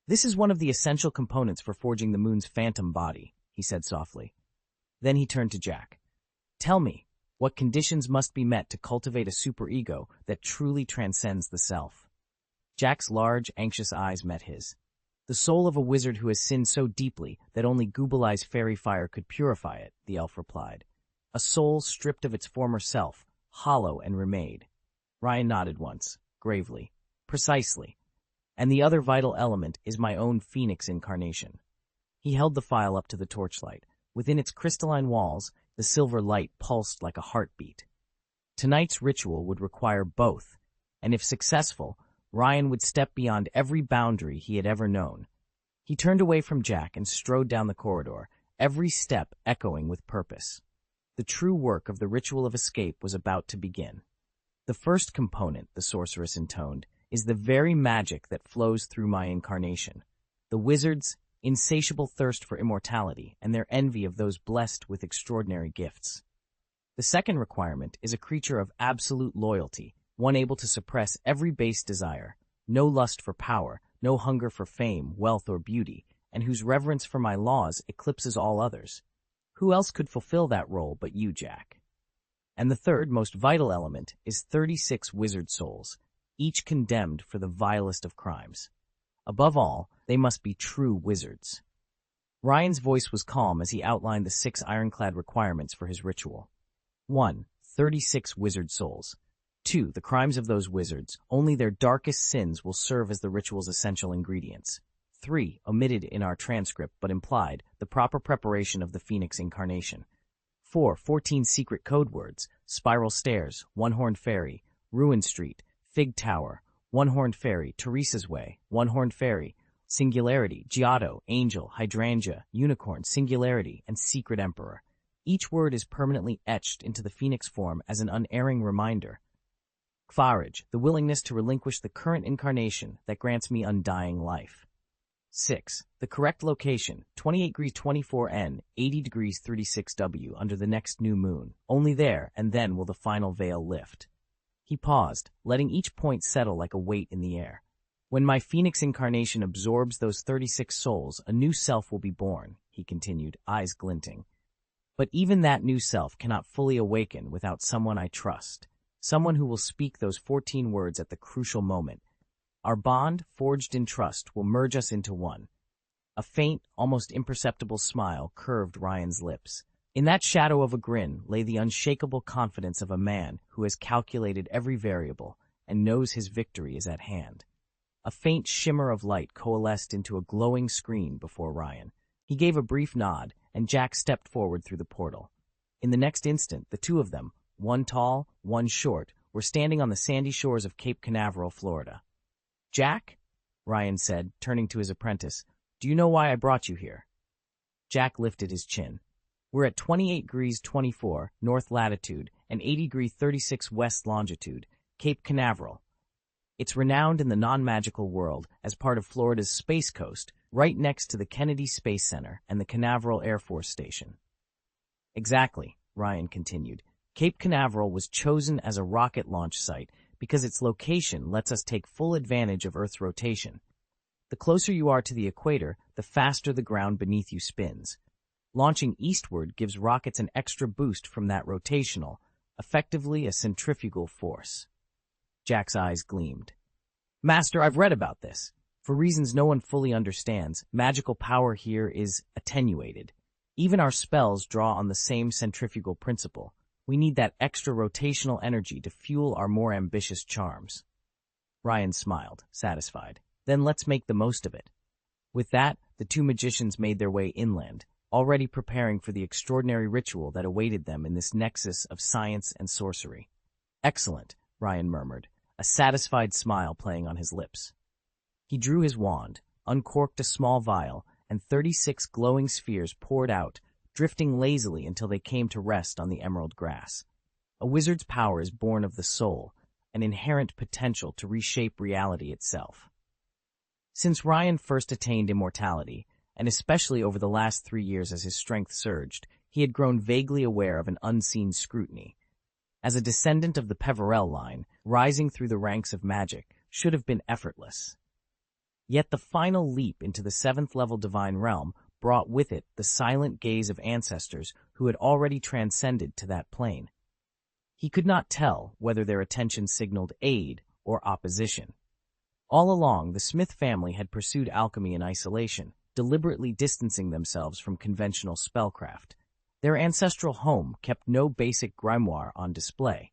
"This is one of the essential components for forging the moon's phantom body," he said softly. Then he turned to Jack. "Tell me, what conditions must be met to cultivate a superego that truly transcends the self?" Jack's large, anxious eyes met his. "The soul of a wizard who has sinned so deeply that only Googleye's fairy fire could purify it," the elf replied. "A soul stripped of its former self, hollow and remade." Ryan nodded once, gravely. "Precisely. And the other vital element is my own phoenix incarnation." He held the phial up to the torchlight. Within its crystalline walls, the silver light pulsed like a heartbeat. Tonight's ritual would require both, and if successful, Ryan would step beyond every boundary he had ever known. He turned away from Jack and strode down the corridor, every step echoing with purpose. The true work of the Ritual of Escape was about to begin. "The first component," the sorceress intoned, "is the very magic that flows through my incarnation. The wizard's insatiable thirst for immortality and their envy of those blessed with extraordinary gifts. The second requirement is a creature of absolute loyalty, one able to suppress every base desire, no lust for power, no hunger for fame, wealth, or beauty, and whose reverence for my laws eclipses all others. Who else could fulfill that role but you, Jack? And the third, most vital element is 36 wizard souls, each condemned for the vilest of crimes. Above all, they must be true wizards." Ryan's voice was calm as he outlined the 6 ironclad requirements for his ritual. 1. 36 wizard souls. 2. The crimes of those wizards, only their darkest sins will serve as the ritual's essential ingredients. 3. Omitted in our transcript but implied, the proper preparation of the Phoenix incarnation. 4. 14 secret code words: Spiral Stairs, One-Horned Fairy, Ruin Street, Fig Tower, One-Horned Fairy, Teresa's Way, One-Horned Fairy, Singularity, Giotto, Angel, Hydrangea, Unicorn, Singularity, and Secret Emperor. Each word is permanently etched into the Phoenix form as an unerring reminder. Courage, the willingness to relinquish the current incarnation that grants me undying life. 6. The correct location, 28 degrees 24 N, 80 degrees 36 W, under the next new moon. Only there, and then will the final veil lift. He paused, letting each point settle like a weight in the air. "When my Phoenix incarnation absorbs those 36 souls, a new self will be born," he continued, eyes glinting. "But even that new self cannot fully awaken without someone I trust, someone who will speak those 14 words at the crucial moment. Our bond, forged in trust, will merge us into one. A faint, almost imperceptible smile curved Ryan's lips. In that shadow of a grin lay the unshakable confidence of a man who has calculated every variable and knows his victory is at hand. A faint shimmer of light coalesced into a glowing screen before Ryan. He gave a brief nod, and Jack stepped forward through the portal. In the next instant, the two of them, one tall, one short, were standing on the sandy shores of Cape Canaveral, Florida. "Jack," Ryan said, turning to his apprentice, "do you know why I brought you here?" Jack lifted his chin. "We're at 28°24 north latitude and 80°36 west longitude, Cape Canaveral. It's renowned in the non-magical world as part of Florida's Space Coast, right next to the Kennedy Space Center and the Canaveral Air Force Station." "Exactly," Ryan continued. "Cape Canaveral was chosen as a rocket launch site because its location lets us take full advantage of Earth's rotation. The closer you are to the equator, the faster the ground beneath you spins. Launching eastward gives rockets an extra boost from that rotational, effectively a centrifugal force." Jack's eyes gleamed. "Master, I've read about this. For reasons no one fully understands, magical power here is attenuated. Even our spells draw on the same centrifugal principle. We need that extra rotational energy to fuel our more ambitious charms." Ryan smiled, satisfied. "Then let's make the most of it." With that, the two magicians made their way inland, already preparing for the extraordinary ritual that awaited them in this nexus of science and sorcery. "Excellent," Ryan murmured, a satisfied smile playing on his lips. He drew his wand, uncorked a small vial, and 36 glowing spheres poured out, drifting lazily until they came to rest on the emerald grass. A wizard's power is born of the soul, an inherent potential to reshape reality itself. Since Ryan first attained immortality, and especially over the last 3 years as his strength surged, he had grown vaguely aware of an unseen scrutiny. As a descendant of the Peverell line, rising through the ranks of magic should have been effortless. Yet the final leap into the 7th-level divine realm brought with it the silent gaze of ancestors who had already transcended to that plane. He could not tell whether their attention signaled aid or opposition. All along, the Smith family had pursued alchemy in isolation, deliberately distancing themselves from conventional spellcraft. Their ancestral home kept no basic grimoire on display.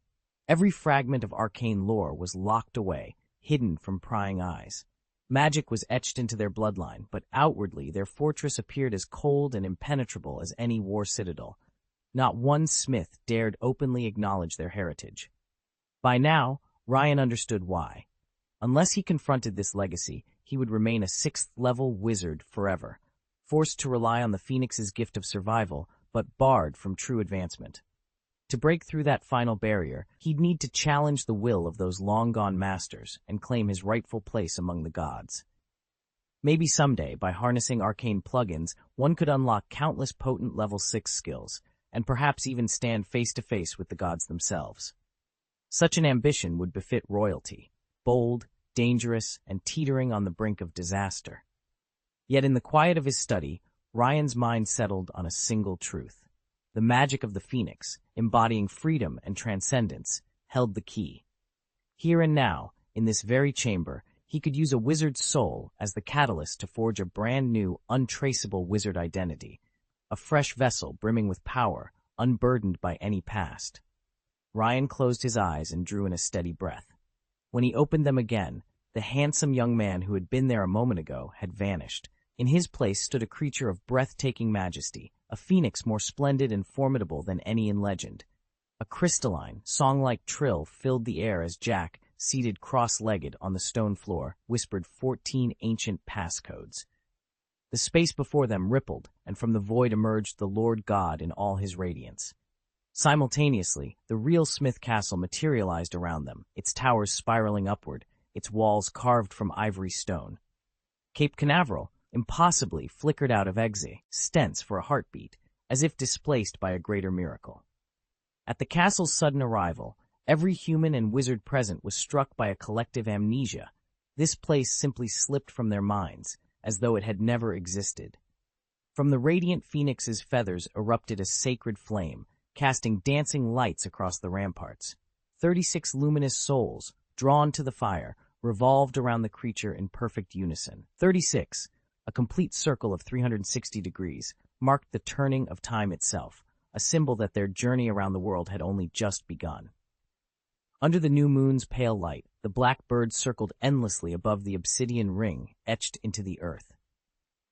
Every fragment of arcane lore was locked away, hidden from prying eyes. Magic was etched into their bloodline, but outwardly their fortress appeared as cold and impenetrable as any war citadel. Not one Smith dared openly acknowledge their heritage. By now, Ryan understood why. Unless he confronted this legacy, he would remain a 6th-level wizard forever, forced to rely on the Phoenix's gift of survival, but barred from true advancement. To break through that final barrier, he'd need to challenge the will of those long-gone masters and claim his rightful place among the gods. Maybe someday, by harnessing arcane plugins, one could unlock countless potent level 6 skills, and perhaps even stand face-to-face with the gods themselves. Such an ambition would befit royalty, bold, dangerous, and teetering on the brink of disaster. Yet in the quiet of his study, Ryan's mind settled on a single truth. The magic of the Phoenix, embodying freedom and transcendence, held the key. Here and now, in this very chamber, he could use a wizard's soul as the catalyst to forge a brand new, untraceable wizard identity, a fresh vessel brimming with power, unburdened by any past. Ryan closed his eyes and drew in a steady breath. When he opened them again, the handsome young man who had been there a moment ago had vanished. In his place stood a creature of breathtaking majesty, a phoenix more splendid and formidable than any in legend. A crystalline, song-like trill filled the air as Jack, seated cross-legged on the stone floor, whispered 14 ancient passcodes. The space before them rippled, and from the void emerged the Lord God in all his radiance. Simultaneously, the real Smith Castle materialized around them, its towers spiraling upward, its walls carved from ivory stone. Cape Canaveral, impossibly, flickered out of existence for a heartbeat, as if displaced by a greater miracle. At the castle's sudden arrival, every human and wizard present was struck by a collective amnesia. This place simply slipped from their minds, as though it had never existed. From the radiant phoenix's feathers erupted a sacred flame, casting dancing lights across the ramparts. 36 luminous souls, drawn to the fire, revolved around the creature in perfect unison. 36, a A complete circle of 360 degrees marked the turning of time itself, a symbol that their journey around the world had only just begun. Under the new moon's pale light, the black birds circled endlessly above the obsidian ring etched into the earth.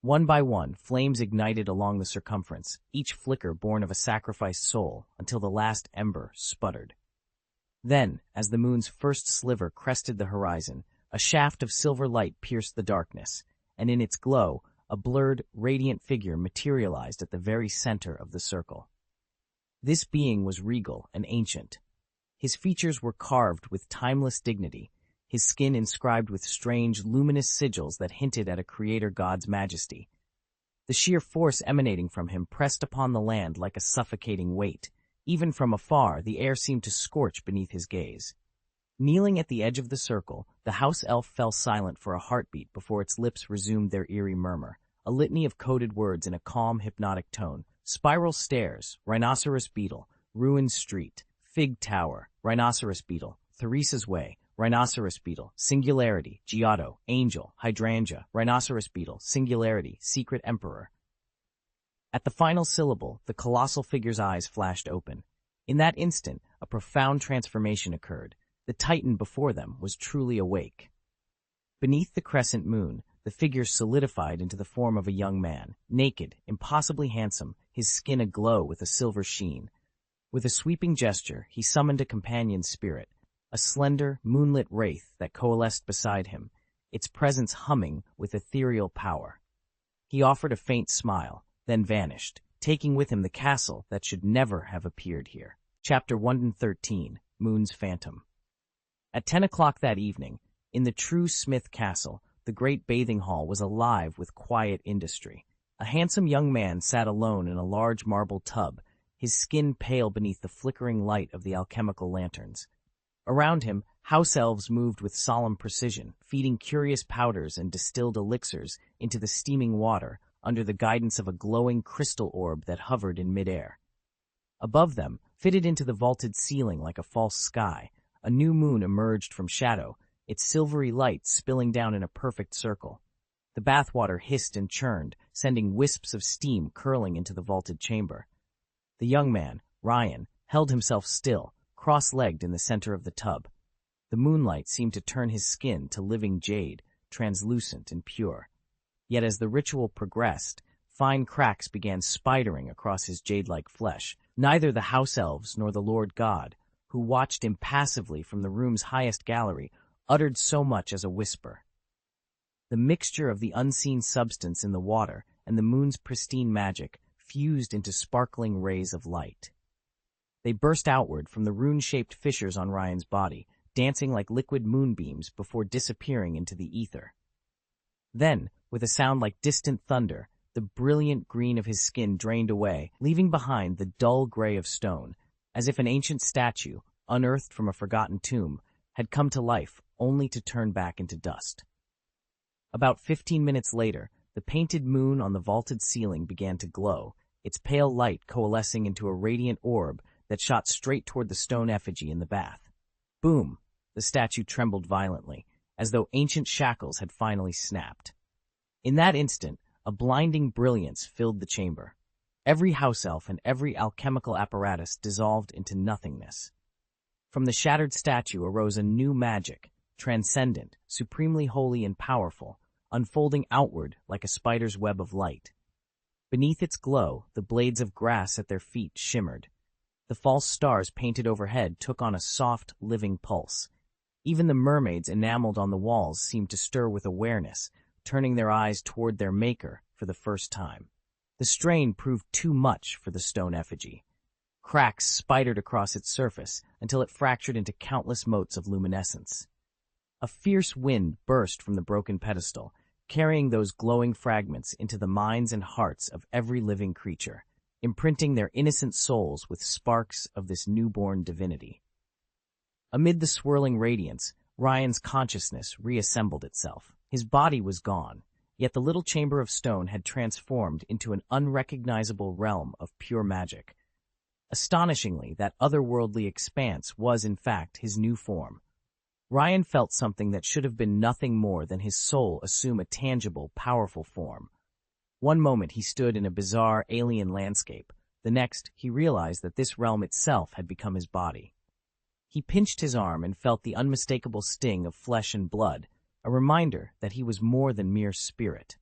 One by one, flames ignited along the circumference, each flicker born of a sacrificed soul, until the last ember sputtered. Then, as the moon's first sliver crested the horizon, a shaft of silver light pierced the darkness, and in its glow, a blurred, radiant figure materialized at the very center of the circle. This being was regal and ancient. His features were carved with timeless dignity, his skin inscribed with strange, luminous sigils that hinted at a creator god's majesty. The sheer force emanating from him pressed upon the land like a suffocating weight. Even from afar, the air seemed to scorch beneath his gaze. Kneeling at the edge of the circle, the house elf fell silent for a heartbeat before its lips resumed their eerie murmur, a litany of coded words in a calm, hypnotic tone. Spiral stairs, rhinoceros beetle, ruined street, fig tower, rhinoceros beetle, Theresa's way, rhinoceros beetle, singularity, Giotto, angel, hydrangea, rhinoceros beetle, singularity, secret emperor. At the final syllable, the colossal figure's eyes flashed open. In that instant, a profound transformation occurred. The titan before them was truly awake. Beneath the crescent moon, the figure solidified into the form of a young man, naked, impossibly handsome, his skin aglow with a silver sheen. With a sweeping gesture, he summoned a companion spirit, a slender, moonlit wraith that coalesced beside him, its presence humming with ethereal power. He offered a faint smile, then vanished, taking with him the castle that should never have appeared here. Chapter 113, Moon's Phantom. At 10 o'clock that evening, in the true Smith Castle, the great bathing hall was alive with quiet industry. A handsome young man sat alone in a large marble tub, his skin pale beneath the flickering light of the alchemical lanterns. Around him, house elves moved with solemn precision, feeding curious powders and distilled elixirs into the steaming water under the guidance of a glowing crystal orb that hovered in midair. Above them, fitted into the vaulted ceiling like a false sky, a new moon emerged from shadow, its silvery light spilling down in a perfect circle. The bathwater hissed and churned, sending wisps of steam curling into the vaulted chamber. The young man, Ryan, held himself still, cross-legged in the center of the tub. The moonlight seemed to turn his skin to living jade, translucent and pure. Yet as the ritual progressed, fine cracks began spidering across his jade-like flesh. Neither the house elves nor the Lord God, who watched impassively from the room's highest gallery, uttered so much as a whisper. The mixture of the unseen substance in the water and the moon's pristine magic fused into sparkling rays of light. They burst outward from the rune-shaped fissures on Ryan's body, dancing like liquid moonbeams before disappearing into the ether. Then, with a sound like distant thunder, the brilliant green of his skin drained away, leaving behind the dull gray of stone, as if an ancient statue, unearthed from a forgotten tomb, had come to life only to turn back into dust. About 15 minutes later, the painted moon on the vaulted ceiling began to glow, its pale light coalescing into a radiant orb that shot straight toward the stone effigy in the bath. Boom! The statue trembled violently, as though ancient shackles had finally snapped. In that instant, a blinding brilliance filled the chamber. Every house elf and every alchemical apparatus dissolved into nothingness. From the shattered statue arose a new magic, transcendent, supremely holy and powerful, unfolding outward like a spider's web of light. Beneath its glow, the blades of grass at their feet shimmered. The false stars painted overhead took on a soft, living pulse. Even the mermaids enameled on the walls seemed to stir with awareness, turning their eyes toward their maker for the first time. The strain proved too much for the stone effigy. Cracks spidered across its surface until it fractured into countless motes of luminescence. A fierce wind burst from the broken pedestal, carrying those glowing fragments into the minds and hearts of every living creature, imprinting their innocent souls with sparks of this newborn divinity. Amid the swirling radiance, Ryan's consciousness reassembled itself. His body was gone, yet the little chamber of stone had transformed into an unrecognizable realm of pure magic. Astonishingly, that otherworldly expanse was, in fact, his new form. Ryan felt something that should have been nothing more than his soul assume a tangible, powerful form. One moment he stood in a bizarre, alien landscape. The next, he realized that this realm itself had become his body. He pinched his arm and felt the unmistakable sting of flesh and blood, a reminder that he was more than mere spirit.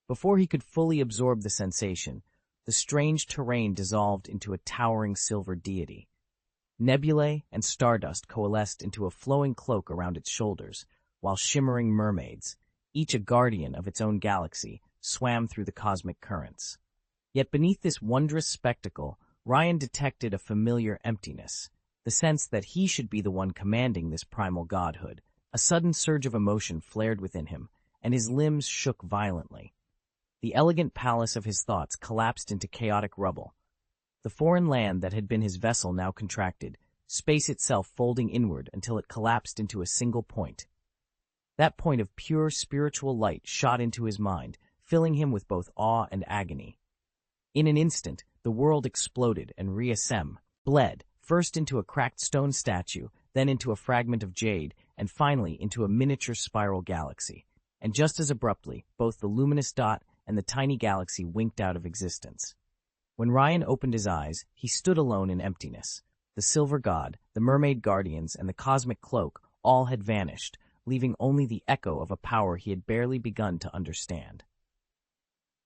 Before he could fully absorb the sensation, the strange terrain dissolved into a towering silver deity. Nebulae and stardust coalesced into a flowing cloak around its shoulders, while shimmering mermaids, each a guardian of its own galaxy, swam through the cosmic currents. Yet beneath this wondrous spectacle, Ryan detected a familiar emptiness, the sense that he should be the one commanding this primal godhood. A sudden surge of emotion flared within him, and his limbs shook violently. The elegant palace of his thoughts collapsed into chaotic rubble. The foreign land that had been his vessel now contracted, space itself folding inward until it collapsed into a single point. That point of pure spiritual light shot into his mind, filling him with both awe and agony. In an instant, the world exploded and bled, first into a cracked stone statue, then into a fragment of jade, and finally into a miniature spiral galaxy. And just as abruptly, both the luminous dot and the tiny galaxy winked out of existence. When Ryan opened his eyes, he stood alone in emptiness. The silver god, the mermaid guardians, and the cosmic cloak all had vanished, leaving only the echo of a power he had barely begun to understand.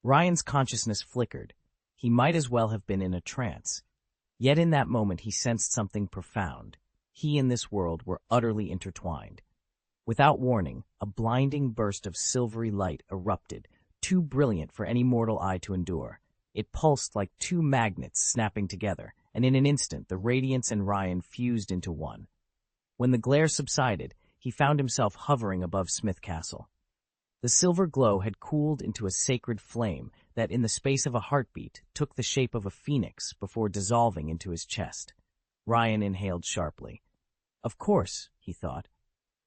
Ryan's consciousness flickered. He might as well have been in a trance. Yet in that moment he sensed something profound. He and this world were utterly intertwined. Without warning, a blinding burst of silvery light erupted, too brilliant for any mortal eye to endure. It pulsed like two magnets snapping together, and in an instant the radiance and Ryan fused into one. When the glare subsided, he found himself hovering above Smith Castle. The silver glow had cooled into a sacred flame that, in the space of a heartbeat, took the shape of a phoenix before dissolving into his chest. Ryan inhaled sharply. Of course, he thought.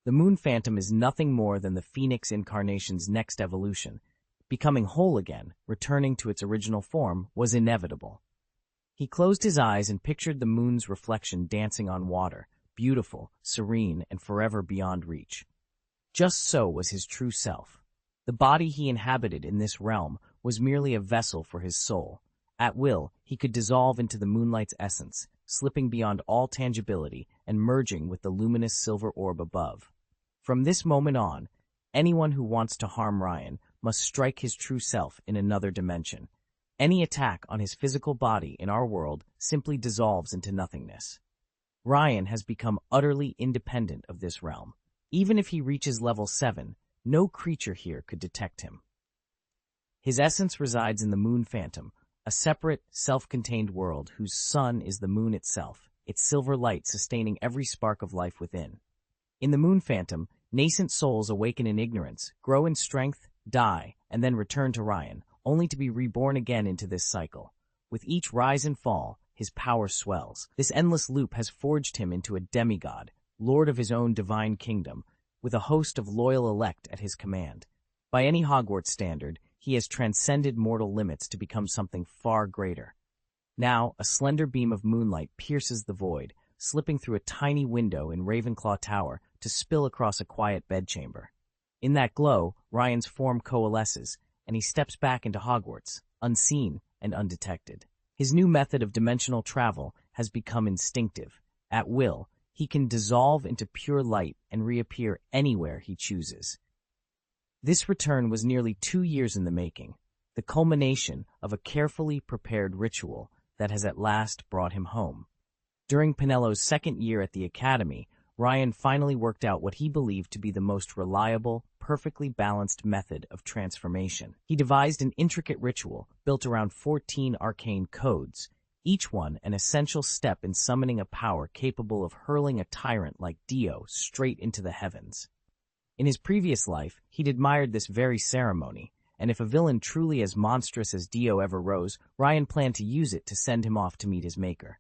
The moon phantom is nothing more than the phoenix incarnation's next evolution. Becoming whole again, returning to its original form, was inevitable. He closed his eyes and pictured the moon's reflection dancing on water, beautiful, serene, and forever beyond reach. Just so was his true self. The body he inhabited in this realm was merely a vessel for his soul. At will, he could dissolve into the moonlight's essence, slipping beyond all tangibility and merging with the luminous silver orb above. From this moment on, anyone who wants to harm Ryan must strike his true self in another dimension. Any attack on his physical body in our world simply dissolves into nothingness. Ryan has become utterly independent of this realm. Even if he reaches level 7, no creature here could detect him. His essence resides in the moon phantom, a separate, self-contained world whose sun is the moon itself, its silver light sustaining every spark of life within. In the moon phantom, nascent souls awaken in ignorance, grow in strength, die, and then return to Ryan, only to be reborn again into this cycle. With each rise and fall, his power swells. This endless loop has forged him into a demigod, lord of his own divine kingdom, with a host of loyal elect at his command. By any Hogwarts standard, he has transcended mortal limits to become something far greater. Now, a slender beam of moonlight pierces the void, slipping through a tiny window in Ravenclaw Tower to spill across a quiet bedchamber. In that glow, Ryan's form coalesces, and he steps back into Hogwarts, unseen and undetected. His new method of dimensional travel has become instinctive. At will, he can dissolve into pure light and reappear anywhere he chooses. This return was nearly 2 years in the making, the culmination of a carefully prepared ritual that has at last brought him home. During Penello's second year at the academy, Ryan finally worked out what he believed to be the most reliable, perfectly balanced method of transformation. He devised an intricate ritual built around 14 arcane codes, each one an essential step in summoning a power capable of hurling a tyrant like Dio straight into the heavens. In his previous life, he'd admired this very ceremony, and if a villain truly as monstrous as Dio ever rose, Ryan planned to use it to send him off to meet his maker.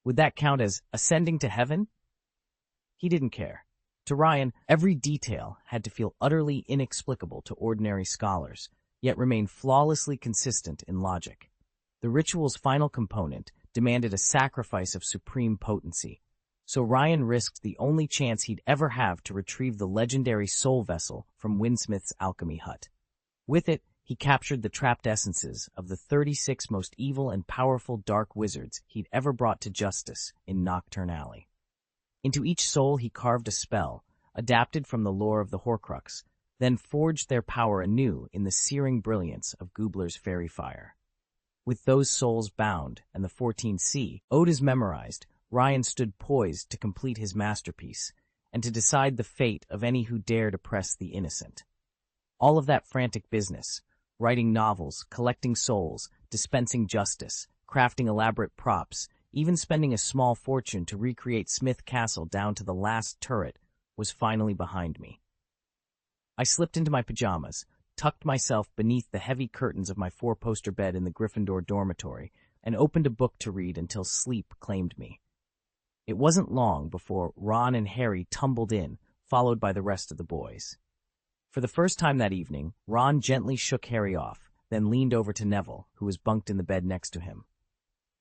Would that count as ascending to heaven? He didn't care. To Ryan, every detail had to feel utterly inexplicable to ordinary scholars, yet remain flawlessly consistent in logic. The ritual's final component demanded a sacrifice of supreme potency. So Ryan risked the only chance he'd ever have to retrieve the legendary soul vessel from Winsmith's alchemy hut. With it, he captured the trapped essences of the 36 most evil and powerful dark wizards he'd ever brought to justice in Nocturne Alley. Into each soul he carved a spell, adapted from the lore of the Horcrux, then forged their power anew in the searing brilliance of Gubler's fairy fire. With those souls bound and the 14C odes memorized, Ryan stood poised to complete his masterpiece and to decide the fate of any who dared oppress the innocent. All of that frantic business, writing novels, collecting souls, dispensing justice, crafting elaborate props, even spending a small fortune to recreate Smith Castle down to the last turret, was finally behind me. I slipped into my pajamas, tucked myself beneath the heavy curtains of my four-poster bed in the Gryffindor dormitory, and opened a book to read until sleep claimed me. It wasn't long before Ron and Harry tumbled in, followed by the rest of the boys. For the first time that evening, Ron gently shook Harry off, then leaned over to Neville, who was bunked in the bed next to him.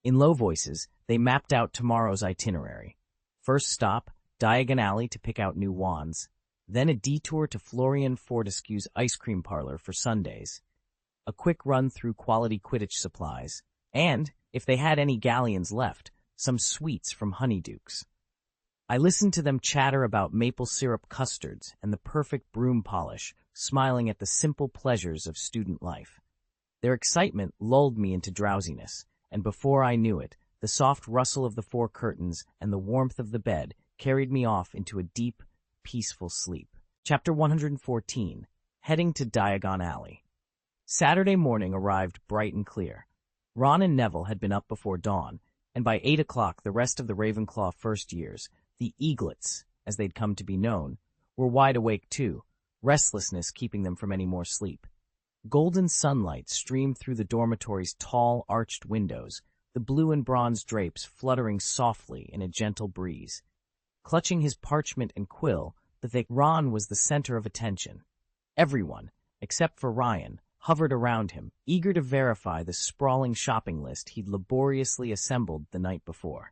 In low voices, they mapped out tomorrow's itinerary. First stop, Diagon Alley to pick out new wands, then a detour to Florian Fortescue's ice cream parlor for Sundays, a quick run through quality Quidditch supplies, and, if they had any galleons left, some sweets from Honeydukes. I listened to them chatter about maple syrup custards and the perfect broom polish, smiling at the simple pleasures of student life. Their excitement lulled me into drowsiness, and before I knew it, the soft rustle of the four curtains and the warmth of the bed carried me off into a deep, peaceful sleep. Chapter 114, Heading to Diagon Alley. Saturday morning arrived bright and clear. Ron and Neville had been up before dawn, and by 8 o'clock the rest of the Ravenclaw first years, the Eaglets, as they'd come to be known, were wide awake too, restlessness keeping them from any more sleep. Golden sunlight streamed through the dormitory's tall, arched windows, the blue and bronze drapes fluttering softly in a gentle breeze. Clutching his parchment and quill, Ron was the center of attention. Everyone, except for Ryan, hovered around him, eager to verify the sprawling shopping list he'd laboriously assembled the night before.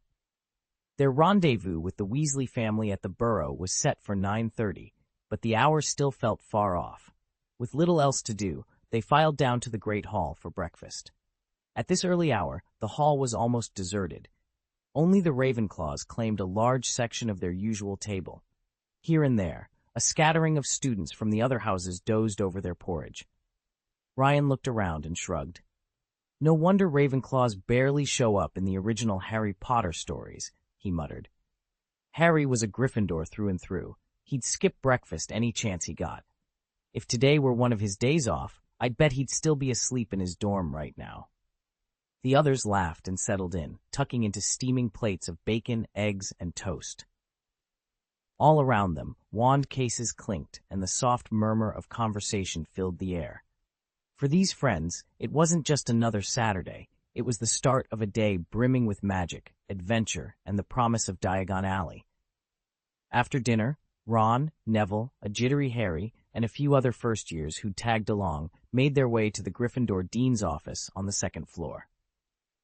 Their rendezvous with the Weasley family at the Burrow was set for 9:30, but the hour still felt far off. With little else to do, they filed down to the Great Hall for breakfast. At this early hour, the hall was almost deserted. Only the Ravenclaws claimed a large section of their usual table. Here and there, a scattering of students from the other houses dozed over their porridge. Ryan looked around and shrugged. No wonder Ravenclaws barely show up in the original Harry Potter stories, he muttered. Harry was a Gryffindor through and through. He'd skip breakfast any chance he got. If today were one of his days off, I'd bet he'd still be asleep in his dorm right now. The others laughed and settled in, tucking into steaming plates of bacon, eggs, and toast. All around them, wand cases clinked, and the soft murmur of conversation filled the air. For these friends, it wasn't just another Saturday. It was the start of a day brimming with magic, adventure, and the promise of Diagon Alley. After dinner, Ron, Neville, a jittery Harry, and a few other first-years who'd tagged along made their way to the Gryffindor Dean's office on the second floor.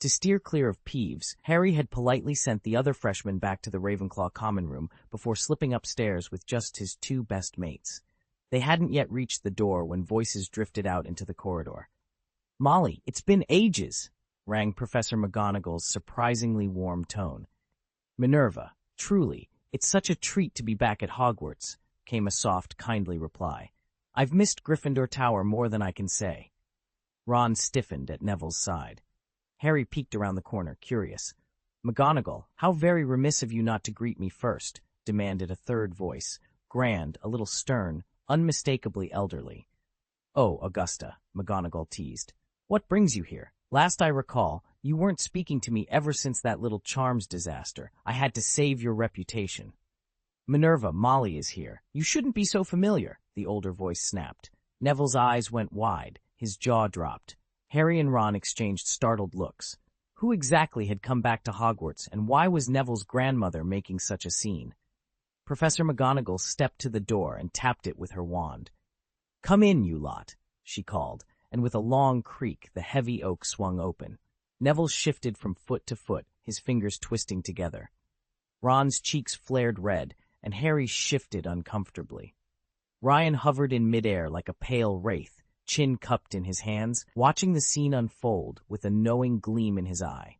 To steer clear of Peeves, Harry had politely sent the other freshmen back to the Ravenclaw common room before slipping upstairs with just his two best mates. They hadn't yet reached the door when voices drifted out into the corridor. "Molly, it's been ages," rang Professor McGonagall's surprisingly warm tone. "Minerva, truly, it's such a treat to be back at Hogwarts," came a soft, kindly reply. "I've missed Gryffindor Tower more than I can say." Ron stiffened at Neville's side. Harry peeked around the corner, curious. "McGonagall, how very remiss of you not to greet me first," demanded a third voice, grand, a little stern, unmistakably elderly. "Oh, Augusta," McGonagall teased. "What brings you here? Last I recall, you weren't speaking to me ever since that little charms disaster. I had to save your reputation." "Minerva, Molly is here. You shouldn't be so familiar," the older voice snapped. Neville's eyes went wide, his jaw dropped. Harry and Ron exchanged startled looks. Who exactly had come back to Hogwarts, and why was Neville's grandmother making such a scene? Professor McGonagall stepped to the door and tapped it with her wand. "Come in, you lot," she called, and with a long creak the heavy oak swung open. Neville shifted from foot to foot, his fingers twisting together. Ron's cheeks flared red, and Harry shifted uncomfortably. Ryan hovered in midair like a pale wraith, chin cupped in his hands, watching the scene unfold with a knowing gleam in his eye.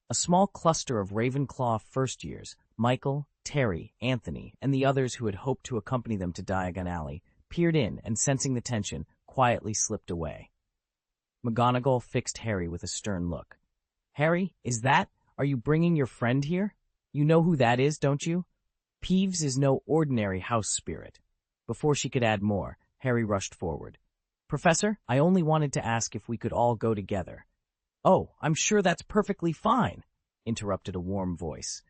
A small cluster of Ravenclaw first-years, Michael, Terry, Anthony, and the others who had hoped to accompany them to Diagon Alley, peered in and, sensing the tension, quietly slipped away. McGonagall fixed Harry with a stern look. "Harry, are you bringing your friend here? You know who that is, don't you? Peeves is no ordinary house spirit." Before she could add more, Harry rushed forward. "Professor, I only wanted to ask if we could all go together." "Oh, I'm sure that's perfectly fine," interrupted a warm voice.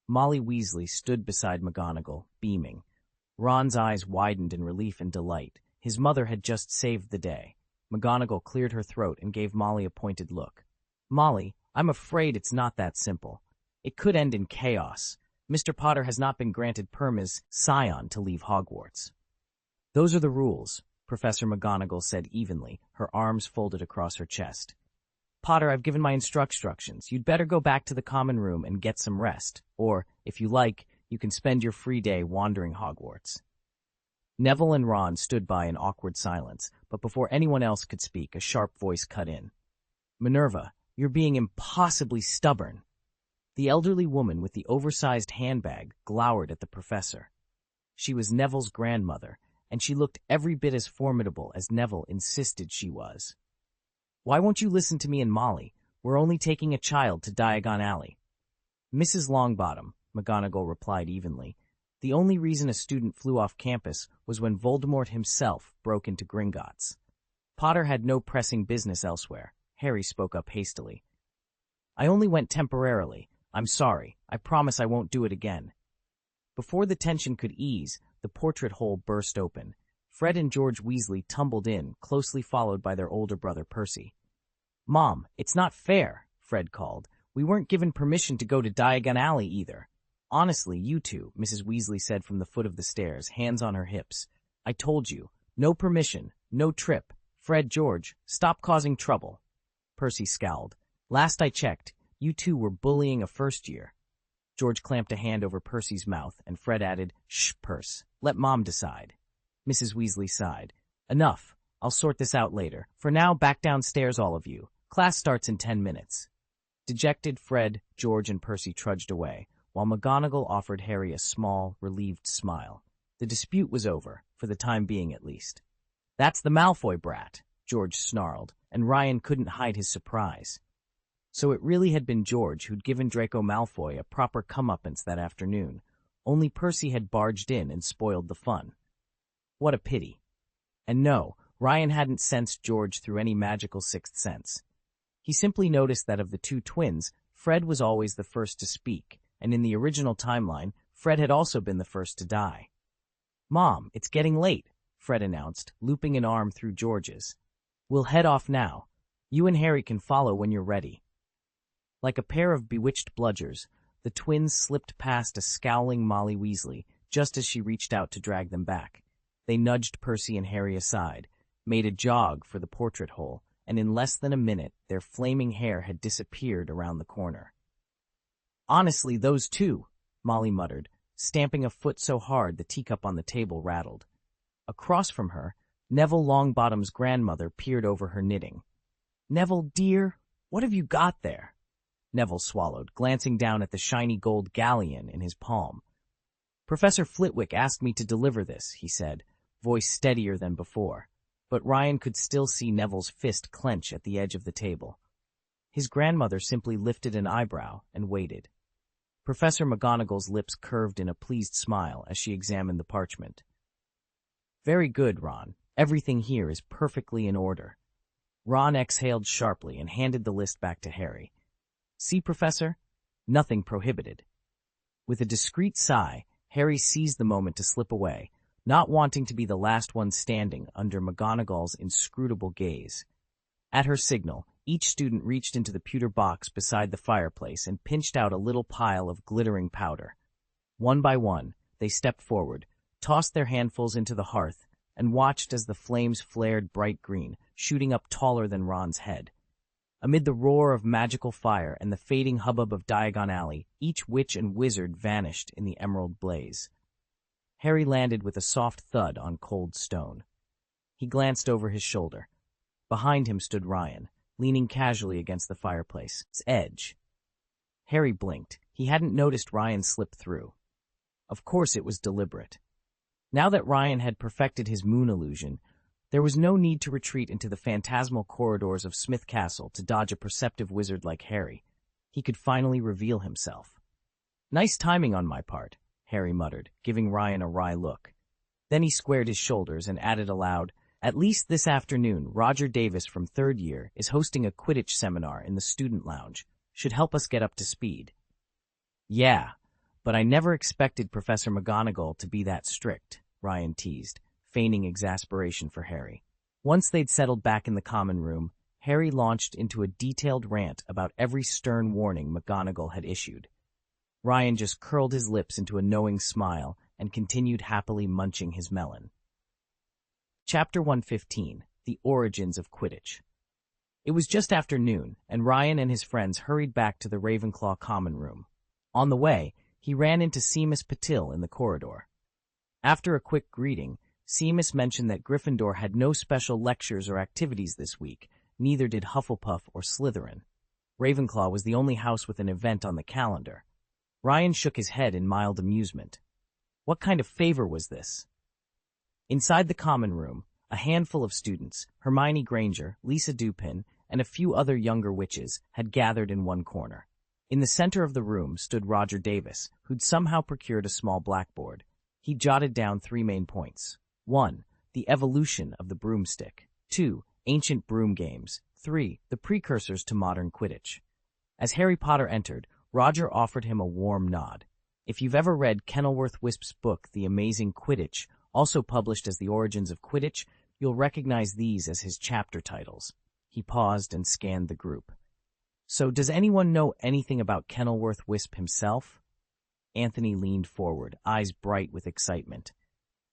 Molly Weasley stood beside McGonagall, beaming. Ron's eyes widened in relief and delight. His mother had just saved the day. McGonagall cleared her throat and gave Molly a pointed look. "Molly, I'm afraid it's not that simple. It could end in chaos. Mr. Potter has not been granted permis scion to leave Hogwarts." "Those are the rules," Professor McGonagall said evenly, her arms folded across her chest. "Potter, I've given my instructions. You'd better go back to the common room and get some rest. Or, if you like, you can spend your free day wandering Hogwarts." Neville and Ron stood by in awkward silence, but before anyone else could speak, a sharp voice cut in. "Minerva, you're being impossibly stubborn." The elderly woman with the oversized handbag glowered at the professor. She was Neville's grandmother, and she looked every bit as formidable as Neville insisted she was. "Why won't you listen to me and Molly? We're only taking a child to Diagon Alley." "Mrs. Longbottom," McGonagall replied evenly, "the only reason a student flew off campus was when Voldemort himself broke into Gringotts. Potter had no pressing business elsewhere." Harry spoke up hastily. "I only went temporarily. I'm sorry. I promise I won't do it again." Before the tension could ease, the portrait hole burst open. Fred and George Weasley tumbled in, closely followed by their older brother Percy. "Mom, it's not fair," Fred called. "We weren't given permission to go to Diagon Alley either." "Honestly, you two," Mrs. Weasley said from the foot of the stairs, hands on her hips. "I told you. No permission. No trip. Fred, George, stop causing trouble." Percy scowled. "Last I checked, you two were bullying a first year." George clamped a hand over Percy's mouth, and Fred added, "Shh, Perce. Let Mom decide." Mrs. Weasley sighed. "Enough. I'll sort this out later. For now, back downstairs, all of you. Class starts in 10 minutes. Dejected Fred, George, and Percy trudged away, while McGonagall offered Harry a small, relieved smile. The dispute was over, for the time being at least. "That's the Malfoy brat," George snarled, and Ryan couldn't hide his surprise. So it really had been George who'd given Draco Malfoy a proper comeuppance that afternoon. Only Percy had barged in and spoiled the fun. What a pity. And no, Ryan hadn't sensed George through any magical sixth sense. He simply noticed that of the two twins, Fred was always the first to speak, and in the original timeline, Fred had also been the first to die. "Mom, it's getting late," Fred announced, looping an arm through George's. "We'll head off now. You and Harry can follow when you're ready." Like a pair of bewitched bludgers, the twins slipped past a scowling Molly Weasley just as she reached out to drag them back. They nudged Percy and Harry aside, made a jog for the portrait hole, and in less than a minute their flaming hair had disappeared around the corner. "Honestly, those two," Molly muttered, stamping a foot so hard the teacup on the table rattled. Across from her, Neville Longbottom's grandmother peered over her knitting. "Neville, dear, what have you got there?" Neville swallowed, glancing down at the shiny gold galleon in his palm. "Professor Flitwick asked me to deliver this," he said, voice steadier than before, but Ryan could still see Neville's fist clench at the edge of the table. His grandmother simply lifted an eyebrow and waited. Professor McGonagall's lips curved in a pleased smile as she examined the parchment. "Very good, Ron. Everything here is perfectly in order." Ron exhaled sharply and handed the list back to Harry. "See, Professor? Nothing prohibited." With a discreet sigh, Harry seized the moment to slip away, not wanting to be the last one standing under McGonagall's inscrutable gaze. At her signal, each student reached into the pewter box beside the fireplace and pinched out a little pile of glittering powder. One by one, they stepped forward, tossed their handfuls into the hearth, and watched as the flames flared bright green, shooting up taller than Ron's head. Amid the roar of magical fire and the fading hubbub of Diagon Alley, each witch and wizard vanished in the emerald blaze. Harry landed with a soft thud on cold stone. He glanced over his shoulder. Behind him stood Ryan, leaning casually against the fireplace's edge. Harry blinked. He hadn't noticed Ryan slip through. Of course it was deliberate. Now that Ryan had perfected his moon illusion, there was no need to retreat into the phantasmal corridors of Smith Castle to dodge a perceptive wizard like Harry. He could finally reveal himself. "Nice timing on my part," Harry muttered, giving Ryan a wry look. Then he squared his shoulders and added aloud, "At least this afternoon, Roger Davis from third year is hosting a Quidditch seminar in the student lounge. Should help us get up to speed." "Yeah, but I never expected Professor McGonagall to be that strict," Ryan teased, feigning exasperation for Harry. Once they'd settled back in the common room, Harry launched into a detailed rant about every stern warning McGonagall had issued. Ryan just curled his lips into a knowing smile and continued happily munching his melon. Chapter 115, The Origins of Quidditch. It was just after noon, and Ryan and his friends hurried back to the Ravenclaw common room. On the way, he ran into Seamus Patil in the corridor. After a quick greeting, Seamus mentioned that Gryffindor had no special lectures or activities this week, neither did Hufflepuff or Slytherin. Ravenclaw was the only house with an event on the calendar. Ryan shook his head in mild amusement. What kind of favor was this? Inside the common room, a handful of students, Hermione Granger, Lisa Dupin, and a few other younger witches, had gathered in one corner. In the center of the room stood Roger Davis, who'd somehow procured a small blackboard. He jotted down 3 main points. 1. The evolution of the broomstick. 2. Ancient broom games. 3. The precursors to modern Quidditch. As Harry Potter entered, Roger offered him a warm nod. If you've ever read Kenilworth Wisp's book, The Amazing Quidditch, also published as The Origins of Quidditch, you'll recognize these as his chapter titles. He paused and scanned the group. So, does anyone know anything about Kenilworth Wisp himself? Anthony leaned forward, eyes bright with excitement.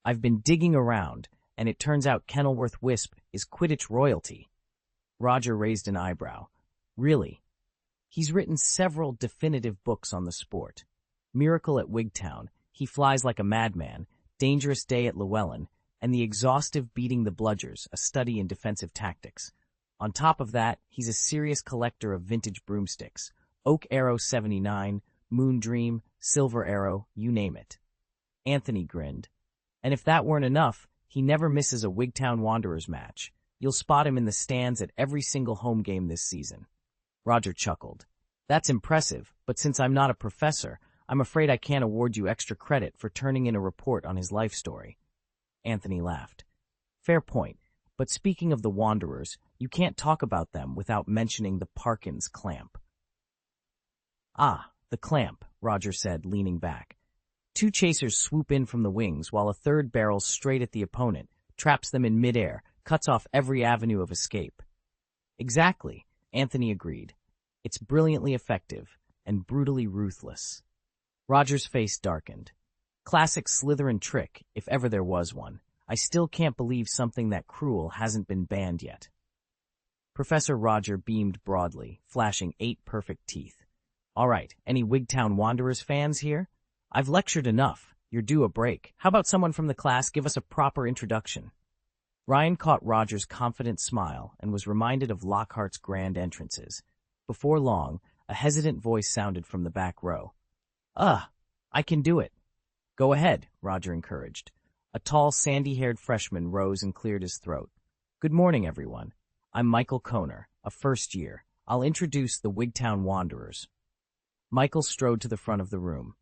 I've been digging around, and it turns out Kenilworth Wisp is Quidditch royalty. Roger raised an eyebrow. Really? He's written several definitive books on the sport. Miracle at Wigtown, He Flies Like a Madman, Dangerous Day at Llewellyn, and the exhaustive Beating the Bludgers, a study in defensive tactics. On top of that, he's a serious collector of vintage broomsticks. Oak Arrow 79, Moon Dream, Silver Arrow, you name it. Anthony grinned. And if that weren't enough, he never misses a Wigtown Wanderers match. You'll spot him in the stands at every single home game this season. Roger chuckled. That's impressive, but since I'm not a professor, I'm afraid I can't award you extra credit for turning in a report on his life story. Anthony laughed. Fair point, but speaking of the Wanderers, you can't talk about them without mentioning the Parkins clamp. Ah, the clamp, Roger said, leaning back. 2 chasers swoop in from the wings while a third barrels straight at the opponent, traps them in midair, cuts off every avenue of escape. Exactly, Anthony agreed. It's brilliantly effective and brutally ruthless. Roger's face darkened. Classic Slytherin trick, if ever there was one. I still can't believe something that cruel hasn't been banned yet. Professor Roger beamed broadly, flashing 8 perfect teeth. All right, any Wigtown Wanderers fans here? I've lectured enough. You're due a break. How about someone from the class give us a proper introduction? Ryan caught Roger's confident smile and was reminded of Lockhart's grand entrances. Before long, a hesitant voice sounded from the back row. I can do it. Go ahead, Roger encouraged. A tall, sandy-haired freshman rose and cleared his throat. Good morning, everyone. I'm Michael Koner, a first year. I'll introduce the Wigtown Wanderers. Michael strode to the front of the room.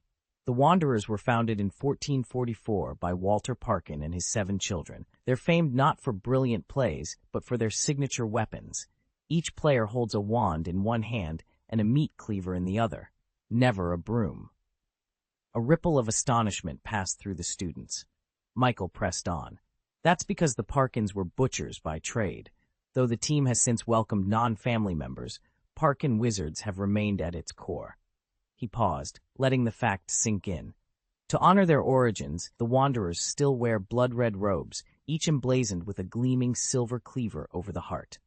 The Wanderers were founded in 1444 by Walter Parkin and his 7 children. They're famed not for brilliant plays, but for their signature weapons. Each player holds a wand in one hand and a meat cleaver in the other. Never a broom. A ripple of astonishment passed through the students. Michael pressed on. That's because the Parkins were butchers by trade. Though the team has since welcomed non-family members, Parkin Wizards have remained at its core. He paused, letting the fact sink in. To honor their origins, the Wanderers still wear blood-red robes, each emblazoned with a gleaming silver cleaver over the heart.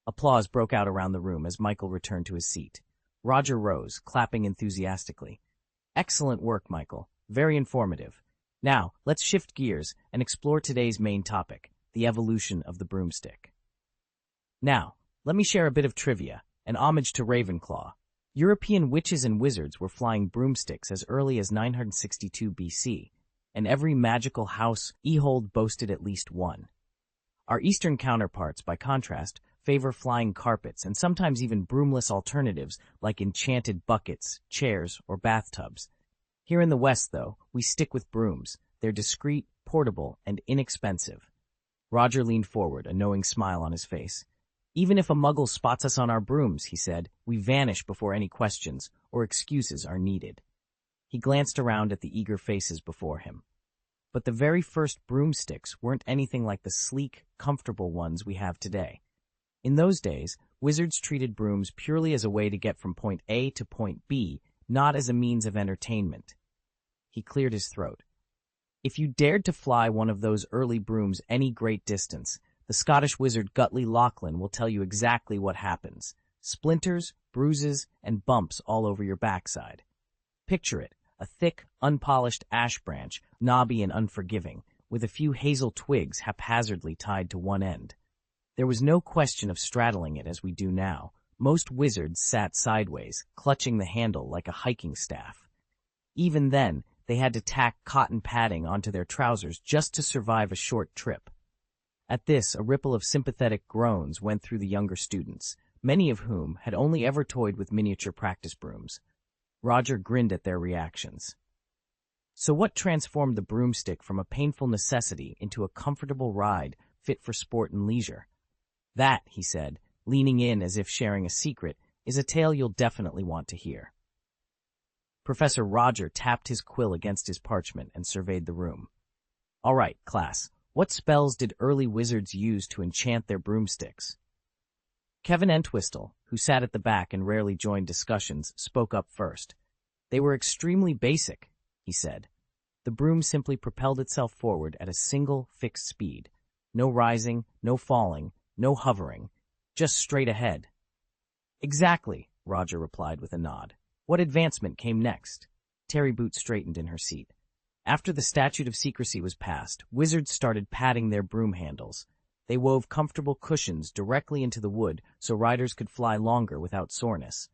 Applause broke out around the room as Michael returned to his seat. Roger rose, clapping enthusiastically. Excellent work, Michael. Very informative. Now, let's shift gears and explore today's main topic, the evolution of the broomstick. Now, let me share a bit of trivia, an homage to Ravenclaw. European witches and wizards were flying broomsticks as early as 962 BC, and every magical house Ehold boasted at least one. Our Eastern counterparts, by contrast, favor flying carpets and sometimes even broomless alternatives like enchanted buckets, chairs, or bathtubs. Here in the West, though, we stick with brooms. They're discreet, portable, and inexpensive. Roger leaned forward, a knowing smile on his face. Even if a muggle spots us on our brooms, he said, we vanish before any questions or excuses are needed. He glanced around at the eager faces before him. But the very first broomsticks weren't anything like the sleek, comfortable ones we have today. In those days, wizards treated brooms purely as a way to get from point A to point B, not as a means of entertainment. He cleared his throat. If you dared to fly one of those early brooms any great distance, the Scottish wizard Gutley Lachlan will tell you exactly what happens. Splinters, bruises, and bumps all over your backside. Picture it, a thick, unpolished ash branch, knobby and unforgiving, with a few hazel twigs haphazardly tied to one end. There was no question of straddling it as we do now. Most wizards sat sideways, clutching the handle like a hiking staff. Even then, they had to tack cotton padding onto their trousers just to survive a short trip. At this, a ripple of sympathetic groans went through the younger students, many of whom had only ever toyed with miniature practice brooms. Roger grinned at their reactions. So what transformed the broomstick from a painful necessity into a comfortable ride fit for sport and leisure? That, he said, leaning in as if sharing a secret, is a tale you'll definitely want to hear. Professor Roger tapped his quill against his parchment and surveyed the room. All right, class, what spells did early wizards use to enchant their broomsticks? Kevin Entwistle, who sat at the back and rarely joined discussions, spoke up first. They were extremely basic, he said. The broom simply propelled itself forward at a single fixed speed. No rising, no falling, no hovering, just straight ahead. Exactly, Roger replied with a nod. What advancement came next? Terry Boot straightened in her seat. After the statute of secrecy was passed, wizards started padding their broom handles. They wove comfortable cushions directly into the wood so riders could fly longer without soreness.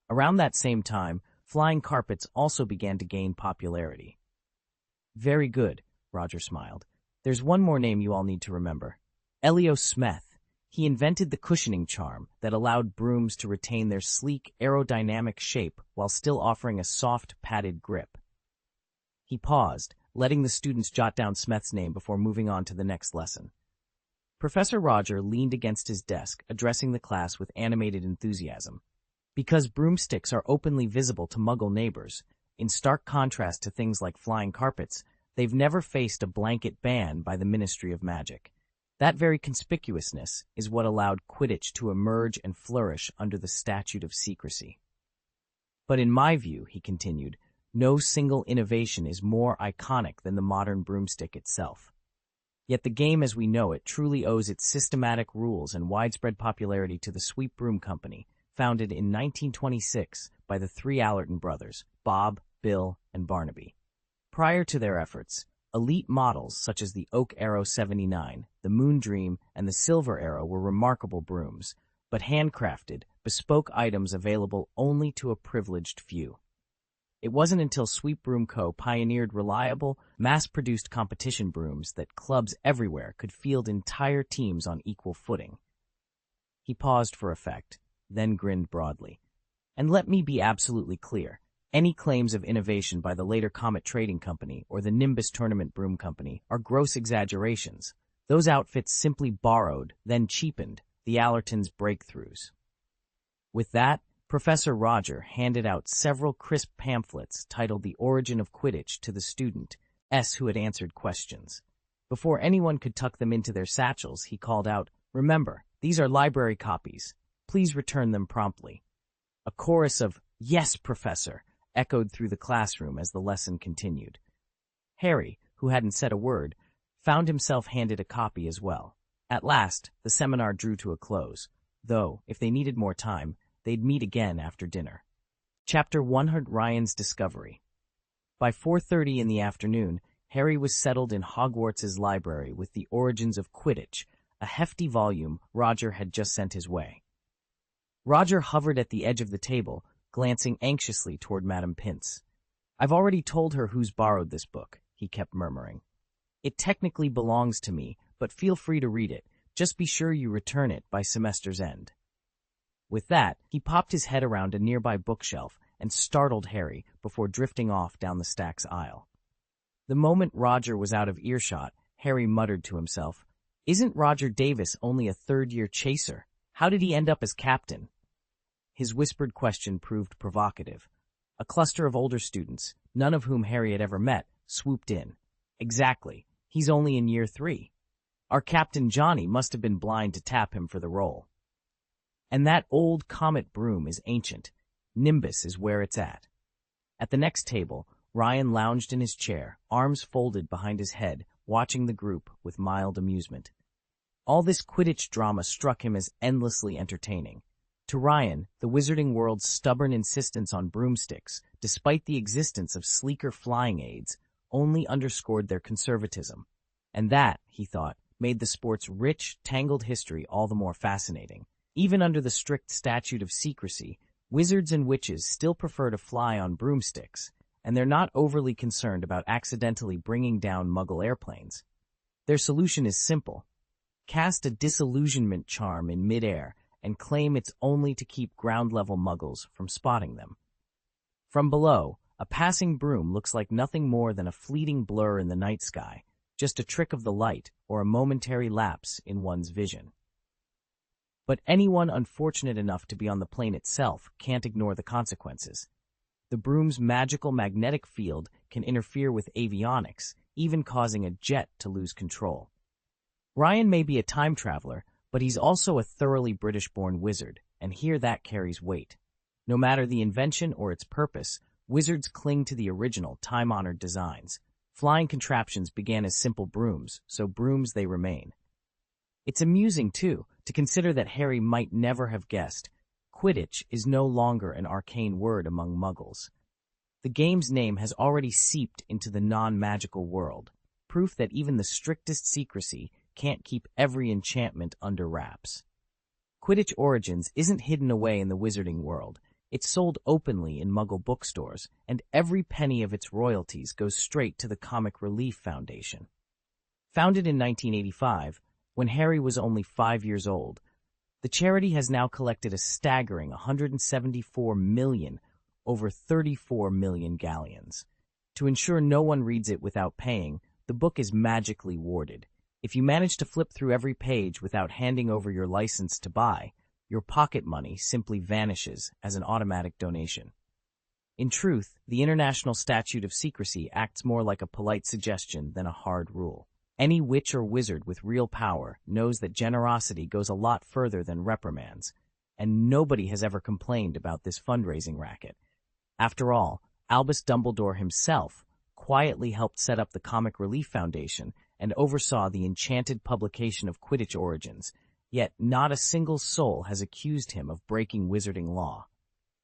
Around that same time, flying carpets also began to gain popularity. Very good, Roger smiled. There's one more name you all need to remember. Elio Smith. He invented the cushioning charm that allowed brooms to retain their sleek, aerodynamic shape while still offering a soft, padded grip. He paused, letting the students jot down Smith's name before moving on to the next lesson. Professor Roger leaned against his desk, addressing the class with animated enthusiasm. Because broomsticks are openly visible to Muggle neighbors, in stark contrast to things like flying carpets, they've never faced a blanket ban by the Ministry of Magic. That very conspicuousness is what allowed Quidditch to emerge and flourish under the statute of secrecy. But in my view, he continued, no single innovation is more iconic than the modern broomstick itself. Yet the game as we know it truly owes its systematic rules and widespread popularity to the Sweep Broom Company, founded in 1926 by the three Allerton brothers, Bob, Bill, and Barnaby. Prior to their efforts, elite models such as the Oak Arrow 79, the Moon Dream, and the Silver Arrow were remarkable brooms, but handcrafted, bespoke items available only to a privileged few. It wasn't until Sweep Broom Co. pioneered reliable, mass-produced competition brooms that clubs everywhere could field entire teams on equal footing. He paused for effect, then grinned broadly. And let me be absolutely clear. Any claims of innovation by the later Comet Trading Company or the Nimbus Tournament Broom Company are gross exaggerations. Those outfits simply borrowed, then cheapened, the Allertons' breakthroughs. With that, Professor Roger handed out several crisp pamphlets titled The Origin of Quidditch to the students who had answered questions. Before anyone could tuck them into their satchels, he called out, "Remember, these are library copies. Please return them promptly." A chorus of, "Yes, Professor," echoed through the classroom as the lesson continued. Harry, who hadn't said a word, found himself handed a copy as well. At last, the seminar drew to a close. though, if they needed more time, they'd meet again after dinner. Chapter 100: Ryan's Discovery. By 4:30 in the afternoon, Harry was settled in Hogwarts' library with The Origins of Quidditch, a hefty volume Roger had just sent his way. Roger hovered at the edge of the table, glancing anxiously toward Madame Pince. "I've already told her who's borrowed this book," he kept murmuring. "It technically belongs to me, but feel free to read it. Just be sure you return it by semester's end." With that, he popped his head around a nearby bookshelf and startled Harry before drifting off down the stack's aisle. The moment Roger was out of earshot, Harry muttered to himself, "Isn't Roger Davis only a third-year chaser? How did he end up as captain?" His whispered question proved provocative. A cluster of older students, none of whom Harry had ever met, swooped in. "Exactly. He's only in year 3. Our Captain Johnny must have been blind to tap him for the role. And that old comet broom is ancient. Nimbus is where it's at." At the next table, Ryan lounged in his chair, arms folded behind his head, watching the group with mild amusement. All this Quidditch drama struck him as endlessly entertaining. To Ryan, the wizarding world's stubborn insistence on broomsticks, despite the existence of sleeker flying aids, only underscored their conservatism. And that, he thought, made the sport's rich, tangled history all the more fascinating. Even under the strict statute of secrecy, wizards and witches still prefer to fly on broomsticks, and they're not overly concerned about accidentally bringing down Muggle airplanes. Their solution is simple. Cast a disillusionment charm in midair and claim it's only to keep ground-level Muggles from spotting them. From below, a passing broom looks like nothing more than a fleeting blur in the night sky, just a trick of the light or a momentary lapse in one's vision. But anyone unfortunate enough to be on the plane itself can't ignore the consequences. The broom's magical magnetic field can interfere with avionics, even causing a jet to lose control. Ryan may be a time traveler, but he's also a thoroughly British-born wizard, and here that carries weight. No matter the invention or its purpose, wizards cling to the original, time-honored designs. Flying contraptions began as simple brooms, so brooms they remain. It's amusing, too, to consider that Harry might never have guessed Quidditch is no longer an arcane word among Muggles. The game's name has already seeped into the non-magical world, proof that even the strictest secrecy can't keep every enchantment under wraps. Quidditch Origins isn't hidden away in the wizarding world. It's sold openly in Muggle bookstores, and every penny of its royalties goes straight to the Comic Relief Foundation. Founded in 1985, when Harry was only 5 years old, the charity has now collected a staggering $174 million over 34 million galleons. To ensure no one reads it without paying, the book is magically warded. If you manage to flip through every page without handing over your license to buy, your pocket money simply vanishes as an automatic donation. In truth, the International Statute of Secrecy acts more like a polite suggestion than a hard rule. Any witch or wizard with real power knows that generosity goes a lot further than reprimands, and nobody has ever complained about this fundraising racket. After all, Albus Dumbledore himself quietly helped set up the Comic Relief Foundation and oversaw the enchanted publication of Quidditch Origins, yet not a single soul has accused him of breaking wizarding law.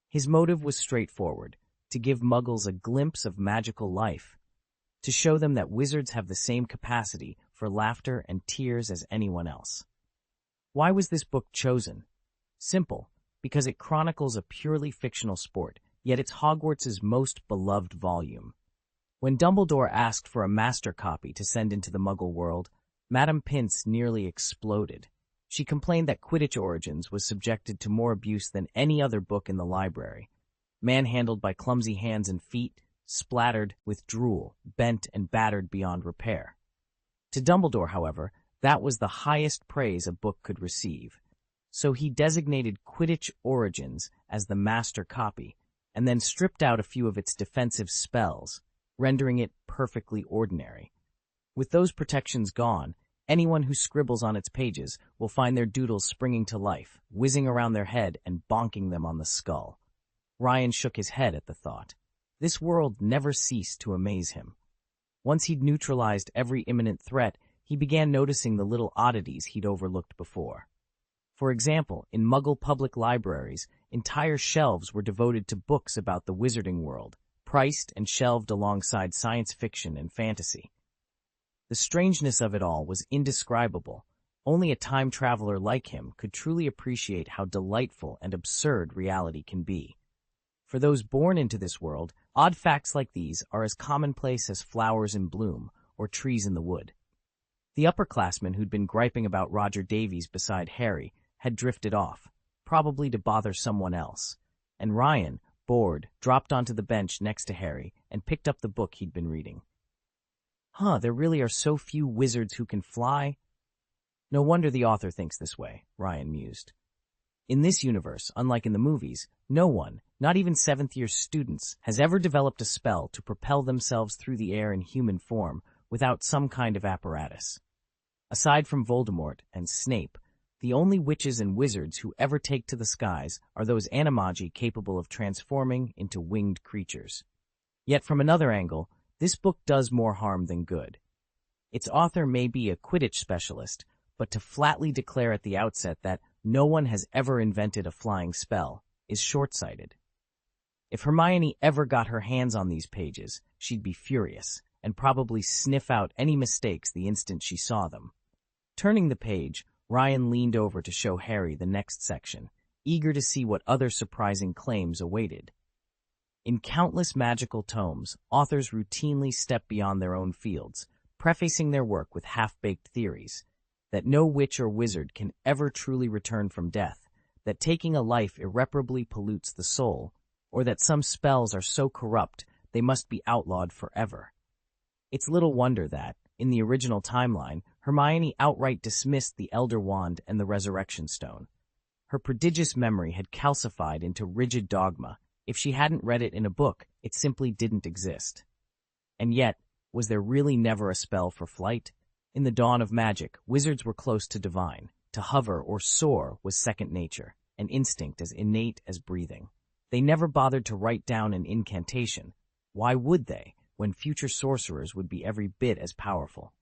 His motive was straightforward: to give Muggles a glimpse of magical life, to show them that wizards have the same capacity for laughter and tears as anyone else. Why was this book chosen? Simple, because it chronicles a purely fictional sport, yet it's Hogwarts' most beloved volume. When Dumbledore asked for a master copy to send into the Muggle world, Madame Pince nearly exploded. She complained that Quidditch Origins was subjected to more abuse than any other book in the library. Manhandled by clumsy hands and feet, splattered with drool, bent and battered beyond repair. To Dumbledore, however, that was the highest praise a book could receive. So he designated Quidditch Origins as the master copy, and then stripped out a few of its defensive spells, rendering it perfectly ordinary. With those protections gone, anyone who scribbles on its pages will find their doodles springing to life, whizzing around their head and bonking them on the skull. Ryan shook his head at the thought. This world never ceased to amaze him. Once he'd neutralized every imminent threat, he began noticing the little oddities he'd overlooked before. For example, in Muggle public libraries, entire shelves were devoted to books about the wizarding world, priced and shelved alongside science fiction and fantasy. The strangeness of it all was indescribable. Only a time traveler like him could truly appreciate how delightful and absurd reality can be. For those born into this world, odd facts like these are as commonplace as flowers in bloom or trees in the wood. The upperclassman who'd been griping about Roger Davies beside Harry had drifted off, probably to bother someone else, and Ryan, bored, dropped onto the bench next to Harry and picked up the book he'd been reading. There really are so few wizards who can fly? No wonder the author thinks this way, Ryan mused. In this universe, unlike in the movies, no one, not even seventh-year students, has ever developed a spell to propel themselves through the air in human form without some kind of apparatus. Aside from Voldemort and Snape, the only witches and wizards who ever take to the skies are those animagi capable of transforming into winged creatures. Yet from another angle, this book does more harm than good. Its author may be a Quidditch specialist, but to flatly declare at the outset that no one has ever invented a flying spell is short-sighted. If Hermione ever got her hands on these pages, she'd be furious, and probably sniff out any mistakes the instant she saw them. Turning the page, Ryan leaned over to show Harry the next section, eager to see what other surprising claims awaited. In countless magical tomes, authors routinely step beyond their own fields, prefacing their work with half-baked theories, that no witch or wizard can ever truly return from death, that taking a life irreparably pollutes the soul, or that some spells are so corrupt they must be outlawed forever. It's little wonder that, in the original timeline, Hermione outright dismissed the Elder Wand and the Resurrection Stone. Her prodigious memory had calcified into rigid dogma. If she hadn't read it in a book, it simply didn't exist. And yet, was there really never a spell for flight? In the dawn of magic, wizards were close to divine. To hover or soar was second nature, an instinct as innate as breathing. They never bothered to write down an incantation. Why would they, when future sorcerers would be every bit as powerful?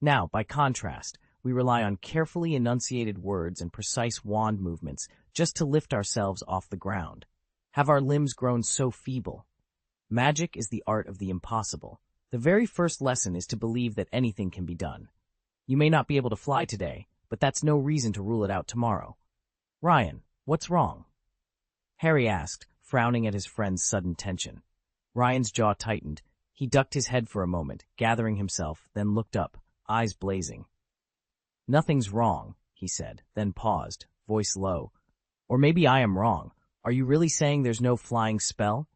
Now, by contrast, we rely on carefully enunciated words and precise wand movements just to lift ourselves off the ground. Have our limbs grown so feeble? Magic is the art of the impossible. The very first lesson is to believe that anything can be done. You may not be able to fly today, but that's no reason to rule it out tomorrow. Ryan, what's wrong? Harry asked, frowning at his friend's sudden tension. Ryan's jaw tightened. He ducked his head for a moment, gathering himself, then looked up, eyes blazing. Nothing's wrong, he said, then paused, voice low. Or maybe I am wrong. Are you really saying there's no flying spell?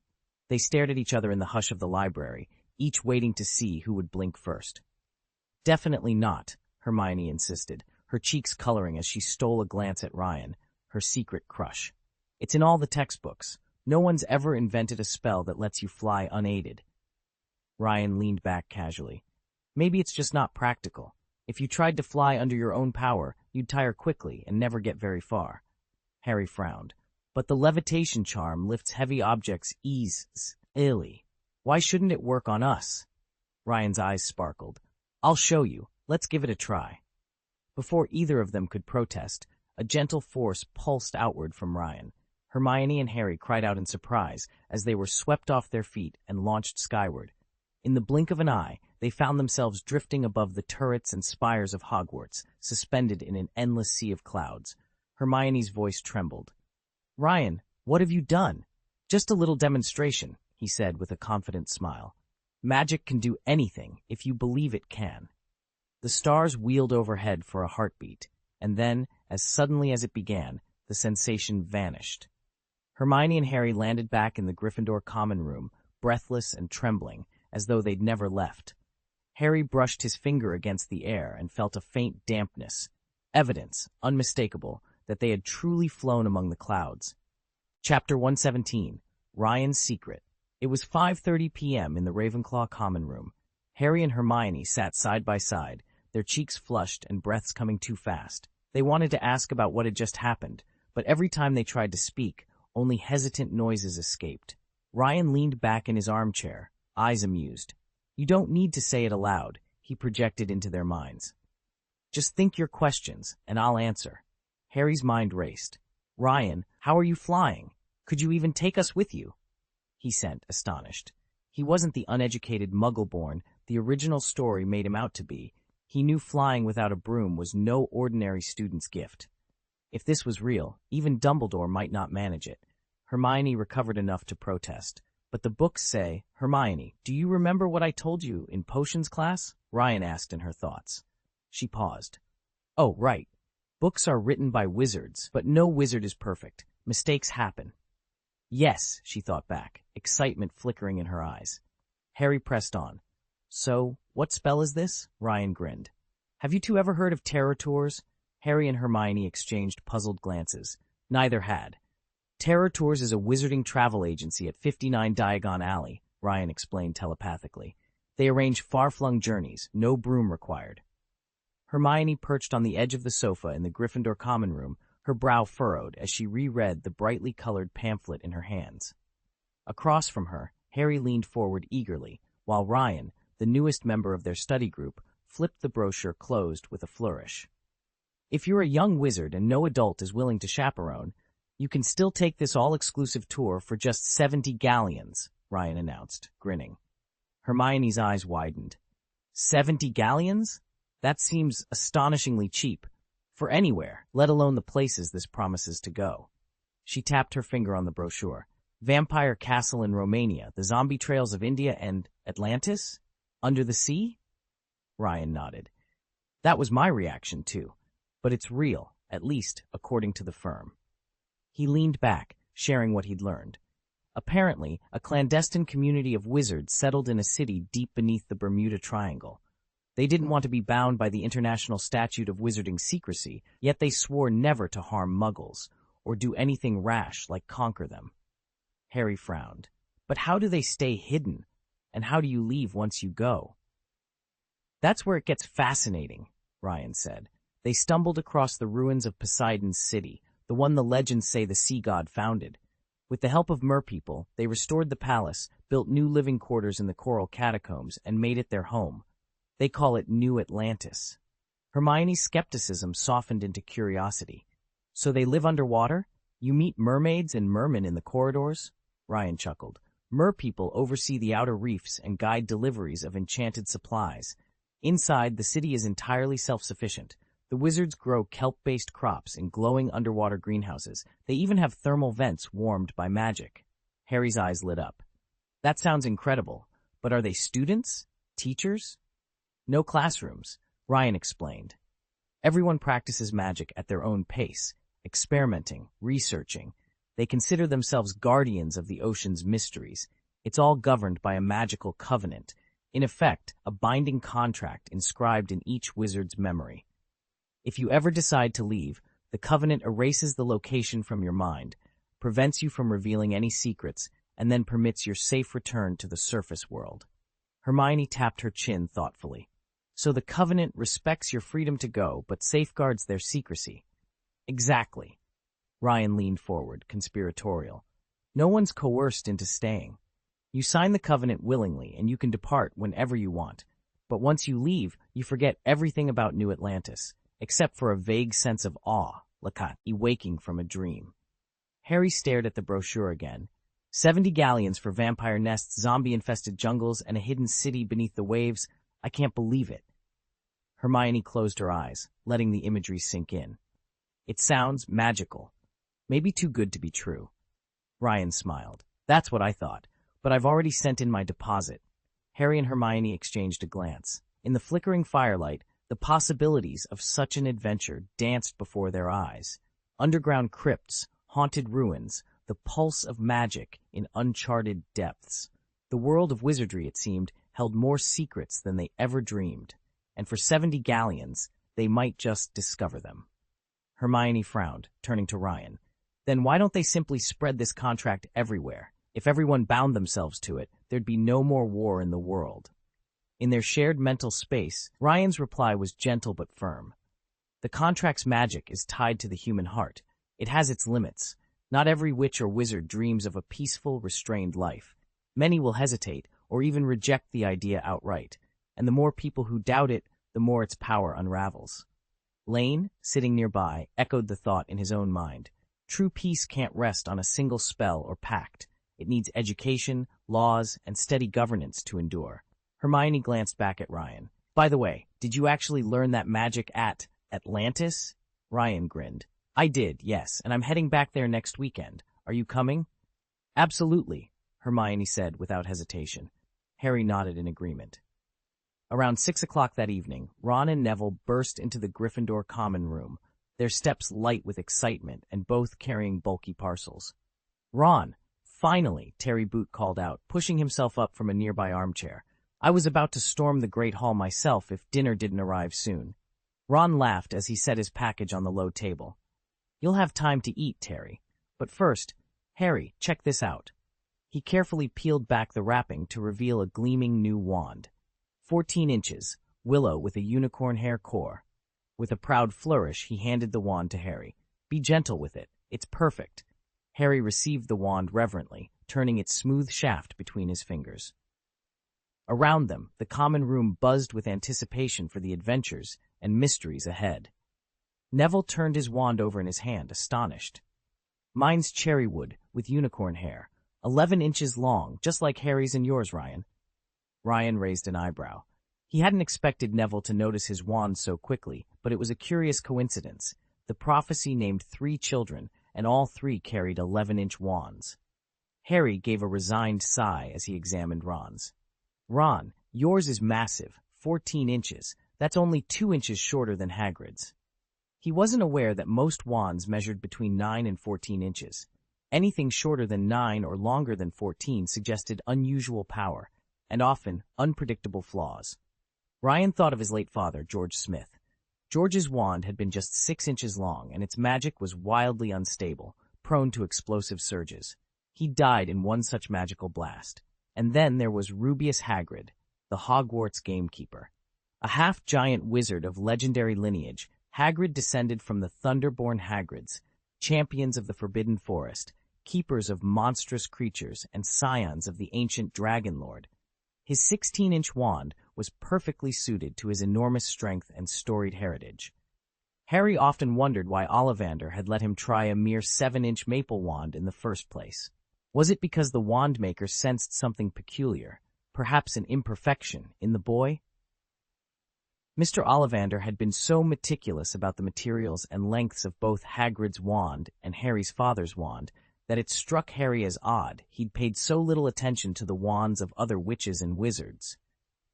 They stared at each other in the hush of the library, each waiting to see who would blink first. Definitely not, Hermione insisted, her cheeks coloring as she stole a glance at Ryan, her secret crush. It's in all the textbooks. No one's ever invented a spell that lets you fly unaided. Ryan leaned back casually. Maybe it's just not practical. If you tried to fly under your own power, you'd tire quickly and never get very far. Harry frowned. But the levitation charm lifts heavy objects easily. Why shouldn't it work on us? Ryan's eyes sparkled. I'll show you. Let's give it a try. Before either of them could protest, a gentle force pulsed outward from Ryan. Hermione and Harry cried out in surprise as they were swept off their feet and launched skyward. In the blink of an eye, they found themselves drifting above the turrets and spires of Hogwarts, suspended in an endless sea of clouds. Hermione's voice trembled. Ryan, what have you done? Just a little demonstration, he said with a confident smile. Magic can do anything if you believe it can. The stars wheeled overhead for a heartbeat, and then, as suddenly as it began, the sensation vanished. Hermione and Harry landed back in the Gryffindor common room, breathless and trembling, as though they'd never left. Harry brushed his finger against the air and felt a faint dampness, evidence, unmistakable, that they had truly flown among the clouds. Chapter 117, Ryan's Secret. It was 5:30 p.m. in the Ravenclaw common room. Harry and Hermione sat side by side, their cheeks flushed and breaths coming too fast. They wanted to ask about what had just happened, but every time they tried to speak, only hesitant noises escaped. Ryan leaned back in his armchair, eyes amused. You don't need to say it aloud, he projected into their minds. Just think your questions, and I'll answer. Harry's mind raced. Ryan, how are you flying? Could you even take us with you? He sent, astonished. He wasn't the uneducated muggle-born the original story made him out to be. He knew flying without a broom was no ordinary student's gift. If this was real, even Dumbledore might not manage it. Hermione recovered enough to protest. But the books say, Hermione, do you remember what I told you in potions class? Ryan asked in her thoughts. She paused. Oh, right. Books are written by wizards, but no wizard is perfect. Mistakes happen. Yes, she thought back, excitement flickering in her eyes. Harry pressed on. So, what spell is this? Ryan grinned. Have you two ever heard of terror tours? Harry and Hermione exchanged puzzled glances. Neither had. Terror Tours is a wizarding travel agency at 59 Diagon Alley, Ryan explained telepathically. They arrange far-flung journeys, no broom required. Hermione perched on the edge of the sofa in the Gryffindor common room, her brow furrowed as she reread the brightly colored pamphlet in her hands. Across from her, Harry leaned forward eagerly, while Ryan, the newest member of their study group, flipped the brochure closed with a flourish. If you're a young wizard and no adult is willing to chaperone, you can still take this all-exclusive tour for just 70 galleons, Ryan announced, grinning. Hermione's eyes widened. 70 galleons? That seems astonishingly cheap. For anywhere, let alone the places this promises to go. She tapped her finger on the brochure. Vampire Castle in Romania, the zombie trails of India, and Atlantis? Under the sea? Ryan nodded. That was my reaction, too. But it's real, at least according to the firm. He leaned back, sharing what he'd learned. Apparently, a clandestine community of wizards settled in a city deep beneath the Bermuda Triangle. They didn't want to be bound by the International Statute of Wizarding Secrecy, yet they swore never to harm muggles, or do anything rash like conquer them. Harry frowned. But how do they stay hidden? And how do you leave once you go? That's where it gets fascinating, Ryan said. They stumbled across the ruins of Poseidon's city, the one the legends say the sea god founded. With the help of merpeople, they restored the palace, built new living quarters in the coral catacombs, and made it their home. They call it New Atlantis. Hermione's skepticism softened into curiosity. So they live underwater? You meet mermaids and mermen in the corridors? Ryan chuckled. Merpeople oversee the outer reefs and guide deliveries of enchanted supplies. Inside, the city is entirely self-sufficient. The wizards grow kelp-based crops in glowing underwater greenhouses. They even have thermal vents warmed by magic. Harry's eyes lit up. That sounds incredible, but are they students? Teachers? No classrooms, Ryan explained. Everyone practices magic at their own pace, experimenting, researching. They consider themselves guardians of the ocean's mysteries. It's all governed by a magical covenant, in effect, a binding contract inscribed in each wizard's memory. If you ever decide to leave, the covenant erases the location from your mind, prevents you from revealing any secrets, and then permits your safe return to the surface world. Hermione tapped her chin thoughtfully. So the covenant respects your freedom to go, but safeguards their secrecy. Exactly. Ryan leaned forward, conspiratorial. No one's coerced into staying. You sign the covenant willingly, and you can depart whenever you want. But once you leave, you forget everything about New Atlantis, except for a vague sense of awe, like waking from a dream. Harry stared at the brochure again. 70 galleons for vampire nests, zombie-infested jungles, and a hidden city beneath the waves. I can't believe it. Hermione closed her eyes, letting the imagery sink in. It sounds magical. Maybe too good to be true. Ryan smiled. That's what I thought, but I've already sent in my deposit. Harry and Hermione exchanged a glance. In the flickering firelight, the possibilities of such an adventure danced before their eyes. Underground crypts, haunted ruins, the pulse of magic in uncharted depths. The world of wizardry, it seemed, held more secrets than they ever dreamed, and for 70 galleons, they might just discover them. Hermione frowned, turning to Ryan. Then why don't they simply spread this contract everywhere? If everyone bound themselves to it, there'd be no more war in the world. In their shared mental space, Ryan's reply was gentle but firm. The contract's magic is tied to the human heart. It has its limits. Not every witch or wizard dreams of a peaceful, restrained life. Many will hesitate, or even reject the idea outright, and the more people who doubt it, the more its power unravels. Lane, sitting nearby, echoed the thought in his own mind. True peace can't rest on a single spell or pact. It needs education, laws, and steady governance to endure. Hermione glanced back at Ryan. By the way, did you actually learn that magic at Atlantis? Ryan grinned. I did, yes, and I'm heading back there next weekend. Are you coming? Absolutely, Hermione said without hesitation. Harry nodded in agreement. Around 6 o'clock that evening, Ron and Neville burst into the Gryffindor common room, their steps light with excitement and both carrying bulky parcels. Ron, finally, Terry Boot called out, pushing himself up from a nearby armchair. I was about to storm the Great Hall myself if dinner didn't arrive soon. Ron laughed as he set his package on the low table. You'll have time to eat, Terry. But first, Harry, check this out. He carefully peeled back the wrapping to reveal a gleaming new wand. 14 inches, willow with a unicorn hair core. With a proud flourish, he handed the wand to Harry. Be gentle with it. It's perfect. Harry received the wand reverently, turning its smooth shaft between his fingers. Around them, the common room buzzed with anticipation for the adventures and mysteries ahead. Neville turned his wand over in his hand, astonished. Mine's cherry wood, with unicorn hair. 11 inches long, just like Harry's and yours, Ryan. Ryan raised an eyebrow. He hadn't expected Neville to notice his wand so quickly, but it was a curious coincidence. The prophecy named 3 children, and all 3 carried 11-inch wands. Harry gave a resigned sigh as he examined Ron's. Ron, yours is massive, 14 inches. That's only 2 inches shorter than Hagrid's. He wasn't aware that most wands measured between 9 and 14 inches. Anything shorter than 9 or longer than 14 suggested unusual power, and often unpredictable flaws. Ryan thought of his late father, George Smith. George's wand had been just 6 inches long, and its magic was wildly unstable, prone to explosive surges. He died in one such magical blast. And then there was Rubeus Hagrid, the Hogwarts gamekeeper. A half-giant wizard of legendary lineage, Hagrid descended from the Thunderborn Hagrids, champions of the Forbidden Forest, keepers of monstrous creatures, and scions of the ancient Dragon Lord. His 16-inch wand was perfectly suited to his enormous strength and storied heritage. Harry often wondered why Ollivander had let him try a mere 7-inch maple wand in the first place. Was it because the wand maker sensed something peculiar, perhaps an imperfection, in the boy? Mr. Ollivander had been so meticulous about the materials and lengths of both Hagrid's wand and Harry's father's wand that it struck Harry as odd he'd paid so little attention to the wands of other witches and wizards.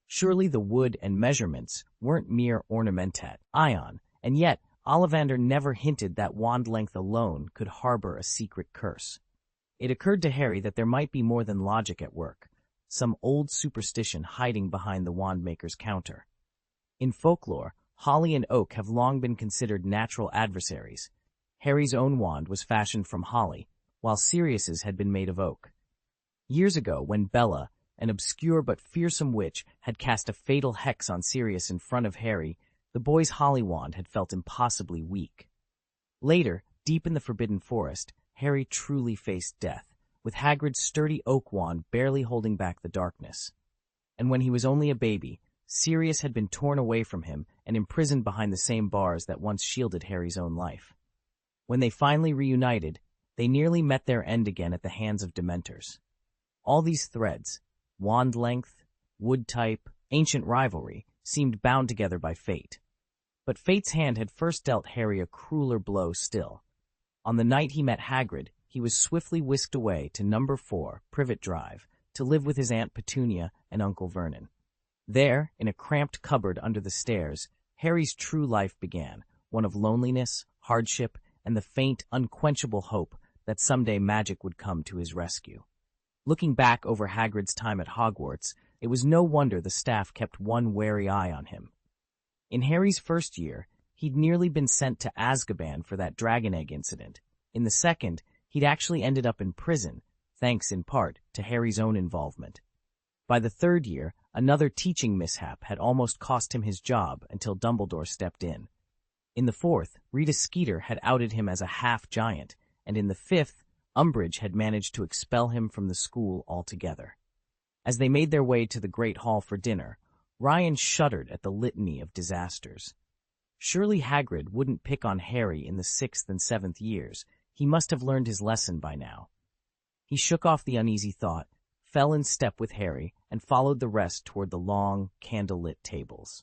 Surely the wood and measurements weren't mere ornamentat, ion, and yet Ollivander never hinted that wand length alone could harbor a secret curse. It occurred to Harry that there might be more than logic at work, some old superstition hiding behind the wand-maker's counter. In folklore, holly and oak have long been considered natural adversaries. Harry's own wand was fashioned from holly, while Sirius's had been made of oak. Years ago, when Bella, an obscure but fearsome witch, had cast a fatal hex on Sirius in front of Harry, the boy's holly wand had felt impossibly weak. Later, deep in the Forbidden Forest, Harry truly faced death, with Hagrid's sturdy oak wand barely holding back the darkness. And when he was only a baby, Sirius had been torn away from him and imprisoned behind the same bars that once shielded Harry's own life. When they finally reunited, they nearly met their end again at the hands of Dementors. All these threads, wand length, wood type, ancient rivalry, seemed bound together by fate. But fate's hand had first dealt Harry a crueler blow still. On the night he met Hagrid, he was swiftly whisked away to number 4, Privet Drive, to live with his Aunt Petunia and Uncle Vernon. There, in a cramped cupboard under the stairs, Harry's true life began, one of loneliness, hardship, and the faint, unquenchable hope that someday magic would come to his rescue. Looking back over Hagrid's time at Hogwarts, it was no wonder the staff kept one wary eye on him. In Harry's first year, he'd nearly been sent to Azkaban for that dragon egg incident. In the second, he'd actually ended up in prison, thanks in part to Harry's own involvement. By the third year, another teaching mishap had almost cost him his job until Dumbledore stepped in. In the fourth, Rita Skeeter had outed him as a half-giant, and in the fifth, Umbridge had managed to expel him from the school altogether. As they made their way to the Great Hall for dinner, Ryan shuddered at the litany of disasters. Surely Hagrid wouldn't pick on Harry in the 6th and 7th years. He must have learned his lesson by now. He shook off the uneasy thought, fell in step with Harry, and followed the rest toward the long, candle-lit tables.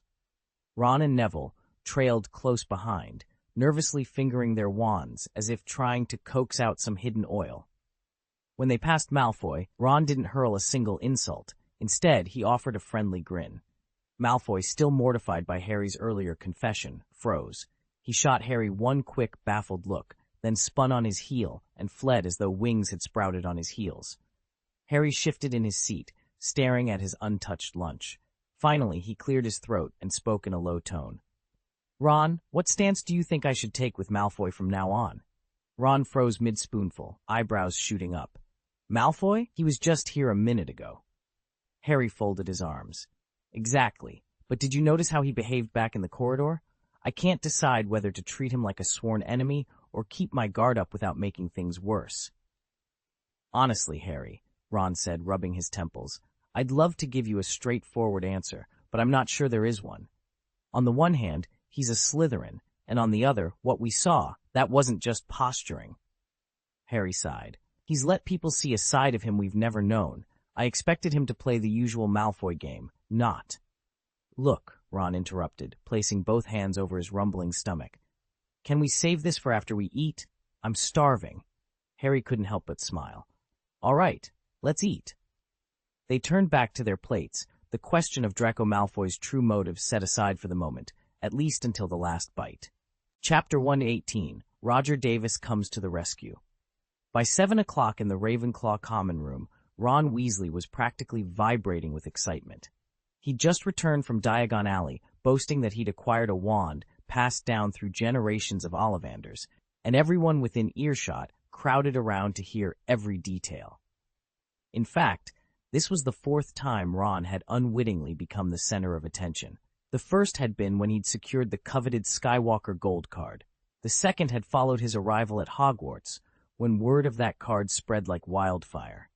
Ron and Neville trailed close behind, nervously fingering their wands as if trying to coax out some hidden oil. When they passed Malfoy, Ron didn't hurl a single insult. Instead, he offered a friendly grin. Malfoy, still mortified by Harry's earlier confession, froze. He shot Harry one quick, baffled look, then spun on his heel and fled as though wings had sprouted on his heels. Harry shifted in his seat, staring at his untouched lunch. Finally, he cleared his throat and spoke in a low tone. "Ron, what stance do you think I should take with Malfoy from now on?" Ron froze mid-spoonful, eyebrows shooting up. "Malfoy? He was just here a minute ago." Harry folded his arms. "Exactly. But did you notice how he behaved back in the corridor? I can't decide whether to treat him like a sworn enemy or keep my guard up without making things worse." "Honestly, Harry," Ron said, rubbing his temples, "I'd love to give you a straightforward answer, but I'm not sure there is one. On the one hand, he's a Slytherin, and on the other, what we saw, that wasn't just posturing." Harry sighed. "He's let people see a side of him we've never known. I expected him to play the usual Malfoy game, not." "Look," Ron interrupted, placing both hands over his rumbling stomach. "Can we save this for after we eat? I'm starving." Harry couldn't help but smile. "All right, let's eat." They turned back to their plates, the question of Draco Malfoy's true motive set aside for the moment, at least until the last bite. Chapter 118, Roger Davis Comes to the Rescue. By 7 o'clock in the Ravenclaw common room, Ron Weasley was practically vibrating with excitement. He'd just returned from Diagon Alley, boasting that he'd acquired a wand passed down through generations of Ollivanders, and everyone within earshot crowded around to hear every detail. In fact, this was the 4th time Ron had unwittingly become the center of attention. The first had been when he'd secured the coveted Skywalker Gold card. The second had followed his arrival at Hogwarts, when word of that card spread like wildfire.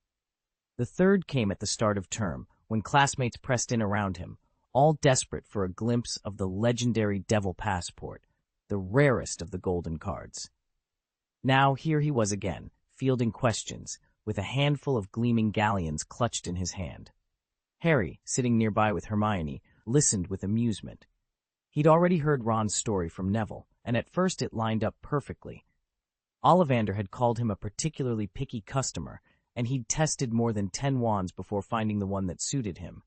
The third came at the start of term, when classmates pressed in around him, all desperate for a glimpse of the legendary Devil Passport, the rarest of the golden cards. Now here he was again, fielding questions, with a handful of gleaming galleons clutched in his hand. Harry, sitting nearby with Hermione, listened with amusement. He'd already heard Ron's story from Neville, and at first it lined up perfectly. Ollivander had called him a particularly picky customer, and he'd tested more than 10 wands before finding the one that suited him.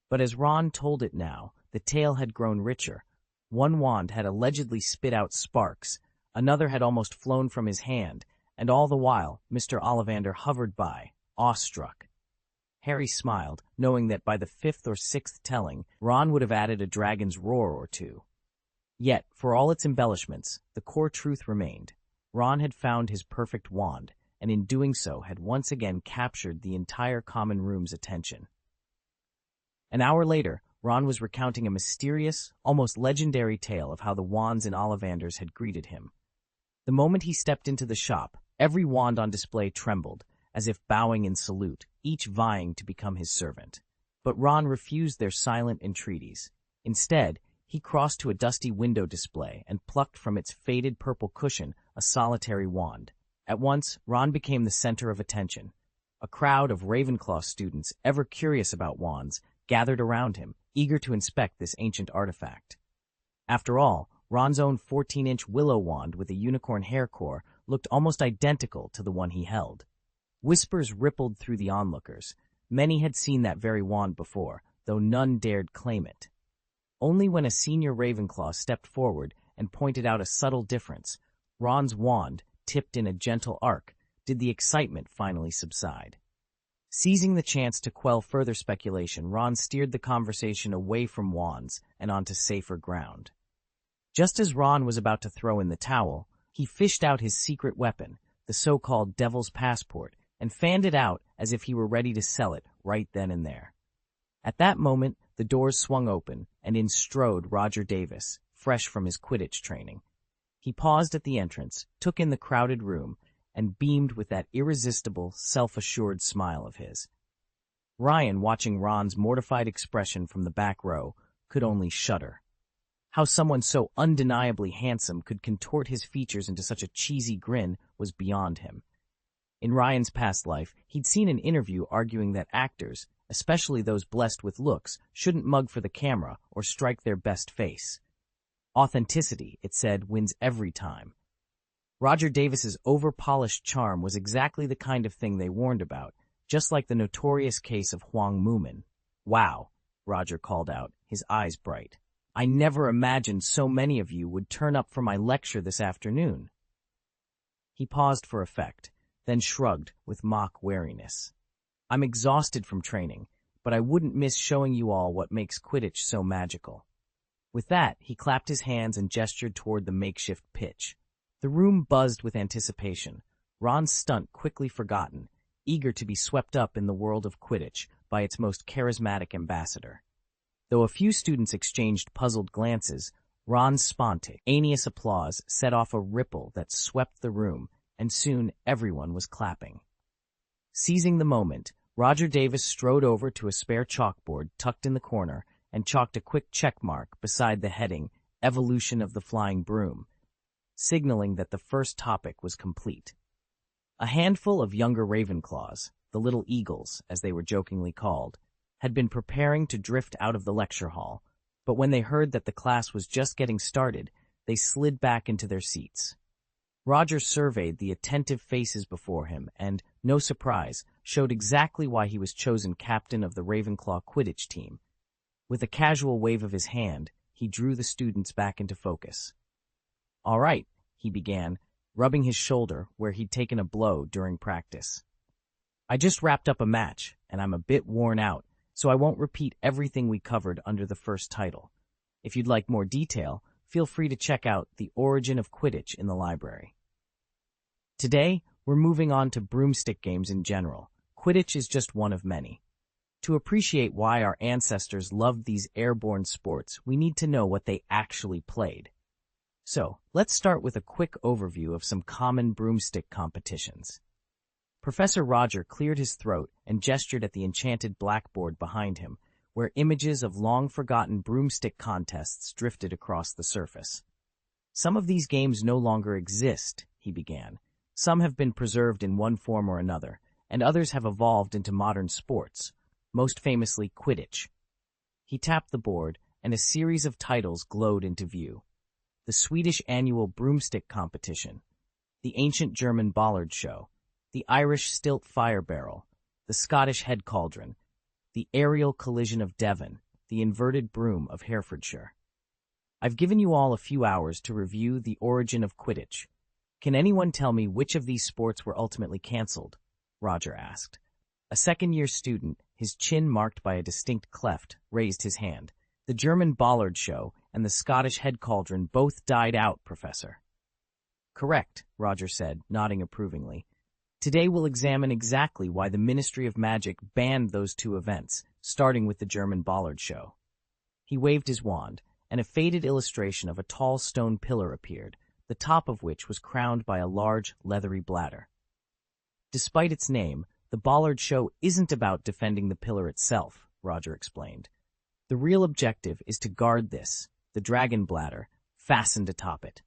But as Ron told it now, the tale had grown richer. One wand had allegedly spit out sparks, another had almost flown from his hand, and all the while Mr. Ollivander hovered by, awestruck. Harry smiled, knowing that by the 5th or 6th telling, Ron would have added a dragon's roar or two. Yet, for all its embellishments, the core truth remained. Ron had found his perfect wand, and in doing so had once again captured the entire common room's attention. An hour later, Ron was recounting a mysterious, almost legendary tale of how the wands in Ollivanders had greeted him. The moment he stepped into the shop, every wand on display trembled, as if bowing in salute, each vying to become his servant. But Ron refused their silent entreaties. Instead, he crossed to a dusty window display and plucked from its faded purple cushion a solitary wand. At once, Ron became the center of attention. A crowd of Ravenclaw students, ever curious about wands, gathered around him, eager to inspect this ancient artifact. After all, Ron's own 14-inch willow wand with a unicorn hair core looked almost identical to the one he held. Whispers rippled through the onlookers. Many had seen that very wand before, though none dared claim it. Only when a senior Ravenclaw stepped forward and pointed out a subtle difference, Ron's wand, tipped in a gentle arc, did the excitement finally subside. Seizing the chance to quell further speculation, Ron steered the conversation away from wands and onto safer ground. Just as Ron was about to throw in the towel, he fished out his secret weapon, the so-called Devil's Passport, and fanned it out as if he were ready to sell it right then and there. At that moment, the doors swung open, and in strode Roger Davis, fresh from his Quidditch training. He paused at the entrance, took in the crowded room, and beamed with that irresistible, self-assured smile of his. Ryan, watching Ron's mortified expression from the back row, could only shudder. How someone so undeniably handsome could contort his features into such a cheesy grin was beyond him. In Ryan's past life, he'd seen an interview arguing that actors, especially those blessed with looks, shouldn't mug for the camera or strike their best face. Authenticity, it said, wins every time. Roger Davis's over-polished charm was exactly the kind of thing they warned about, just like the notorious case of Huang Mumin. "Wow," Roger called out, his eyes bright. "I never imagined so many of you would turn up for my lecture this afternoon." He paused for effect, then shrugged with mock wariness. "I'm exhausted from training, but I wouldn't miss showing you all what makes Quidditch so magical." With that, he clapped his hands and gestured toward the makeshift pitch. The room buzzed with anticipation, Ron's stunt quickly forgotten, eager to be swept up in the world of Quidditch by its most charismatic ambassador. Though a few students exchanged puzzled glances, Ron's spontaneous applause set off a ripple that swept the room, and soon everyone was clapping. Seizing the moment, Roger Davis strode over to a spare chalkboard tucked in the corner and chalked a quick check mark beside the heading, "Evolution of the Flying Broom," signaling that the first topic was complete. A handful of younger Ravenclaws, the Little Eagles, as they were jokingly called, had been preparing to drift out of the lecture hall, but when they heard that the class was just getting started, they slid back into their seats. Roger surveyed the attentive faces before him and, no surprise, showed exactly why he was chosen captain of the Ravenclaw Quidditch team. With a casual wave of his hand, he drew the students back into focus. "All right," he began, rubbing his shoulder where he'd taken a blow during practice. "I just wrapped up a match, and I'm a bit worn out, so I won't repeat everything we covered under the first title. If you'd like more detail, feel free to check out The Origin of Quidditch in the library." Today, we're moving on to broomstick games in general. Quidditch is just one of many. To appreciate why our ancestors loved these airborne sports, we need to know what they actually played. So, let's start with a quick overview of some common broomstick competitions. Professor Roger cleared his throat and gestured at the enchanted blackboard behind him, where images of long-forgotten broomstick contests drifted across the surface. "Some of these games no longer exist," he began. "Some have been preserved in one form or another, and others have evolved into modern sports, most famously Quidditch." He tapped the board, and a series of titles glowed into view. The Swedish annual broomstick competition, the ancient German bollard show, the Irish stilt fire barrel, the Scottish head cauldron, the aerial collision of Devon, the inverted broom of Herefordshire. I've given you all a few hours to review the origin of Quidditch. Can anyone tell me which of these sports were ultimately cancelled? Roger asked. A second-year student, his chin marked by a distinct cleft, raised his hand. "The German bollard show and the Scottish head cauldron both died out, Professor." "Correct," Roger said, nodding approvingly. "Today we'll examine exactly why the Ministry of Magic banned those two events, starting with the German bollard show." He waved his wand, and a faded illustration of a tall stone pillar appeared, the top of which was crowned by a large, leathery bladder. Despite its name, the bollard show isn't about defending the pillar itself, Roger explained. The real objective is to guard this, the dragon bladder, fastened atop it.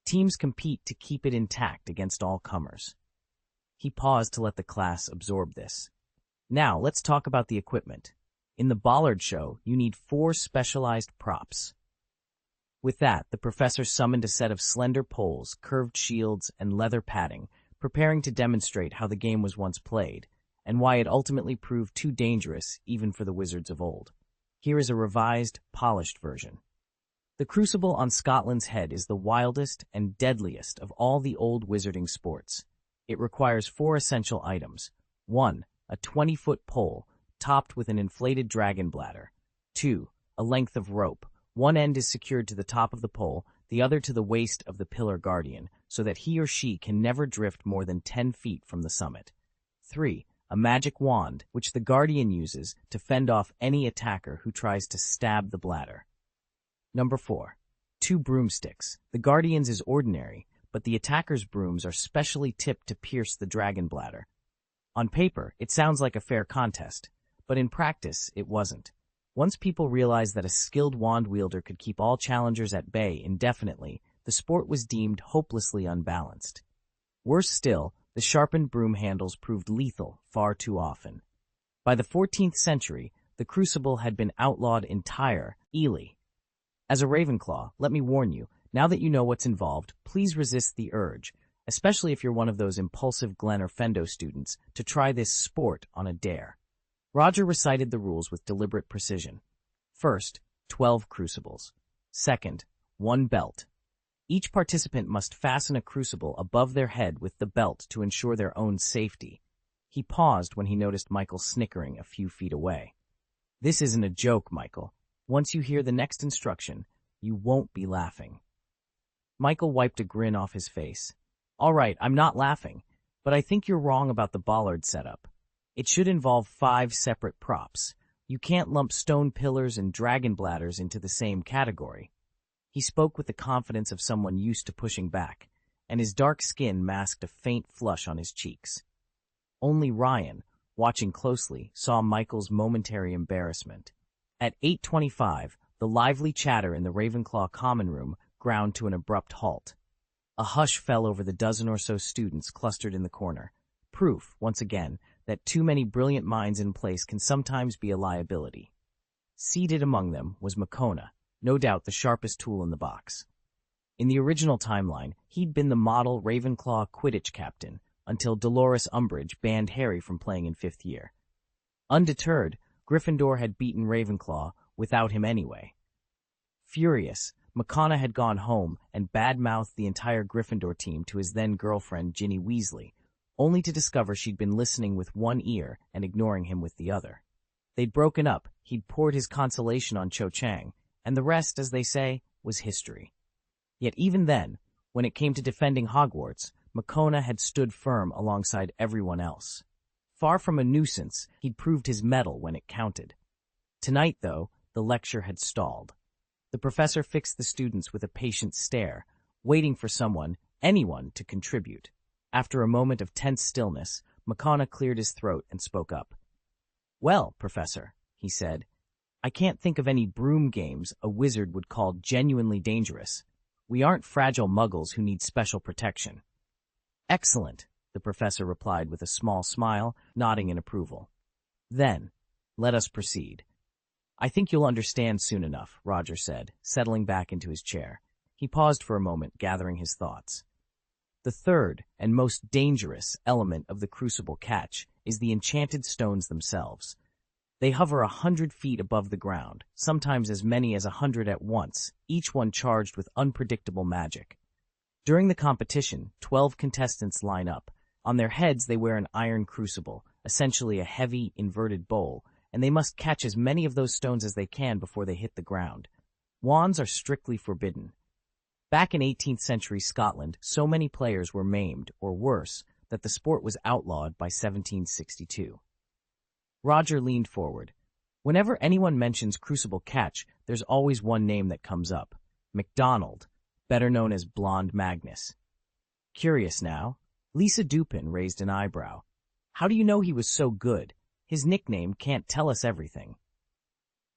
Teams compete to keep it intact against all comers. He paused to let the class absorb this. "Now, let's talk about the equipment. In the bollard show, you need 4 specialized props." With that, the professor summoned a set of slender poles, curved shields, and leather padding, preparing to demonstrate how the game was once played, and why it ultimately proved too dangerous even for the wizards of old. Here is a revised, polished version. The crucible on Scotland's head is the wildest and deadliest of all the old wizarding sports. It requires 4 essential items. 1. A 20-foot pole, topped with an inflated dragon bladder. 2. A length of rope. One end is secured to the top of the pole, the other to the waist of the pillar guardian, so that he or she can never drift more than 10 feet from the summit. 3. A magic wand, which the guardian uses to fend off any attacker who tries to stab the bladder. Number 4. 2 broomsticks. The guardian's is ordinary, but the attacker's brooms are specially tipped to pierce the dragon bladder. On paper, it sounds like a fair contest, but in practice, it wasn't. Once people realized that a skilled wand wielder could keep all challengers at bay indefinitely, the sport was deemed hopelessly unbalanced. Worse still, the sharpened broom handles proved lethal far too often. By the 14th century, the crucible had been outlawed entirely. As a Ravenclaw, let me warn you, now that you know what's involved, please resist the urge, especially if you're one of those impulsive Glen or Fendo students, to try this sport on a dare. Roger recited the rules with deliberate precision. First, 12 crucibles. Second, 1 belt. Each participant must fasten a crucible above their head with the belt to ensure their own safety. He paused when he noticed Michael snickering a few feet away. This isn't a joke, Michael. Once you hear the next instruction, you won't be laughing. Michael wiped a grin off his face. All right, I'm not laughing, but I think you're wrong about the bollard setup. It should involve 5 separate props. You can't lump stone pillars and dragon bladders into the same category. He spoke with the confidence of someone used to pushing back, and his dark skin masked a faint flush on his cheeks. Only Ryan, watching closely, saw Michael's momentary embarrassment. At 8:25, the lively chatter in the Ravenclaw common room ground to an abrupt halt. A hush fell over the dozen or so students clustered in the corner, proof, once again, that too many brilliant minds in place can sometimes be a liability. Seated among them was Makona, no doubt the sharpest tool in the box. In the original timeline, he'd been the model Ravenclaw Quidditch captain until Dolores Umbridge banned Harry from playing in 5th year. Undeterred, Gryffindor had beaten Ravenclaw without him anyway. Furious, Makona had gone home and bad-mouthed the entire Gryffindor team to his then-girlfriend Ginny Weasley, only to discover she'd been listening with one ear and ignoring him with the other. They'd broken up, he'd poured his consolation on Cho Chang, and the rest, as they say, was history. Yet even then, when it came to defending Hogwarts, Makona had stood firm alongside everyone else. Far from a nuisance, he'd proved his mettle when it counted. Tonight, though, the lecture had stalled. The professor fixed the students with a patient stare, waiting for someone, anyone, to contribute. After a moment of tense stillness, Makona cleared his throat and spoke up. "Well, Professor," he said, "I can't think of any broom games a wizard would call genuinely dangerous. We aren't fragile muggles who need special protection." "Excellent," the professor replied with a small smile, nodding in approval. "Then, let us proceed." "I think you'll understand soon enough," Roger said, settling back into his chair. He paused for a moment, gathering his thoughts. The third and most dangerous element of the crucible catch is the enchanted stones themselves. They hover 100 feet above the ground, sometimes as many as 100 at once, each one charged with unpredictable magic. During the competition, 12 contestants line up. On their heads they wear an iron crucible, essentially a heavy, inverted bowl, and they must catch as many of those stones as they can before they hit the ground. Wands are strictly forbidden. Back in 18th century Scotland, so many players were maimed, or worse, that the sport was outlawed by 1762. Roger leaned forward. Whenever anyone mentions crucible catch, there's always one name that comes up. MacDonald, better known as Blonde Magnus. Curious now? Lisa Dupin raised an eyebrow. How do you know he was so good? His nickname can't tell us everything.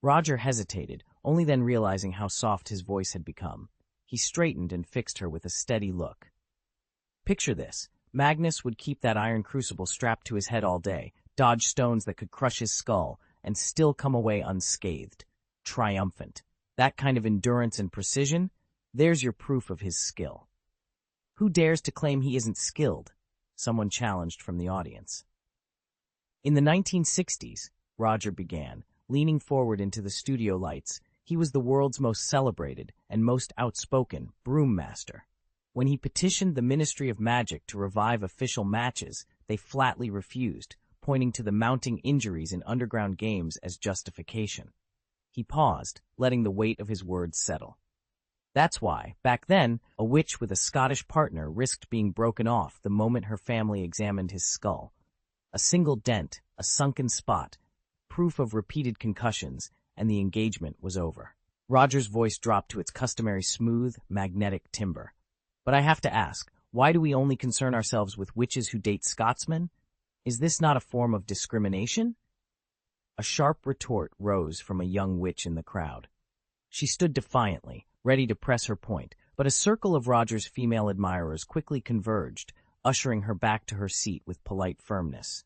Roger hesitated, only then realizing how soft his voice had become. He straightened and fixed her with a steady look. Picture this. Magnus would keep that iron crucible strapped to his head all day, dodge stones that could crush his skull, and still come away unscathed, triumphant. That kind of endurance and precision, there's your proof of his skill. Who dares to claim he isn't skilled? Someone challenged from the audience. In the 1960s, Roger began, leaning forward into the studio lights. He was the world's most celebrated and most outspoken broom master. When he petitioned the Ministry of Magic to revive official matches, they flatly refused, pointing to the mounting injuries in underground games as justification. He paused, letting the weight of his words settle. That's why, back then, a witch with a Scottish partner risked being broken off the moment her family examined his skull. A single dent, a sunken spot, proof of repeated concussions, and the engagement was over. Roger's voice dropped to its customary smooth, magnetic timbre. But I have to ask, why do we only concern ourselves with witches who date Scotsmen? Is this not a form of discrimination? A sharp retort rose from a young witch in the crowd. She stood defiantly, ready to press her point, but a circle of Roger's female admirers quickly converged, ushering her back to her seat with polite firmness.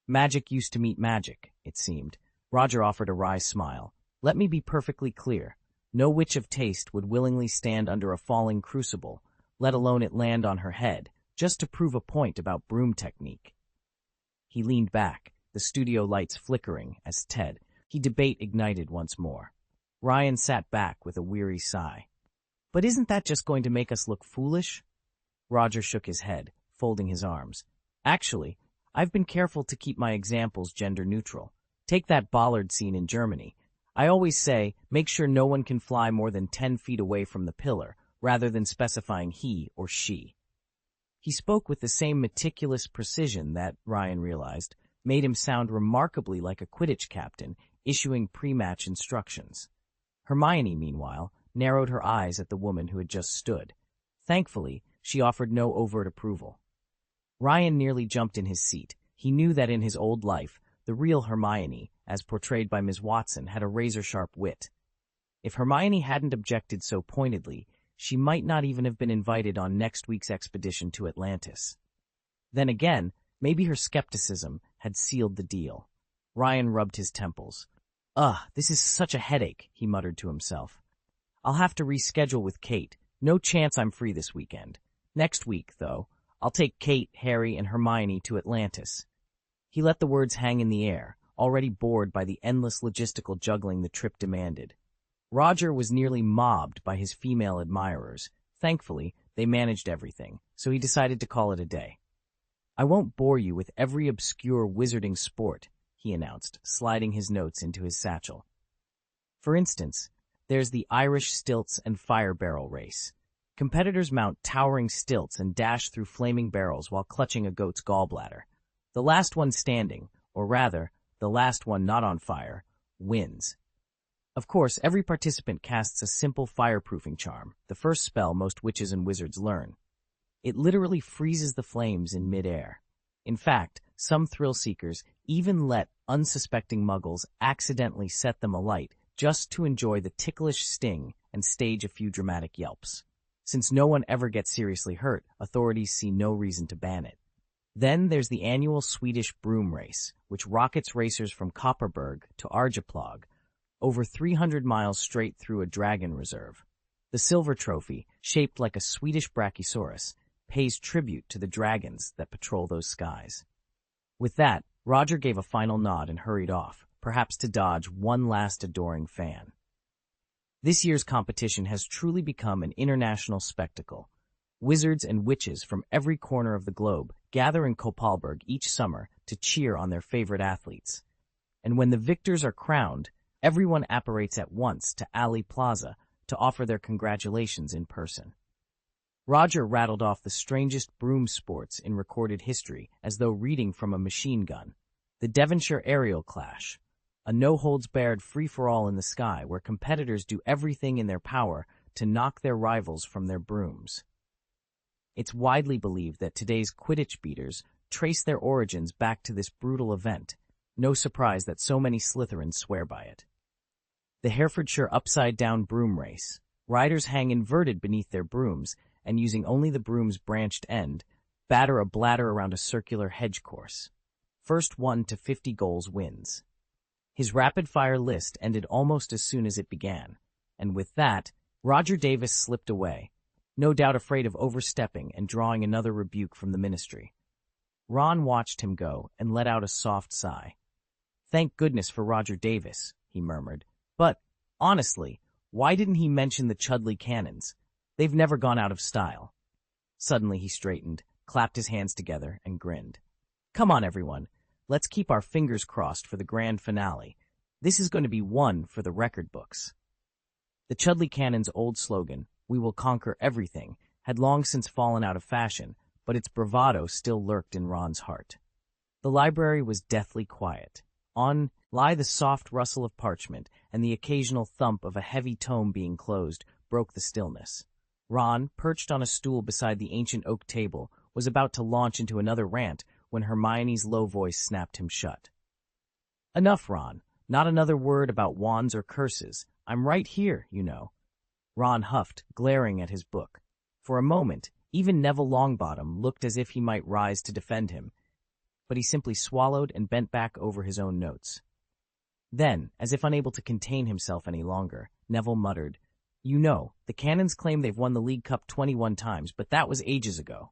Magic used to meet magic, it seemed. Roger offered a wry smile. Let me be perfectly clear. No witch of taste would willingly stand under a falling crucible, let alone it land on her head, just to prove a point about broom technique. He leaned back, the studio lights flickering as debate ignited once more. Ryan sat back with a weary sigh. But isn't that just going to make us look foolish? Roger shook his head, folding his arms. Actually, I've been careful to keep my examples gender neutral. Take that bollard scene in Germany. I always say, make sure no one can fly more than 10 feet away from the pillar, rather than specifying he or she. He spoke with the same meticulous precision that, Ryan realized, made him sound remarkably like a Quidditch captain issuing pre-match instructions. Hermione, meanwhile, narrowed her eyes at the woman who had just stood. Thankfully, she offered no overt approval. Ryan nearly jumped in his seat. He knew that in his old life, the real Hermione, as portrayed by Ms. Watson, had a razor-sharp wit. If Hermione hadn't objected so pointedly, she might not even have been invited on next week's expedition to Atlantis. Then again, maybe her skepticism had sealed the deal. Ryan rubbed his temples. This is such a headache, he muttered to himself. I'll have to reschedule with Kate. No chance I'm free this weekend. Next week, though, I'll take Kate, Harry, and Hermione to Atlantis. He let the words hang in the air, already bored by the endless logistical juggling the trip demanded. Roger was nearly mobbed by his female admirers. Thankfully, they managed everything, so he decided to call it a day. I won't bore you with every obscure wizarding sport, he announced, sliding his notes into his satchel. For instance, there's the Irish stilts and fire barrel race. Competitors mount towering stilts and dash through flaming barrels while clutching a goat's gallbladder. The last one standing, or rather, the last one not on fire, wins. Of course, every participant casts a simple fireproofing charm, the first spell most witches and wizards learn. It literally freezes the flames in mid-air. In fact, some thrill-seekers even let unsuspecting muggles accidentally set them alight just to enjoy the ticklish sting and stage a few dramatic yelps. Since no one ever gets seriously hurt, authorities see no reason to ban it. Then there's the annual Swedish broom race, which rockets racers from Kopparberg to Arjeplog, over 300 miles straight through a dragon reserve. The silver trophy, shaped like a Swedish brachiosaurus, pays tribute to the dragons that patrol those skies. With that, Roger gave a final nod and hurried off, perhaps to dodge one last adoring fan. This year's competition has truly become an international spectacle. Wizards and witches from every corner of the globe gather in Kopparberg each summer to cheer on their favorite athletes. And when the victors are crowned, everyone apparates at once to Alley Plaza to offer their congratulations in person. Roger rattled off the strangest broom sports in recorded history as though reading from a machine gun. The Devonshire Aerial Clash, a no-holds-barred free-for-all in the sky where competitors do everything in their power to knock their rivals from their brooms. It's widely believed that today's Quidditch beaters trace their origins back to this brutal event. No surprise that so many Slytherins swear by it. The Herefordshire upside-down broom race. Riders hang inverted beneath their brooms and, using only the broom's branched end, batter a bladder around a circular hedge course. First 1 to 50 goals wins. His rapid-fire list ended almost as soon as it began, and with that, Roger Davis slipped away, no doubt afraid of overstepping and drawing another rebuke from the ministry. Ron watched him go and let out a soft sigh. Thank goodness for Roger Davis, he murmured. But, honestly, why didn't he mention the Chudley Cannons? They've never gone out of style. Suddenly he straightened, clapped his hands together, and grinned. Come on, everyone. Let's keep our fingers crossed for the grand finale. This is going to be one for the record books. The Chudley Cannon's old slogan, "We will conquer everything," had long since fallen out of fashion, but its bravado still lurked in Ron's heart. The library was deathly quiet. On lay the soft rustle of parchment, and the occasional thump of a heavy tome being closed broke the stillness. Ron, perched on a stool beside the ancient oak table, was about to launch into another rant when Hermione's low voice snapped him shut. Enough, Ron. Not another word about wands or curses. I'm right here, you know. Ron huffed, glaring at his book. For a moment, even Neville Longbottom looked as if he might rise to defend him, but he simply swallowed and bent back over his own notes. Then, as if unable to contain himself any longer, Neville muttered, "You know, the Cannons claim they've won the League Cup 21 times, but that was ages ago."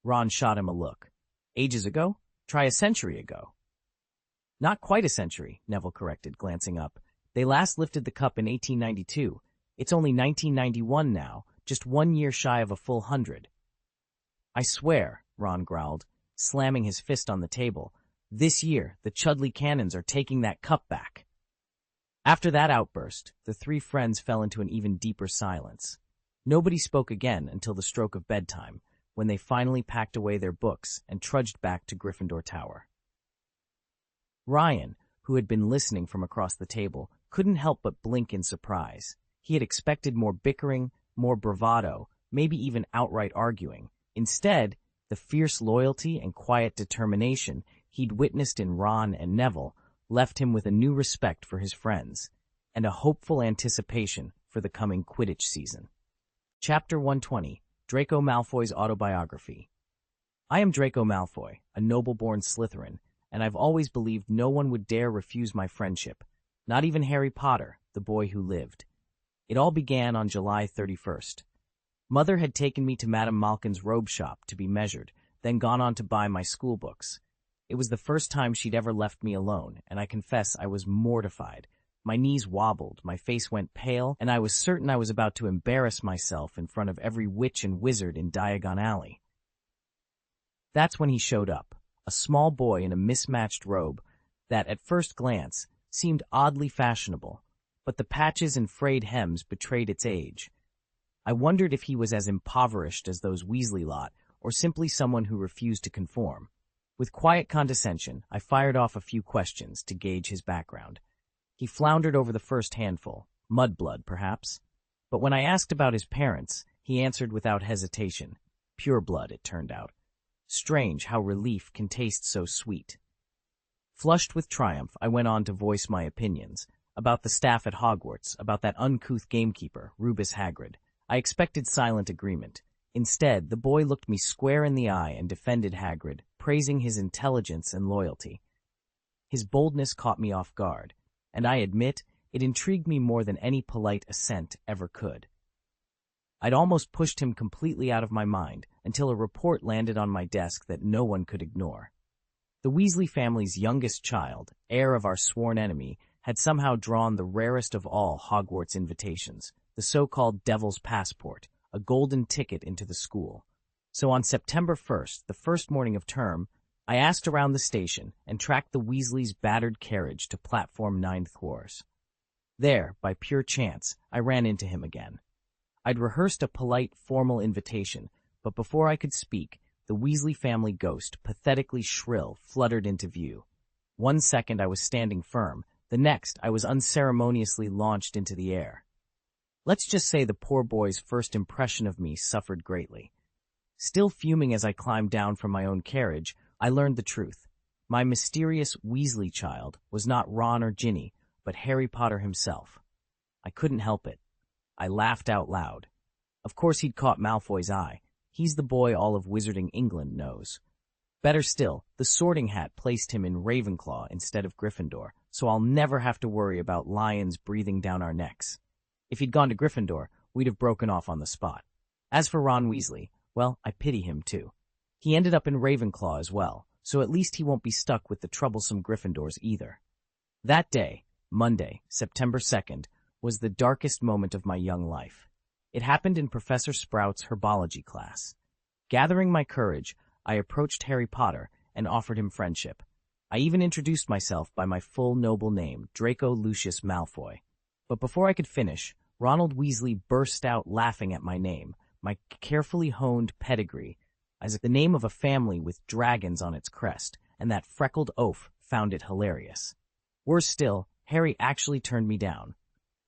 Ron shot him a look. Ages ago? Try a century ago. Not quite a century, Neville corrected, glancing up. They last lifted the cup in 1892. It's only 1991 now, just 1 year shy of a full 100. I swear, Ron growled, slamming his fist on the table, this year the Chudley Cannons are taking that cup back. After that outburst, the three friends fell into an even deeper silence. Nobody spoke again until the stroke of bedtime, when they finally packed away their books and trudged back to Gryffindor Tower. Ryan, who had been listening from across the table, couldn't help but blink in surprise. He had expected more bickering, more bravado, maybe even outright arguing. Instead, the fierce loyalty and quiet determination he'd witnessed in Ron and Neville left him with a new respect for his friends and a hopeful anticipation for the coming Quidditch season. Chapter 120, Draco Malfoy's Autobiography. I am Draco Malfoy, a noble-born Slytherin, and I've always believed no one would dare refuse my friendship, not even Harry Potter, the boy who lived. It all began on July 31st. Mother had taken me to Madame Malkin's robe shop to be measured, then gone on to buy my school books. It was the first time she'd ever left me alone, and I confess I was mortified. My knees wobbled, my face went pale, and I was certain I was about to embarrass myself in front of every witch and wizard in Diagon Alley. That's when he showed up, a small boy in a mismatched robe that, at first glance, seemed oddly fashionable, but the patches and frayed hems betrayed its age. I wondered if he was as impoverished as those Weasley lot, or simply someone who refused to conform. With quiet condescension, I fired off a few questions to gauge his background. He floundered over the first handful, mudblood, perhaps. But when I asked about his parents, he answered without hesitation. Pure blood, it turned out. Strange how relief can taste so sweet. Flushed with triumph, I went on to voice my opinions. About the staff at Hogwarts, about that uncouth gamekeeper, Rubus Hagrid. I expected silent agreement. Instead, the boy looked me square in the eye and defended Hagrid, praising his intelligence and loyalty. His boldness caught me off guard, and I admit it intrigued me more than any polite assent ever could. I'd almost pushed him completely out of my mind until a report landed on my desk that no one could ignore. The Weasley family's youngest child, heir of our sworn enemy, had somehow drawn the rarest of all Hogwarts invitations, the so-called Devil's Passport, a golden ticket into the school. So on September 1st, the first morning of term, I asked around the station and tracked the Weasleys' battered carriage to platform 9 floors. There, by pure chance, I ran into him again. I'd rehearsed a polite, formal invitation, but before I could speak, the Weasley family ghost, pathetically shrill, fluttered into view. 1 second I was standing firm, the next I was unceremoniously launched into the air. Let's just say the poor boy's first impression of me suffered greatly. Still fuming as I climbed down from my own carriage, I learned the truth. My mysterious Weasley child was not Ron or Ginny, but Harry Potter himself. I couldn't help it. I laughed out loud. Of course he'd caught Malfoy's eye. He's the boy all of Wizarding England knows. Better still, the Sorting Hat placed him in Ravenclaw instead of Gryffindor, so I'll never have to worry about lions breathing down our necks. If he'd gone to Gryffindor, we'd have broken off on the spot. As for Ron Weasley, well, I pity him too. He ended up in Ravenclaw as well, so at least he won't be stuck with the troublesome Gryffindors either. That day, Monday, September 2nd, was the darkest moment of my young life. It happened in Professor Sprout's herbology class. Gathering my courage, I approached Harry Potter and offered him friendship. I even introduced myself by my full noble name, Draco Lucius Malfoy. But before I could finish, Ronald Weasley burst out laughing at my name, my carefully honed pedigree, as the name of a family with dragons on its crest, and that freckled oaf found it hilarious. Worse still, Harry actually turned me down.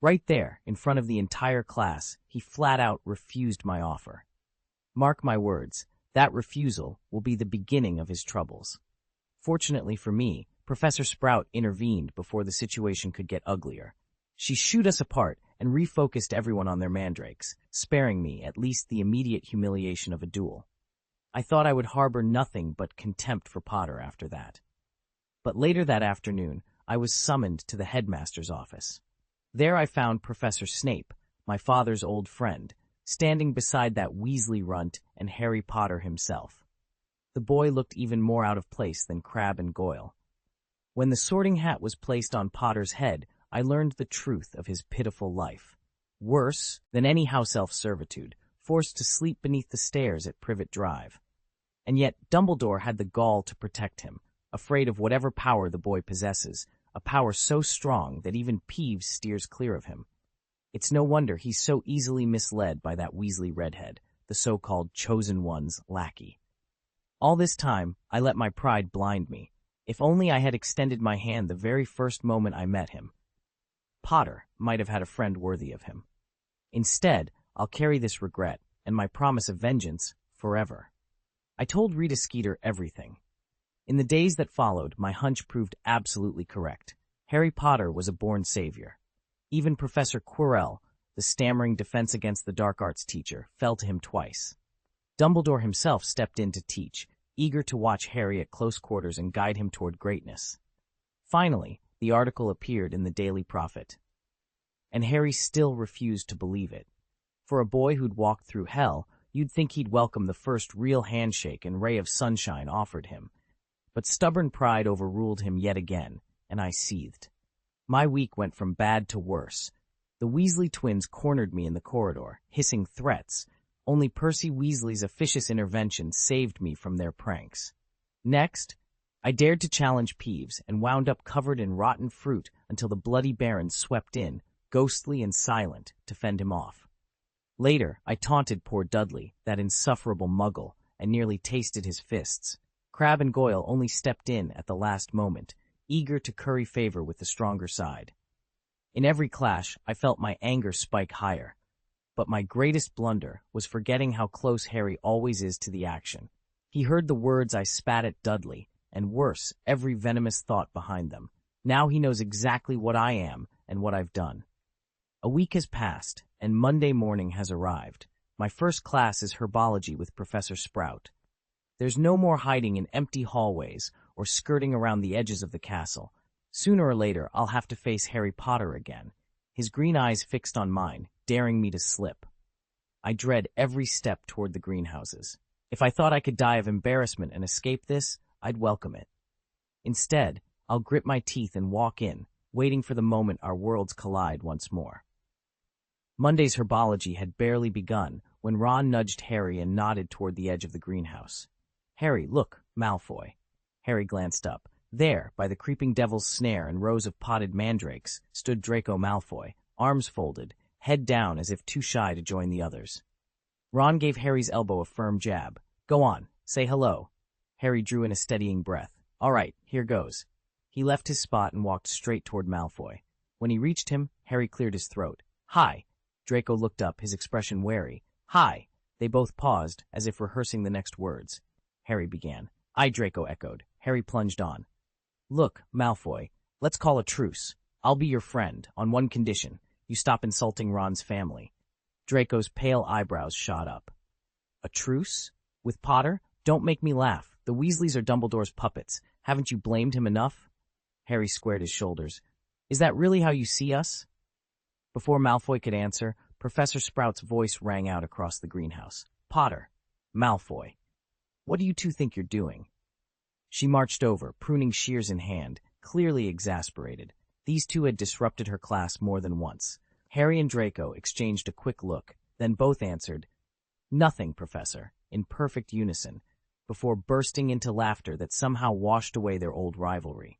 Right there, in front of the entire class, he flat out refused my offer. Mark my words, that refusal will be the beginning of his troubles. Fortunately for me, Professor Sprout intervened before the situation could get uglier. She shooed us apart and refocused everyone on their mandrakes, sparing me at least the immediate humiliation of a duel. I thought I would harbor nothing but contempt for Potter after that. But later that afternoon, I was summoned to the headmaster's office. There I found Professor Snape, my father's old friend, standing beside that Weasley runt and Harry Potter himself. The boy looked even more out of place than Crabbe and Goyle. When the sorting hat was placed on Potter's head, I learned the truth of his pitiful life. Worse than any house elf servitude, forced to sleep beneath the stairs at Privet Drive. And yet Dumbledore had the gall to protect him, afraid of whatever power the boy possesses, a power so strong that even Peeves steers clear of him. It's no wonder he's so easily misled by that Weasley redhead, the so-called Chosen One's lackey. All this time, I let my pride blind me. If only I had extended my hand the very first moment I met him. Potter might have had a friend worthy of him. Instead, I'll carry this regret and my promise of vengeance forever. I told Rita Skeeter everything. In the days that followed, my hunch proved absolutely correct. Harry Potter was a born savior. Even Professor Quirrell, the stammering Defense Against the Dark Arts teacher, fell to him twice. Dumbledore himself stepped in to teach, eager to watch Harry at close quarters and guide him toward greatness. Finally, the article appeared in the Daily Prophet. And Harry still refused to believe it. For a boy who'd walked through hell, you'd think he'd welcome the first real handshake and ray of sunshine offered him. But stubborn pride overruled him yet again, and I seethed. My week went from bad to worse. The Weasley twins cornered me in the corridor, hissing threats. Only Percy Weasley's officious intervention saved me from their pranks. Next, I dared to challenge Peeves and wound up covered in rotten fruit until the bloody Baron swept in, ghostly and silent, to fend him off. Later, I taunted poor Dudley, that insufferable muggle, and nearly tasted his fists. Crabbe and Goyle only stepped in at the last moment, eager to curry favor with the stronger side. In every clash, I felt my anger spike higher. But my greatest blunder was forgetting how close Harry always is to the action. He heard the words I spat at Dudley, and worse, every venomous thought behind them. Now he knows exactly what I am and what I've done. A week has passed, and Monday morning has arrived. My first class is herbology with Professor Sprout. There's no more hiding in empty hallways or skirting around the edges of the castle. Sooner or later, I'll have to face Harry Potter again, his green eyes fixed on mine, daring me to slip. I dread every step toward the greenhouses. If I thought I could die of embarrassment and escape this, I'd welcome it. Instead, I'll grit my teeth and walk in, waiting for the moment our worlds collide once more. Monday's herbology had barely begun when Ron nudged Harry and nodded toward the edge of the greenhouse. "Harry, look, Malfoy." Harry glanced up. There, by the creeping devil's snare and rows of potted mandrakes, stood Draco Malfoy, arms folded, head down as if too shy to join the others. Ron gave Harry's elbow a firm jab. "Go on, say hello." Harry drew in a steadying breath. "All right, here goes." He left his spot and walked straight toward Malfoy. When he reached him, Harry cleared his throat. "Hi." Draco looked up, his expression wary. "Hi." They both paused, as if rehearsing the next words. Harry began. "Aye," Draco echoed. Harry plunged on. "Look, Malfoy, let's call a truce. I'll be your friend, on one condition. You stop insulting Ron's family." Draco's pale eyebrows shot up. "A truce? With Potter? Don't make me laugh. The Weasleys are Dumbledore's puppets. Haven't you blamed him enough?" Harry squared his shoulders. "Is that really how you see us?" Before Malfoy could answer, Professor Sprout's voice rang out across the greenhouse. "Potter, Malfoy, what do you two think you're doing?" She marched over, pruning shears in hand, clearly exasperated. These two had disrupted her class more than once. Harry and Draco exchanged a quick look, then both answered, "Nothing, Professor," in perfect unison, before bursting into laughter that somehow washed away their old rivalry.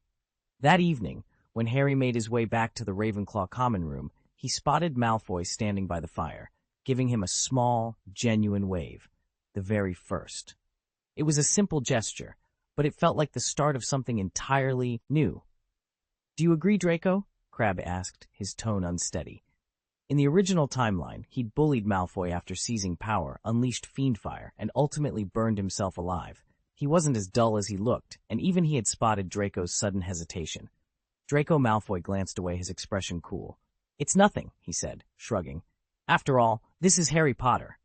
That evening, when Harry made his way back to the Ravenclaw common room, he spotted Malfoy standing by the fire, giving him a small, genuine wave, the very first. It was a simple gesture, but it felt like the start of something entirely new. "Do you agree, Draco?" Crabbe asked, his tone unsteady. In the original timeline, he'd bullied Malfoy after seizing power, unleashed fiendfire, and ultimately burned himself alive. He wasn't as dull as he looked, and even he had spotted Draco's sudden hesitation. Draco Malfoy glanced away, his expression cool. "It's nothing," he said, shrugging. "After all, this is Harry Potter.